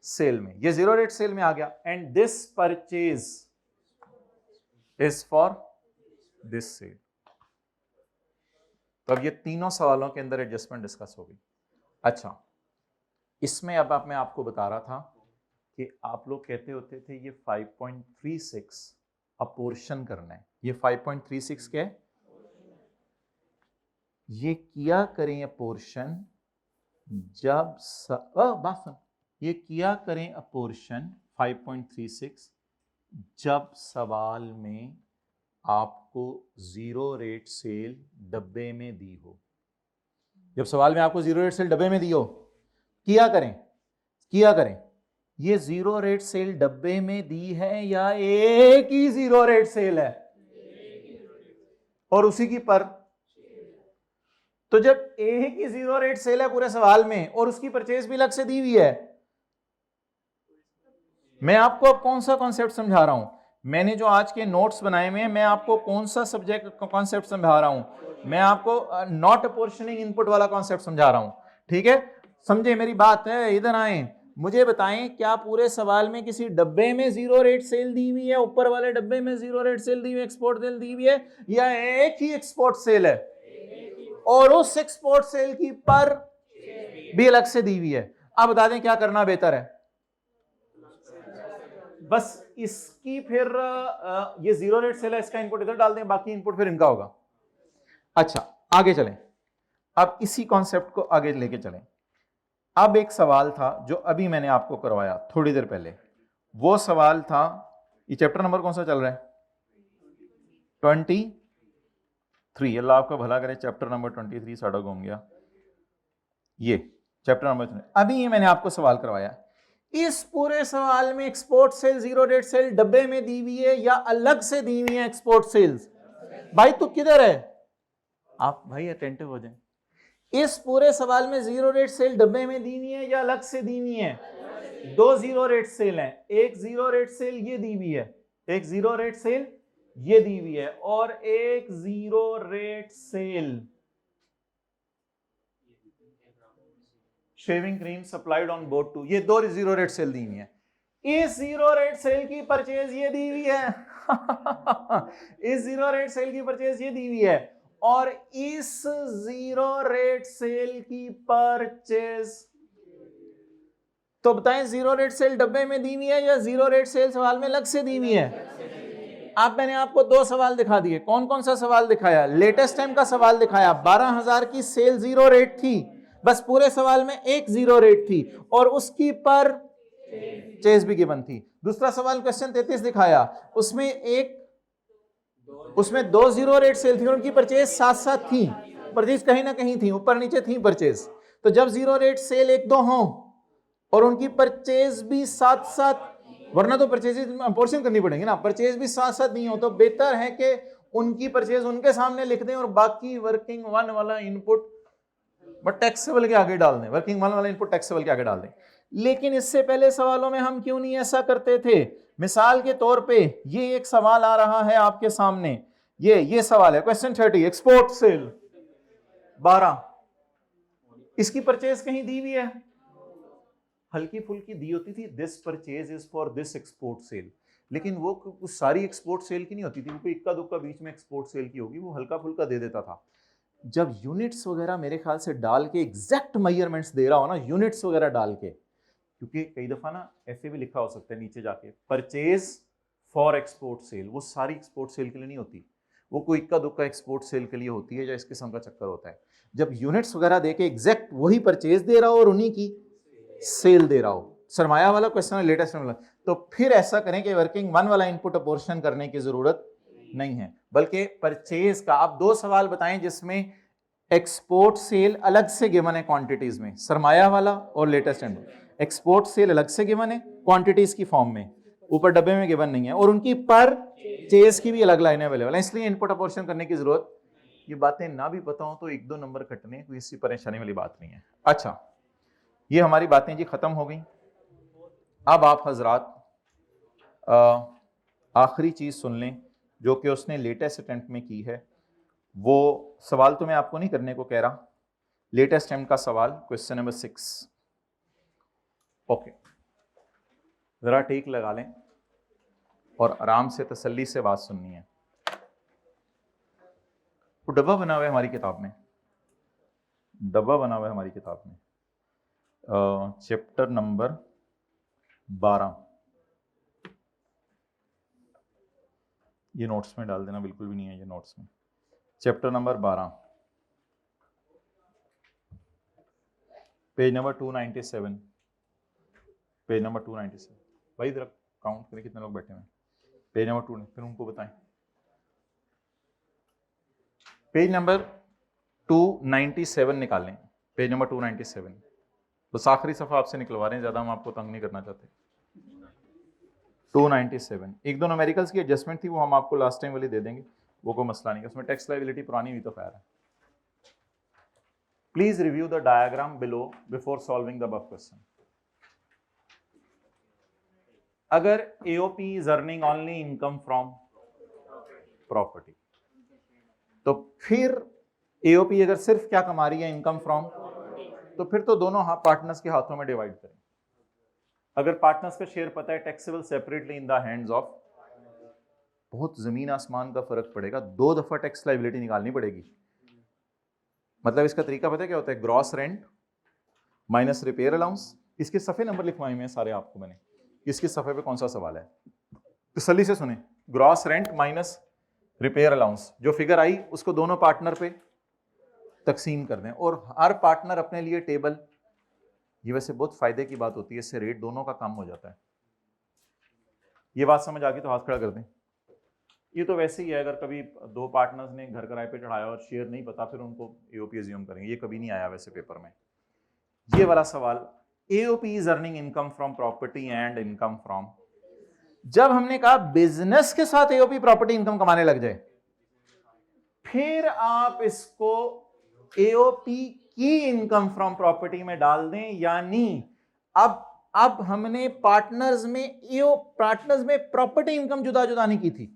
सेल में। ये जीरो रेट सेल में आ गया। And this purchase is for this sale. तो अब ये तीनों सवालों के अंदर एडजस्टमेंट डिस्कस होगी। अच्छा, इसमें अब मैं आपको बता रहा था कि आप लोग कहते होते थे ये 5.36 अपोर्शन करना है। ये 5.36 क्या है? ये किया करें अपोर्शन जब बात सुन, ये किया करें अपोर्शन 5.36 जब सवाल में आपको जीरो रेट सेल डब्बे में दी हो। जब सवाल में आपको जीरो रेट सेल डब्बे में दी हो, किया करें ये जीरो रेट सेल डब्बे में दी है या एक ही जीरो रेट सेल है और उसी की पर। तो जब एक ही जीरो रेट सेल है पूरे सवाल में और उसकी परचेज भी अलग से दी हुई है, मैं आपको अब कौन सा कॉन्सेप्ट समझा रहा हूं? मैंने जो आज के नोट्स बनाए हुए हैं, मैं आपको कौन सा सब्जेक्ट कॉन्सेप्ट समझा रहा हूं? मैं आपको नॉट अपोर्शनिंग इनपुट वाला कॉन्सेप्ट समझा रहा हूं। ठीक है, समझे मेरी बात है? इधर आए, मुझे बताएं क्या पूरे सवाल में किसी डब्बे में जीरो रेट सेल दी हुई है, ऊपर वाले डब्बे में जीरो रेट सेल दी हुई, एक्सपोर्ट सेल दी हुई है, या एक ही एक्सपोर्ट सेल है और उस एक्सपोर्ट सेल की पर भी अलग से दी हुई है? आप बता दें क्या करना बेहतर है? बस इसकी फिर ये जीरो रेट सेल है, इसका इनपुट इधर डाल दें, बाकी इनपुट फिर इनका होगा। अच्छा, आगे चलें। अब इसी कॉन्सेप्ट को आगे लेके चलें। अब एक सवाल था जो अभी मैंने आपको करवाया थोड़ी देर पहले। वो सवाल था, ये चैप्टर नंबर कौन सा चल रहा है? 23। अल्लाह आपका भला करे, चैप्टर नंबर 23 साढ़ा घूम गया। ये चैप्टर नंबर 23। अभी ये मैंने आपको सवाल करवाया, इस पूरे सवाल में export sale zero rate sale डब्बे में दी हुई है या अलग से दी हुई है एक्सपोर्ट सेल्स? भाई तू किधर है? आप भाई अटेंटिव हो जाएं। इस पूरे सवाल में जीरो रेट सेल डब्बे में दी हुई है या अलग से दी हुई है? दो जीरो रेट सेल हैं, एक जीरो रेट सेल ये दी हुई है, एक जीरो रेट सेल ये दी हुई है, और एक zero rate sale shaving cream supplied on board to, ये दो जीरो रेट सेल दी हुई है। इस जीरो रेट सेल की परचेज ये दी हुई है इस जीरो रेट सेल की परचेज ये दी हुई है, और इस जीरो रेट सेल की परचेज, तो बताएं जीरो रेट सेल डब्बे में दी हुई है या जीरो रेट सेल सवाल में अलग से दी हुई है? अब मैंने आपको दो सवाल दिखा दिए। कौन कौन सा सवाल दिखाया? लेटेस्ट टाइम का सवाल दिखाया, 12,000 की सेल जीरो रेट थी, बस पूरे सवाल में एक जीरो रेट थी और उसकी पर चेज भी गिवन थी। दूसरा सवाल क्वेश्चन 33 दिखाया, उसमें दो जीरो रेट सेल थी और उनकी परचेज साथ साथ थी, परचेज कहीं ना कहीं थी, ऊपर नीचे थी परचेज। तो जब जीरो रेट सेल एक दो हो और उनकी परचेज भी साथ साथ, वरना तो परचेज पोर्शन करनी पड़ेगी ना, परचेज भी साथ साथ नहीं हो तो बेहतर है कि उनकी परचेज उनके सामने लिख दें और बाकी वर्किंग वन वाला इनपुट बट टैक्सेबल के आगे डाल दें, वर्किंग वन वाला इनपुट टैक्सेबल के आगे डाल दें। लेकिन इससे पहले सवालों में हम क्यों नहीं ऐसा करते थे? मिसाल के तौर पे ये एक सवाल आ रहा है आपके सामने, ये सवाल है क्वेश्चन 30, एक्सपोर्ट सेल 12, इसकी परचेज कहीं दी हुई है? हल्की फुल्की दी होती थी, this purchase is for this export cell, लेकिन वो सारी एक्सपोर्ट सेल की नहीं होती थी, वो कोई इक्का दुक्का बीच में एक्सपोर्ट सेल की होगी, वो हल्का फुल्का दे देता था। जब यूनिट्स वगैरह मेरे ख्याल से डाल के एग्जैक्ट मेजरमेंट्स दे रहा हो ना, यूनिट्स वगैरह डाल के, क्योंकि कई दफा ना ऐसे भी लिखा हो सकता है नीचे जाके परचेज फॉर एक्सपोर्ट सेल, वो सारी एक्सपोर्ट सेल के लिए नहीं होती, वो कोई इक्का दुक्का एक्सपोर्ट सेल के लिए होती है, या इस किस्म का चक्कर होता है। जब यूनिट्स वगैरह दे के एग्जैक्ट वही परचेज दे रहा हो और उन्हीं की सेल दे रहा हो, सरमाया वाला क्वेश्चन है, लेटेस्ट वाला, तो फिर ऐसा करें कि वर्किंग वन वाला इनपुट अपोर्शन करने की जरूरत नहीं है, बल्कि परचेज का आप दो सवाल बताएं जिसमें एक्सपोर्ट सेल अलग से गिवन है क्वांटिटीज में, सरमाया वाला और लेटेस्ट इनपुट। एक्सपोर्ट सेल अलग से गिवन है क्वांटिटीज की फॉर्म में, ऊपर डब्बे में गिवन नहीं है, और उनकी परचेज की भी अलग लाइन अवेलेबल है, इसलिए इनपुट अपोर्शन करने की जरूरत। ये बातें ना भी पता हो तो एक दो नंबर कटने, कोई इससे परेशानी वाली बात नहीं है। अच्छा, ये हमारी बातें जी खत्म हो गई। अब आप हजरात आखिरी चीज सुन लें जो कि उसने लेटेस्ट अटेम्प्ट में की है। वो सवाल तो मैं आपको नहीं करने को कह रहा, लेटेस्ट अटेम्प्ट का सवाल क्वेश्चन नंबर 6। ओके, जरा टेक लगा लें और आराम से तसल्ली से बात सुननी है। वो डब्बा बना हुआ है हमारी किताब में, डब्बा बना हुआ है हमारी किताब में, चैप्टर नंबर 12, ये नोट्स में डाल देना, बिल्कुल भी नहीं है ये नोट्स में। Chapter number 12, page number 297, page number 297। भाई जरा काउंट करें कितने लोग बैठे हैं, पेज नंबर 2, फिर उनको बताएं। पेज नंबर 297 निकाल लें, पेज नंबर 297, बस आखिरी सफा आपसे निकलवा रहे हैं, ज्यादा हम आपको तंग नहीं करना चाहते। 297, एक दो न्यूमेरिकल्स की एडजस्टमेंट थी, वो हम आपको लास्ट टाइम वाली दे देंगे, वो कोई मसला नहीं है, उसमें टैक्स लायबिलिटी पुरानी हुई तो खैर है। Please review the diagram below before solving the above question. अगर AOP is earning only income from property, तो फिर एओपी अगर सिर्फ क्या कमा रही है, इनकम फ्रॉम, तो फिर तो दोनों पार्टनर्स के हाथों में डिवाइड करें। अगर पार्टनर्स का शेयर पता है taxable separately in the hands of, बहुत जमीन आसमान का फर्क पड़ेगा, 2 दफा टैक्स लायबिलिटी निकालनी पड़ेगी। मतलब इसका तरीका पता है क्या होता है, gross rent minus repair allowance. इसके सफे नंबर लिखवाए हुए हैं सारे आपको मैंने, इसके सफे पे कौन सा सवाल है, तसल्ली से सुने। Gross rent minus repair allowance, जो फिगर आई उसको दोनों पार्टनर पे तकसीम कर दें, और हर पार्टनर अपने लिए टेबल, ये वैसे बहुत फायदे की बात होती है, इससे रेट दोनों का कम हो जाता है। ये बात समझ आ गई तो हाथ खड़ा कर दें। ये तो वैसे ही है, अगर कभी 2 पार्टनर्स ने घर किराए पे चढ़ाया और शेयर नहीं पता, फिर उनको एओपी अज्यूम करेंगे, ये कभी नहीं आया वैसे पेपर में। ये वाला सवाल, AOP is earning income from property and income from, जब हमने कहा बिजनेस के साथ एओपी प्रॉपर्टी इनकम कमाने लग जाए, फिर आप इसको एओपी की इनकम फ्रॉम प्रॉपर्टी में डाल दें, यानी अब हमने पार्टनर्स में प्रॉपर्टी इनकम जुदा जुदा नहीं की थी,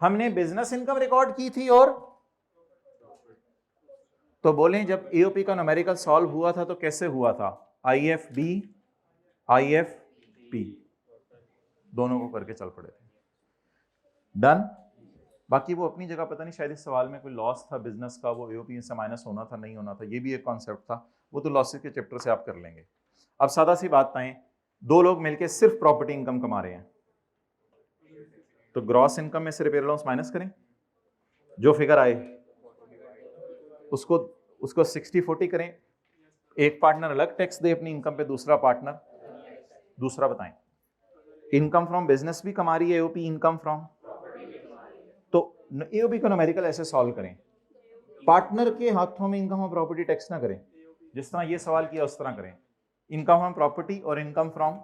हमने बिजनेस इनकम रिकॉर्ड की थी। और तो बोलें जब एओपी का न्यूमेरिकल सॉल्व हुआ था तो कैसे हुआ था, आईएफबी आईएफपी दोनों को करके चल पड़े थे, डन। बाकी वो अपनी जगह पता नहीं, शायद इस सवाल में कोई लॉस था बिजनेस का, वो एओपी से माइनस होना था नहीं होना था, ये भी एक कॉन्सेप्ट था, वो तो लॉसेस के चैप्टर से आप कर लेंगे। अब सादा सी बात आए, 2 लोग मिलकर सिर्फ प्रॉपर्टी इनकम कमा रहे हैं, तो ग्रॉस इनकम में से रिपेयर अलाउंस माइनस करें, जो फिगर आए उसको 60-40 करें, एक पार्टनर अलग टैक्स दे अपनी इनकम पे, दूसरा पार्टनर दूसरा बताएं। इनकम फ्रॉम बिजनेस भी कमा रही है एओपी इनकम फ्रॉम, तो एओपी को न्यूमेरिकल ऐसे सॉल्व करें, पार्टनर के हाथों में इनकम ऑफ प्रॉपर्टी टैक्स ना करें, जिस तरह ये सवाल किया उस तरह करें, इनकम फ्रॉम प्रॉपर्टी और इनकम फ्रॉम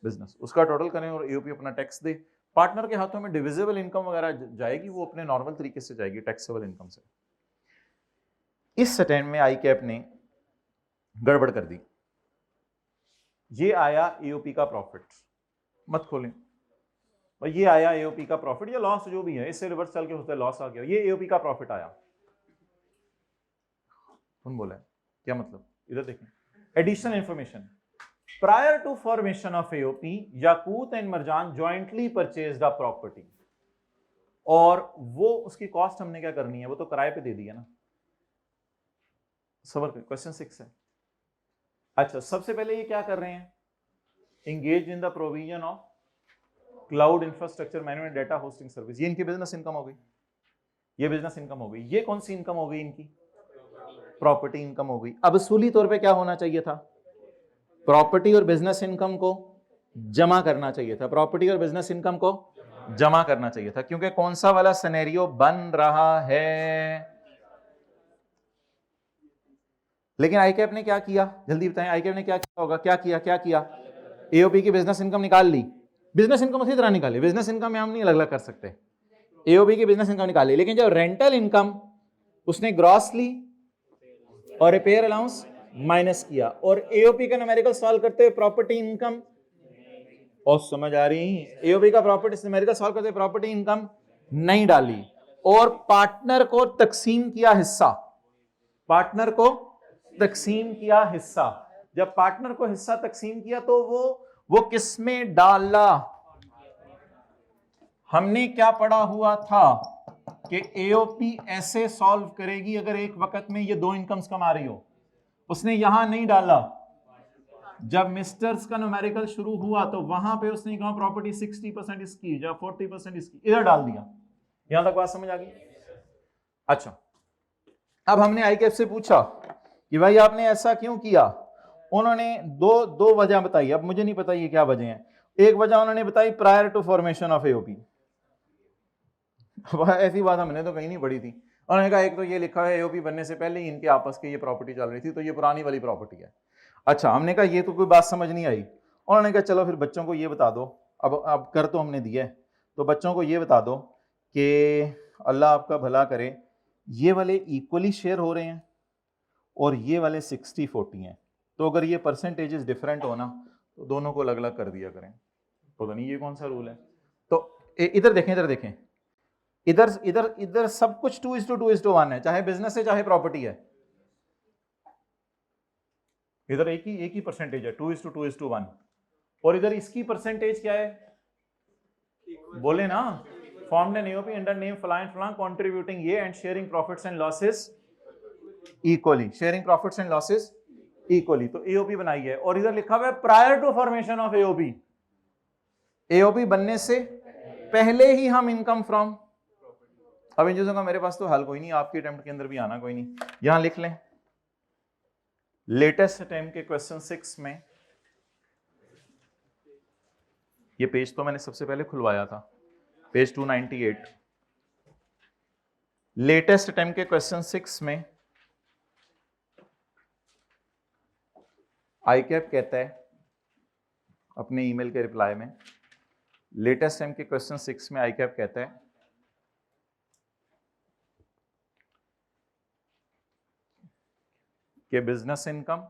बिजनेस उसका टोटल करें और एओपी अपना टैक्स दे। पार्टनर के हाथों में डिविजिबल इनकम वगैरह जाएगी, वो अपने नॉर्मल तरीके से जाएगी टैक्सेबल इनकम से। इस अटेम्प्ट में आई कैप ने गड़बड़ कर दी, ये आया एओपी का प्रॉफिट, मत खोलें भाई, ये आया एओपी का प्रॉफिट या लॉस जो भी है, इससे रिवर्स चल के होता है लॉस आ गया, ये एओपी का प्रॉफिट आया। कौन बोला है, क्या मतलब, इधर देखें, additional information, prior to formation of AOP Yaqoot and Marjan jointly purchased a property, और वो उसकी कॉस्ट हमने क्या करनी है, वो तो किराए पे दे दी है ना, सबर क्वेश्चन 6 है। अच्छा, सबसे पहले ये क्या कर रहे हैं, engaged in the provision of cloud infrastructure management data hosting service, ये इनकी बिजनेस इनकम हो गई, ये बिजनेस इनकम हो गई। ये कौन सी इनकम हो गई इनकी, प्रॉपर्टी इनकम हो गई। अब असूली तौर पे क्या होना चाहिए था, प्रॉपर्टी और बिजनेस इनकम को जमा करना चाहिए था, प्रॉपर्टी और बिजनेस इनकम को जमा करना चाहिए था, क्योंकि कौन सा वाला सिनेरियो बन रहा है। लेकिन आईकैप ने क्या किया, जल्दी बताएं, आईकैप ने क्या किया होगा, क्या किया, एओपी की बिजनेस इनकम निकाल ली, बिजनेस इनकम उसी तरह निकाली, बिजनेस इनकम में हम नहीं अलग अलग कर सकते, एओपी की बिजनेस इनकम निकाली, लेकिन जब रेंटल इनकम उसने ग्रॉस ली और रिपेयर अलाउंस माइनस किया, और एओपी का न्यूमेरिकल सॉल्व करते हुए प्रॉपर्टी इनकम, और समझ आ रही, एओपी का प्रॉपर्टी न्यूमेरिकल सॉल्व करते हुए प्रॉपर्टी इनकम नहीं डाली, और पार्टनर को तकसीम किया हिस्सा, पार्टनर को तकसीम किया हिस्सा। जब पार्टनर को हिस्सा तकसीम किया तो वो किस में डाला, हमने क्या पढ़ा हुआ था कि एओपी ऐसे सॉल्व करेगी अगर एक वक्त में ये दो इनकम्स कमा रही हो। उसने यहां नहीं डाला, जब मिस्टर्स का न्यूमेरिकल शुरू हुआ तो वहां पे उसने कहा प्रॉपर्टी 60% इसकी, जब 40% इसकी, इधर डाल दिया। यहां तक बात समझ आ गई। अच्छा, अब हमने आईकैप से पूछा कि भाई आपने ऐसा क्यों किया, उन्होंने दो वजह बताई, अब मुझे नहीं पता ये क्या वजह है। एक वजह उन्होंने बताई prior to formation of AOP, ऐसी बात हमने तो कहीं नहीं पढ़ी थी। उन्होंने कहा एक तो ये लिखा है एओपी बनने से पहले ही इनके आपस की ये प्रॉपर्टी चल रही थी, तो ये पुरानी वाली प्रॉपर्टी है। अच्छा, हमने कहा ये तो कोई बात समझ नहीं आई। उन्होंने कहा चलो फिर बच्चों को ये बता दो, अब कर तो हमने दिया है, तो बच्चों को ये बता दो कि अल्लाह आपका भला करे, ये वाले इक्वली शेयर हो रहे हैं और ये वाले 60-40 हैं, तो अगर ये परसेंटेजेस डिफरेंट हो ना तो दोनों को अलग अलग कर दिया करें। पता नहीं ये कौन सा रूल है। तो इधर देखें, इधर सब कुछ 2:2:1 है, चाहे बिजनेस है चाहे प्रॉपर्टी है, इधर एक ही परसेंटेज है 2:2:1, और इधर इसकी परसेंटेज क्या है, बोले ना, formed an AOP under name फलान फलान कंट्रीब्यूटिंग ये and sharing profits and losses equally, sharing profits and losses equally, तो एओपी बनाई है। और इधर लिखा हुआ है prior to formation of AOP, AOP बनने से पहले ही हम इनकम फ्रॉम, अब इन चीजों का मेरे पास तो हल कोई नहीं, आपके अटेम्प्ट के अंदर भी आना कोई नहीं, यहां लिख लें। लेटेस्ट अटेम्प्ट के क्वेश्चन 6 में, ये पेज तो मैंने सबसे पहले खुलवाया था, पेज 298, लेटेस्ट अटेम्प्ट के क्वेश्चन 6 में आईकैप कहता है अपने ईमेल के रिप्लाई में, लेटेस्ट अटेम्प्ट के क्वेश्चन 6 में आईकैप कहता है कि बिजनेस इनकम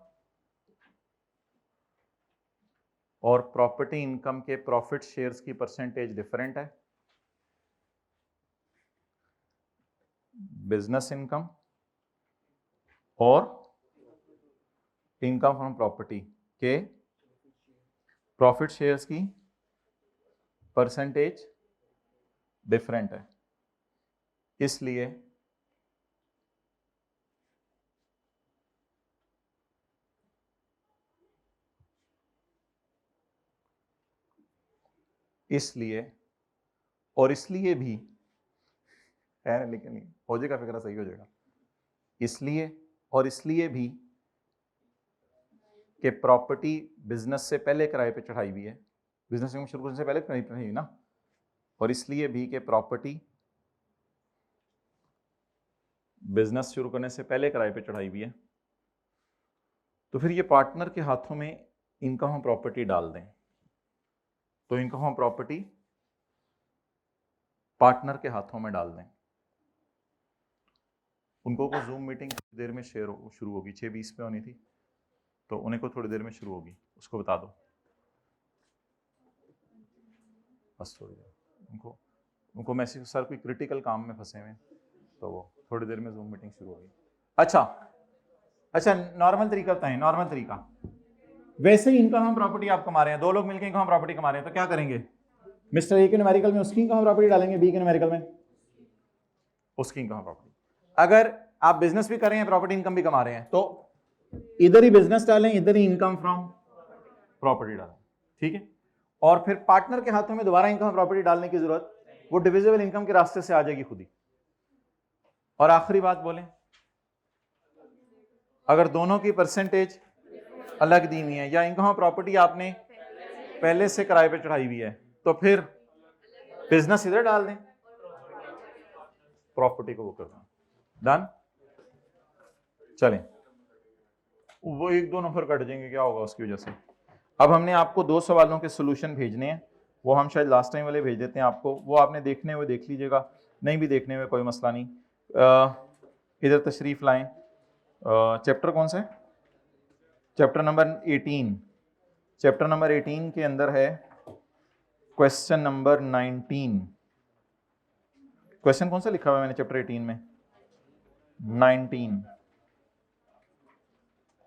और प्रॉपर्टी इनकम के प्रॉफिट शेयर्स की परसेंटेज डिफरेंट है। बिजनेस इनकम और इनकम फ्रॉम प्रॉपर्टी के प्रॉफिट शेयर्स की परसेंटेज डिफरेंट है, इसलिए भी है, लेकिन हो जाएगा, फिक्र सही हो जाएगा, इसलिए भी कि प्रॉपर्टी बिजनेस से पहले किराए पे चढ़ाई हुई है, बिजनेस शुरू करने से पहले चढ़ाई ना, और इसलिए भी कि प्रॉपर्टी बिजनेस शुरू करने से पहले किराए पे चढ़ाई हुई है, तो फिर ये पार्टनर के हाथों में इनकम हम प्रॉपर्टी डाल दें, तो इनकम हम प्रॉपर्टी पार्टनर के हाथों में डाल दें। उनको को जूम मीटिंग थोड़ी देर में शुरू होगी, 6:20 पे होनी थी, तो उन्हें को थोड़ी देर में शुरू होगी, उसको बता दो बस थोड़ी देर, उनको मैसेज, सर कोई क्रिटिकल काम में फंसे हुए, तो वो थोड़ी देर में जूम मीटिंग शुरू होगी। अच्छा, नॉर्मल तरीका बताएं, नॉर्मल तरीका, वैसे ही इनकम हम प्रॉपर्टी आप कमा रहे हैं, दो लोग मिलकर इनकम हम प्रॉपर्टी कमा रहे हैं, तो क्या करेंगे, मिस्टर ए के न्यूमेरिकल में उसकी इनकम हम प्रॉपर्टी डालेंगे, बी के न्यूमेरिकल में उसकी इनकम प्रॉपर्टी। आप बिजनेस भी कर रहे हैं, प्रॉपर्टी इनकम भी कमा रहे हैं, तो इधर ही बिजनेस डालें, इधर ही इनकम फ्रॉम प्रॉपर्टी डालें, ठीक है। और फिर पार्टनर के हाथों में दोबारा इनकम प्रॉपर्टी डालने की जरूरत, वो डिविजिबल इनकम के रास्ते से आ जाएगी खुद ही। और आखिरी बात बोलें, अगर दोनों की परसेंटेज अलग दी हुई है या इनकम प्रॉपर्टी आपने पहले से किराए पे चढ़ाई हुई है, तो फिर बिजनेस इधर डाल दें, प्रॉपर्टी को वो कर दें। डन। चलें, वो एक दो नंबर कट जाएंगे, क्या होगा उसकी वजह से। अब हमने आपको 2 सवालों के सोल्यूशन भेजने हैं, वो हम शायद लास्ट टाइम वाले भेज देते हैं आपको, वो आपने देखने हुए देख लीजिएगा, नहीं भी देखने हुए कोई मसला नहीं। इधर तशरीफ लाएं। चैप्टर कौन सा है? Chapter number 18। चैप्टर नंबर 18 के अंदर है क्वेश्चन नंबर 19। क्वेश्चन कौन सा लिखा हुआ है मैंने चैप्टर 18 में? 19।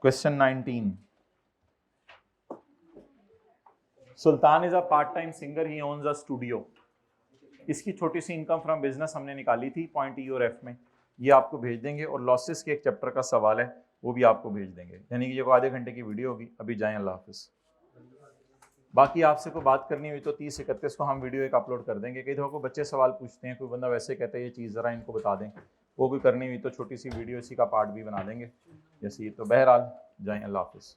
Question 19। Sultan is a part time singer, he owns a studio. इसकी छोटी सी इनकम फ्रॉम बिजनेस हमने निकाली थी पॉइंट ई और एफ में, ये आपको भेज देंगे। और लॉसेस के एक चैप्टर का सवाल है, वो भी आपको भेज देंगे, यानी कि ये आधे घंटे की वीडियो होगी। अभी जाएं, अल्लाह हाफिज। बाकी आपसे कोई बात करनी हुई तो 30-31 को हम वीडियो एक अपलोड कर देंगे। कई दफ़ा को बच्चे सवाल पूछते हैं, कोई बंदा वैसे कहता है ये चीज़ ज़रा इनको बता दें, वो कोई करनी हुई तो छोटी सी वीडियो इसी का पार्ट भी बना देंगे जैसे। तो बहरहाल जाएं, अल्लाह हाफिज़।